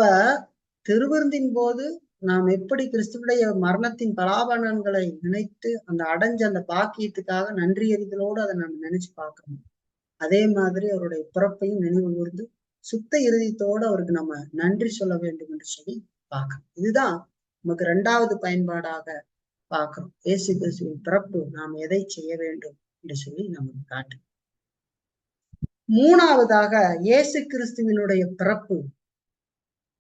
திருவிருந்தின் போது நாம் எப்படி கிறிஸ்துவுடைய மரணத்தின் பலாபலன்களை நினைத்து அந்த அடைஞ்ச அந்த பாக்கியத்துக்காக நன்றி அறிதலோடு அதை நம்ம நினைச்சு பார்க்கணும். அதே மாதிரி அவருடைய பிறப்பையும் நினைவு கூர்ந்து சுத்த இறுதியத்தோடு அவருக்கு நம்ம நன்றி சொல்ல வேண்டும் என்று சொல்லி பார்க்கணும். இதுதான் நமக்கு 2வது பயன்பாடாக பார்க்கிறோம். இயேசு கிறிஸ்துவின் பிறப்பு நாம் எதை செய்ய வேண்டும் என்று சொல்லி நமக்கு காட்டு. 3வதாக இயேசு கிறிஸ்துவினுடைய பிறப்பு,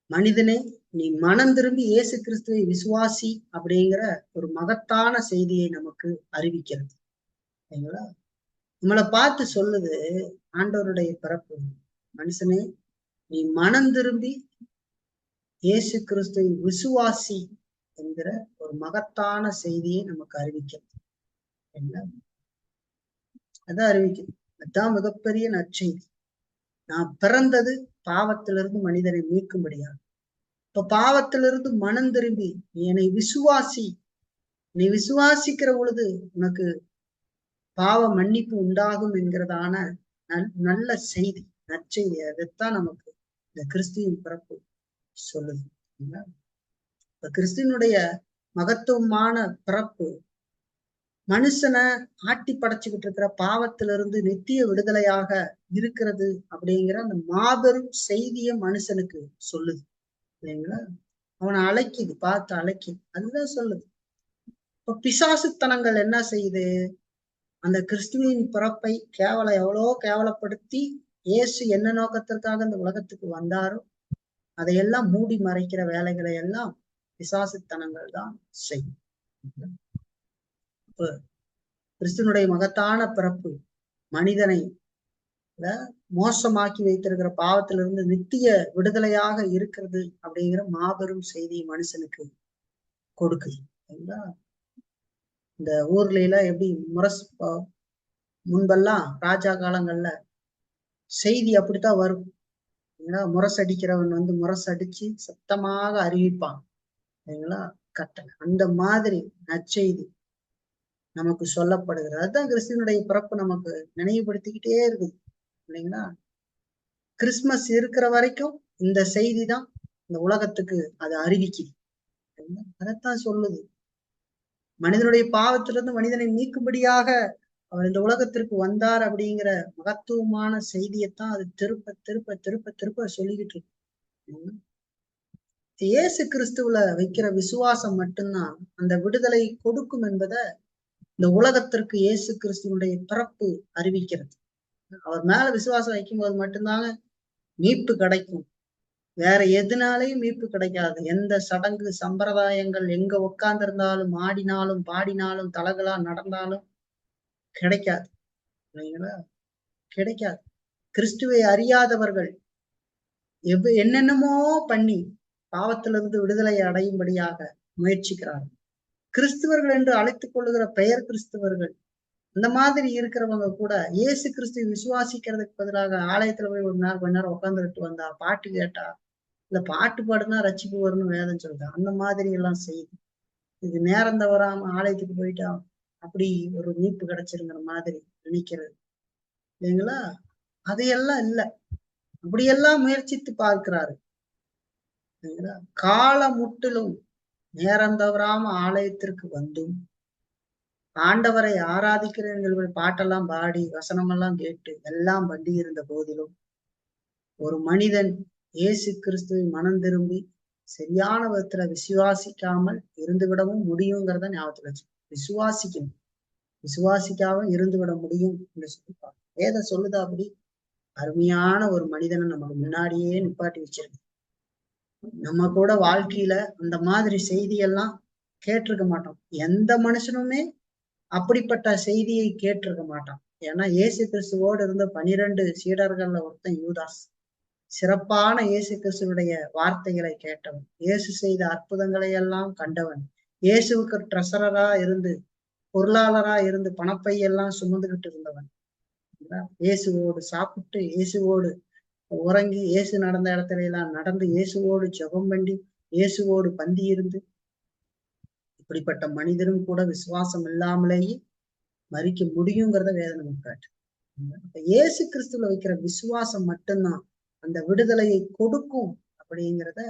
மனிதனே நீ மனம் திரும்பி இயேசு கிறிஸ்துவை விசுவாசி அப்படிங்கிற ஒரு மகத்தான செய்தியை நமக்கு அறிவிக்கிறது, சரிங்களா? நம்மளை பார்த்து சொல்லுது ஆண்டவருடைய பிறப்பு, மனுஷனே நீ மனம் திரும்பி இயேசு கிறிஸ்துவை விசுவாசி என்கிற ஒரு மகத்தான செய்தியை நமக்கு அறிவிக்கிறது, அதான் அறிவிக்கிறது. அதுதான் மிகப்பெரிய நற்செய்தி. நான் பிறந்தது பாவத்திலிருந்து மனிதனை மீட்கும்படியாக. இப்ப பாவத்திலிருந்து மனம் திரும்பி நீ என்னை விசுவாசி, நீ விசுவாசிக்கிற பொழுது உனக்கு பாவ மன்னிப்பு உண்டாகும் என்கிறதான நல்ல செய்தி, நற்செய்தி. அதைத்தான் நமக்கு இந்த கிறிஸ்துவின் பிறப்பு சொல்லுது. இப்ப கிறிஸ்துவனுடைய மகத்துவமான பிறப்பு மனுஷனை ஆட்டி படைச்சுக்கிட்டு இருக்கிற பாவத்திலிருந்து நித்திய விடுதலையாக இருக்கிறது அப்படிங்கிற அந்த மாபெரும் செய்திய மனுஷனுக்கு சொல்லுது, இல்லைங்களா? அவனை அழைக்குது, பார்த்து அழைக்குது, அதுதான் சொல்லுது. இப்ப பிசாசுத்தனங்கள் என்ன செய்யுது? அந்த கிறிஸ்துவின் பிறப்பை எவ்வளோ கேவலப்படுத்தி இயேசு என்ன நோக்கத்திற்காக இந்த உலகத்துக்கு வந்தாரோ அதையெல்லாம் மூடி மறைக்கிற வேலைகளை எல்லாம் பிசாசுத்தனங்கள் தான் செய்யும். இப்ப கிறிஸ்துவனுடைய மகத்தான பிறப்பு மனிதனை மோசமாக்கி வைத்திருக்கிற பாவத்திலிருந்து நித்திய விடுதலையாக இருக்கிறது அப்படிங்கிற மாபெரும் செய்தி மனுஷனுக்கு கொடுக்குது, சரிங்களா? இந்த ஊர்ல எல்லாம் எப்படி முன்பெல்லாம் ராஜா காலங்கள்ல செய்தி அப்படித்தான் வரும், ஏன்னா முரசடிக்கிறவன் வந்து முரசடிச்சு சத்தமாக அறிவிப்பான், சரிங்களா? கட்டளை அந்த மாதிரி நற்செய்தி நமக்கு சொல்லப்படுகிறது. அதுதான் கிறிஸ்துவனுடைய பிறப்பு நமக்கு நினைவுபடுத்திக்கிட்டே இருக்குது, இல்லைங்களா? கிறிஸ்துமஸ் இருக்கிற வரைக்கும் இந்த செய்தி தான் இந்த உலகத்துக்கு அது அறிவிக்குது, அதைத்தான் சொல்லுது. மனிதனுடைய பாவத்திலிருந்து மனிதனை நீக்கும்படியாக அவர் இந்த உலகத்திற்கு வந்தார் அப்படிங்கிற மகத்துவமான செய்தியைத்தான் அது திருப்ப திருப்ப திருப்ப திருப்ப சொல்லிக்கிட்டு இருக்கு. இயேசு கிறிஸ்துவுல வைக்கிற விசுவாசம் மட்டும்தான் அந்த விடுதலை கொடுக்கும் என்பதை இந்த உலகத்திற்கு இயேசு கிறிஸ்துவனுடைய பிறப்பு அறிவிக்கிறது. அவர் மேல விசுவாசம் வைக்கும்போது மட்டும்தாங்க மீட்பு கிடைக்கும், வேற எதுனாலையும் மீட்பு கிடைக்காது. எந்த சடங்கு சம்பிரதாயங்கள் எங்க உட்கார்ந்து இருந்தாலும் ஆடினாலும் பாடினாலும் தலகளா நடந்தாலும் கிடைக்காது. இல்லைங்களா? கிடைக்காது. கிறிஸ்துவை அறியாதவர்கள் என்னென்னமோ பண்ணி பாவத்திலிருந்து விடுதலை அடையும்படியாக முயற்சிக்கிறார்கள். கிறிஸ்துவர்கள் என்று அழைத்துக் கொள்ளுகிற பெயர் கிறிஸ்துவர்கள் இந்த மாதிரி இருக்கிறவங்க கூட இயேசு கிறிஸ்துவை விசுவாசிக்கிறதுக்கு பதிலாக ஆலயத்துல போய் ஒரு நாள் கொஞ்ச நேரம் உட்காந்துக்கிட்டு வந்தா, பாட்டு கேட்டா, இல்ல பாட்டு பாடுனா ரட்சிப்பு வரும்னு வேதம் சொல்லுது. அந்த மாதிரி எல்லாம் செய்யுது. இது நேரம் தவறாம ஆலயத்துக்கு போயிட்டா அப்படி ஒரு மீட்பு கிடைச்சிருங்கிற மாதிரி நினைக்கிறது இல்லைங்களா? அதையெல்லாம் இல்ல. அப்படியெல்லாம் முயற்சித்து பார்க்கிறாரு. கால முட்டிலும் நேரம் தவறாம ஆலயத்திற்கு வந்தும் ஆண்டவரை ஆராதிக்கிறவர்கள் பாட்டெல்லாம் பாடி வசனமெல்லாம் கேட்டு எல்லாம் பண்ணி இருந்த போதிலும் ஒரு மனிதன் இயேசு கிறிஸ்துவை மனம் திரும்பி சரியான விதத்துல விசுவாசிக்காமல் இருந்து விடவும் முடியுங்கிறத ஞாபகத்துல வச்சு விசுவாசிக்கணும். விசுவாசிக்காம இருந்து விட முடியும் என்று சொல்லிப்பாங்க. வேதம் சொல்லுதா அப்படி? அருமையான ஒரு மனிதனை நமக்கு முன்னாடியே நிப்பாட்டி வச்சிருக்கு. நம்ம கூட வாழ்க்கையில அந்த மாதிரி செய்தியெல்லாம் கேட்டிருக்க மாட்டோம். எந்த மனுஷனுமே அப்படிப்பட்ட செய்தியை கேட்டிருக்க மாட்டான். ஏன்னா இயேசு கிறிஸ்துவோடு இருந்த 12 சீடர்கள்ல ஒருத்தன் யூதாஸ். சிறப்பான இயேசு கிறிஸ்துவனுடைய வார்த்தைகளை கேட்டவன், இயேசு செய்த அற்புதங்களை எல்லாம் கண்டவன், இயேசுவுக்கு ட்ரெஷரரா இருந்து பொருளாளரா இருந்து பணப்பையெல்லாம் சுமந்துகிட்டு இருந்தவன், இயேசுவோடு சாப்பிட்டு இயேசுவோடு உறங்கி இயேசு நடந்த இடத்துல எல்லாம் நடந்து இயேசுவோடு ஜெபம் பண்ணி இயேசுவோடு பந்தி இருந்து இப்படிப்பட்ட மனிதரும் கூட விசுவாசம் இல்லாமலேயே மறிக்க முடியுங்கிறத வேதனை காட்டு. இயேசு கிறிஸ்துல வைக்கிற விசுவாசம் மட்டும்தான் அந்த விடுதலையை கொடுக்கும் அப்படிங்கிறத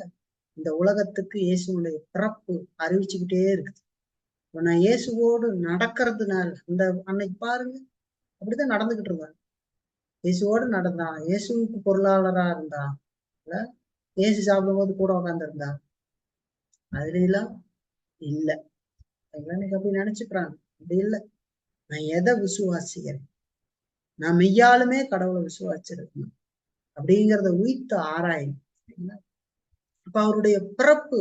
இந்த உலகத்துக்கு இயேசுடைய பிறப்பு அறிவிச்சுக்கிட்டே இருக்குது. இப்ப நான் இயேசுவோடு நடக்கிறதுனால அந்த அன்னைக்கு பாருங்க அப்படித்தான் நடந்துகிட்டு இருந்தாங்க. இயேசுவோடு நடந்தான், இயேசுவுக்கு பொருளாளரா இருந்தான், இயேசு சாப்பிடும் போது கூட உட்காந்துருந்தா. அதுல எல்லாம் இல்ல. இன்னைக்கு அப்படி நினைச்சுக்கிறாங்க. அப்படி இல்லை. நான் எதை விசுவாசிக்கிறேன்? நான் மெய்யாலுமே கடவுளை விசுவாசிச்சிருக்கணும் அப்படிங்கிறத உயிர்த்து ஆராயணும். அப்ப அவருடைய பிறப்பு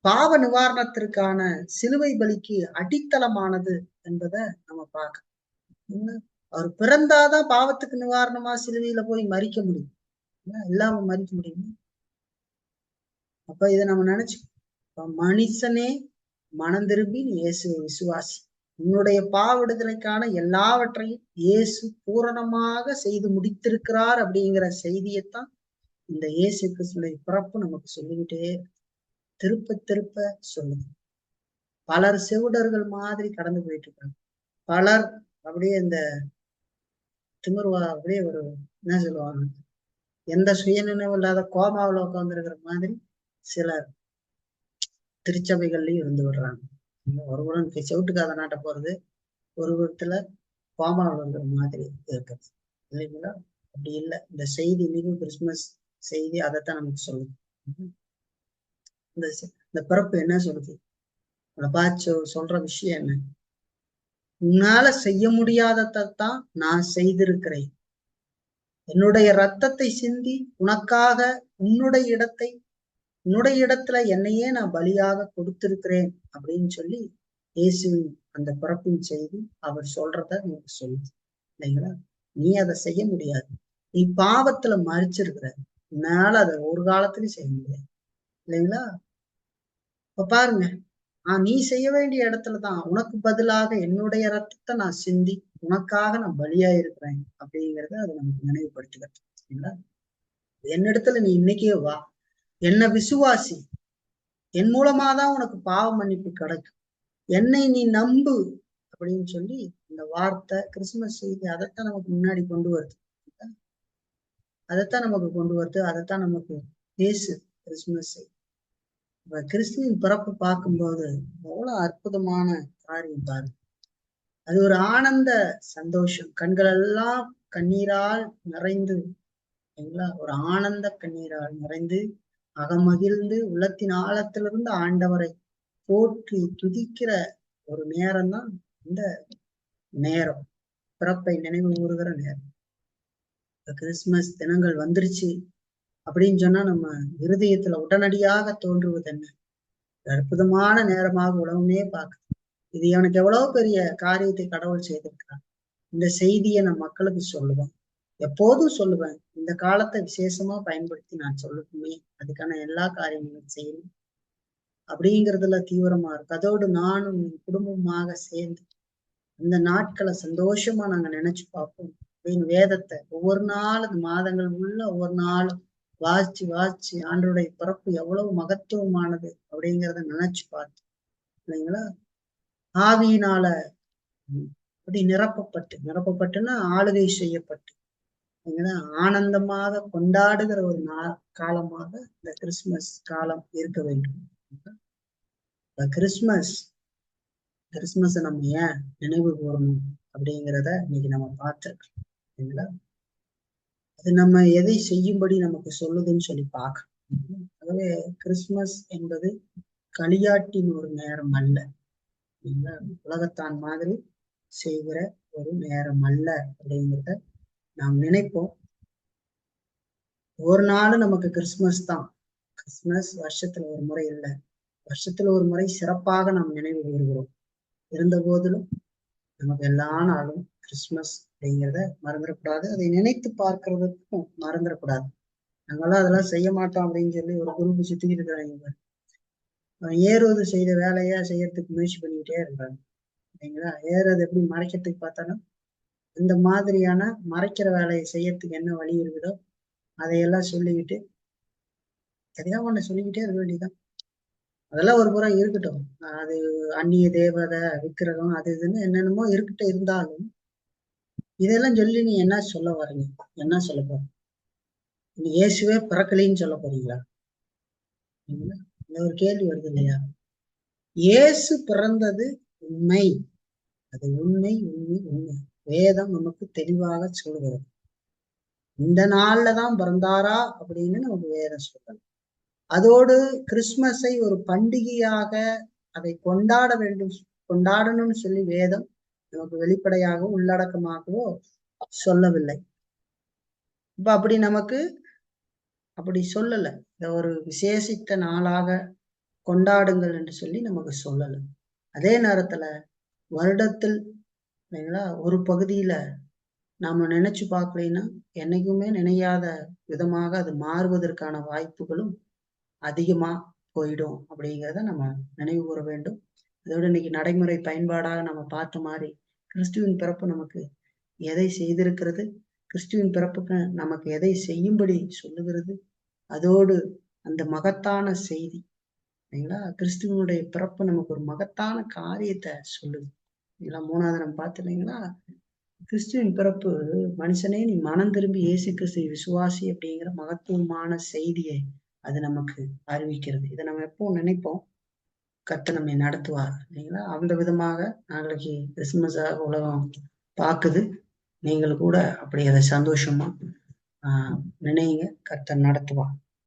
பாவ நிவாரணத்திற்கான சிலுவை பலிக்கு அடித்தளமானது என்பதை நம்ம பார்க்கணும். அவர் பிறந்தாதான் பாவத்துக்கு நிவாரணமா சிலுவையில போய் மறிக்க முடியும், இல்லாம மறிக்க முடியும். அப்ப இதை நம்ம நினைச்சு மனுஷனே மனம் திரும்பி இயேசுவை விசுவாசி, உன்னுடைய பாவ விடுதலைக்கான எல்லாவற்றையும் இயேசு பூரணமாக செய்து முடித்திருக்கிறார் அப்படிங்கிற செய்தியைத்தான் இந்த இயேசு கிறிஸ்துடைய பிறப்பு நமக்கு சொல்லிக்கிட்டே திருப்ப திருப்ப சொல்லுது. பலர் செவிடர்கள் மாதிரி கடந்து போயிட்டு இருக்காங்க. பலர் அப்படியே இந்த திமிர்வா அப்படியே ஒரு என்ன சொல்லுவாங்க, எந்த சுயநினைவும் இல்லாத கோமாவில் உட்கார்ந்துருக்கிற மாதிரி சிலர் திருச்சபைகள்லயும் இருந்து விடுறாங்க. ஒருவரும் செவிட்டுக்காத நாட்ட போறது, ஒரு விதத்துல கோமாவில் இருக்கிற மாதிரி இருக்குது இல்லைங்களா? அப்படி இல்லை. இந்த செய்தி மிகவும் கிறிஸ்துமஸ் செய்தி அதைத்தான் நமக்கு சொல்லுது. இந்த பிறப்பு என்ன சொல்லுது? அதை பார்த்து சொல்ற விஷயம் என்ன? உன்னால செய்ய முடியாததான் நான் செய்திருக்கிறேன். என்னுடைய ரத்தத்தை சிந்தி உனக்காக உன்னுடைய இடத்துல என்னையே நான் பலியாக கொடுத்திருக்கிறேன் அப்படின்னு சொல்லி இயேசுவின் அந்த பிறப்பின் செய்தி அவர் சொல்றத நமக்கு சொல்லுது இல்லைங்களா? நீ அதை செய்ய முடியாது. நீ பாவத்துல மறிச்சிருக்கிற, உன்னால அதை ஒரு காலத்திலயும் செய்ய முடியாது இல்லைங்களா? இப்ப பாருங்க, நீ செய்ய வேண்டிய இடத்துலதான் உனக்கு பதிலாக என்னுடைய ரத்தத்தை நான் சிந்தி உனக்காக நான் பலியா இருக்கிறேன் அப்படிங்கிறத அதை நமக்கு நினைவுபடுத்துகிறது சரிங்களா? என்னிடத்துல நீ இன்னைக்கே வா, என்ன விசுவாசி, என் மூலமாதான் உனக்கு பாவ மன்னிப்பு கிடைக்கும், என்னை நீ நம்பு அப்படின்னு சொல்லி இந்த வார்த்தை கிறிஸ்துமஸ் செய்தி அதைத்தான் நமக்கு முன்னாடி கொண்டு வருது. அதைத்தான் நமக்கு கொண்டு வருது. அதைத்தான் நமக்கு பேசு கிறிஸ்துமஸ் செய்தி. இப்ப கிறிஸ்துவின் பிறப்பு பார்க்கும்போது எவ்வளவு அற்புதமான காரியம் பாருங்க. அது ஒரு ஆனந்த சந்தோஷம், கண்கள் எல்லாம் கண்ணீரால் நிறைந்து ஒரு ஆனந்த கண்ணீரால் நிறைந்து அகமகிழ்ந்து உள்ளத்தின் ஆழத்திலிருந்து ஆண்டவரை போற்றி துதிக்கிற ஒரு நேரம் தான் இந்த நேரம், பிறப்பை நினைவு கூறுகிற நேரம். கிறிஸ்துமஸ் தினங்கள் வந்துருச்சு அப்படின்னு சொன்னா நம்ம இருதயத்துல உடனடியாக தோன்றுவது என்ன? அற்புதமான நேரமாக உலகமே பார்க்குது. இது அவனுக்கு எவ்வளவு பெரிய காரியத்தை கடவுள் செய்திருக்கிறான். இந்த செய்தியை நான் மக்களுக்கு சொல்லுவேன், எப்போதும் சொல்லுவேன். இந்த காலத்தை விசேஷமா பயன்படுத்தி நான் சொல்லணுமே, அதுக்கான எல்லா காரியங்களும் செய்யணும் அப்படிங்கிறதுல தீவிரமா இருக்கு. அதோடு நானும் என் குடும்பமாக சேர்ந்து இந்த நாட்களை சந்தோஷமா நாங்க நினைச்சு பார்ப்போம் அப்படின்னு வேதத்தை ஒவ்வொரு நாளும் மாதங்கள் உள்ள ஒவ்வொரு நாளும் வாசிச்சு வாசிச்சு ஆண்டோடைய பிறப்பு எவ்வளவு மகத்துவமானது அப்படிங்கிறத நினைச்சு பார்த்தோம் இல்லைங்களா. ஆவியினால அப்படி நிரப்பப்பட்டுன்னா ஆளுகை செய்யப்பட்டு இல்லைங்களா, ஆனந்தமாக கொண்டாடுகிற ஒரு காலமாக இந்த கிறிஸ்துமஸ் காலம் இருக்க வேண்டும். கிறிஸ்துமஸ் நம்ம ஏன் நினைவு கூறணும் அப்படிங்கிறத இன்னைக்கு நம்ம பார்த்திருக்கோம் இல்லைங்களா. அது நம்ம எதை செய்யும்படி நமக்கு சொல்லுதுன்னு சொல்லி பார்க்கணும். ஆகவே கிறிஸ்துமஸ் என்பது களியாட்டின் ஒரு நேரம் அல்ல, உலகத்தான் மாதிரி செய்கிற ஒரு நேரம் அல்ல அப்படிங்கிறத நாம் நினைப்போம். ஒரு நாள் நமக்கு கிறிஸ்துமஸ் தான். கிறிஸ்துமஸ் வருஷத்துல ஒரு முறை இல்லை, வருஷத்துல ஒரு முறை சிறப்பாக நாம் நினைவு கூறுகிறோம். இருந்த போதிலும் நமக்கு எல்லா நாளும் கிறிஸ்துமஸ் அப்படிங்கிறத மறந்துடக்கூடாது. அதை நினைத்து பார்க்கறதுக்கும் மறந்துடக்கூடாது. நாங்களாம் அதெல்லாம் செய்ய மாட்டோம் அப்படின்னு சொல்லி ஒரு குரூப் சுத்திக்கிட்டு இருக்கிறாங்க. ஏறுவது செய்த வேலையா செய்யறதுக்கு முயற்சி பண்ணிக்கிட்டே இருக்கிறாங்க இல்லைங்களா. ஏறுறது எப்படி மறைக்கிறதுக்கு பார்த்தாலும் இந்த மாதிரியான மறைக்கிற வேலையை செய்யறதுக்கு என்ன வழி இருக்குதோ அதையெல்லாம் சொல்லிக்கிட்டு எதையா ஒண்ணு சொல்லிக்கிட்டே இருக்க வேண்டியதுதான். அதெல்லாம் ஒரு புறம் இருக்கட்டும், அது அந்நிய தேவதை விக்கிரகம் அது இதுன்னு என்னென்னமோ இருக்கட்டும். இருந்தாலும் இதெல்லாம் சொல்லி நீ என்ன சொல்ல வரீங்க, என்ன சொல்ல போற? நீ இயேசுவே பிறக்கலின்னு சொல்ல போறீங்களா? இந்த ஒரு கேள்வி வருது இல்லையா. இயேசு பிறந்தது உண்மை, அது உண்மை உண்மை உண்மை. வேதம் நமக்கு தெளிவாக சொல்லுகிறது. இந்த நாள்லதான் பிறந்தாரா அப்படின்னு நமக்கு வேதம் சொல்லணும். அதோடு கிறிஸ்துமஸை ஒரு பண்டிகையாக அதை கொண்டாடணும்னு சொல்லி வேதம் நமக்கு வெளிப்படையாக உள்ளடக்கமாகவோ சொல்லவில்லை. இப்ப அப்படி சொல்லல. இத ஒரு விசேஷித்த நாளாக கொண்டாடுங்கள் என்று சொல்லி நமக்கு சொல்லல. அதே நேரத்துல வருடத்தில் இல்லைங்களா ஒரு பகுதியில நாம நினைச்சு பார்க்கலைன்னா என்னைக்குமே நினையாத விதமாக அது மாறுவதற்கான வாய்ப்புகளும் அதிகமா போயிடும் அப்படிங்கிறத நம்ம நினைவு கூற வேண்டும். அதோட இன்னைக்கு நடைமுறை பயன்பாடாக நம்ம பார்த்த மாதிரி கிறிஸ்துவின் பிறப்பு நமக்கு எதை செய்திருக்கிறது, கிறிஸ்துவின் பிறப்புக்கு நமக்கு எதை செய்யும்படி சொல்லுகிறது, அதோடு அந்த மகத்தான செய்தி இல்லைங்களா. கிறிஸ்துவனுடைய பிறப்பு நமக்கு ஒரு மகத்தான காரியத்தை சொல்லுது இல்லைங்களா. மூணாவது நம்ம பார்த்து இல்லைங்களா, கிறிஸ்துவின் பிறப்பு மனுஷனே நீ மனம் திரும்பி இயேசு கிறிஸ்துவை விசுவாசி அப்படிங்கிற மகத்துவமான செய்தியை அது நமக்கு அறிவிக்கிறது. இதை நம்ம எப்பவும் நினைப்போம், கர்த்தர் நம்மை நடத்துவார் இல்லைங்களா. அந்த விதமாக நாளைக்கு கிறிஸ்துமஸாக உலகம் பார்க்குது. நீங்கள் கூட அப்படி அதை சந்தோஷமா நினைங்க, கர்த்தர் நடத்துவார்.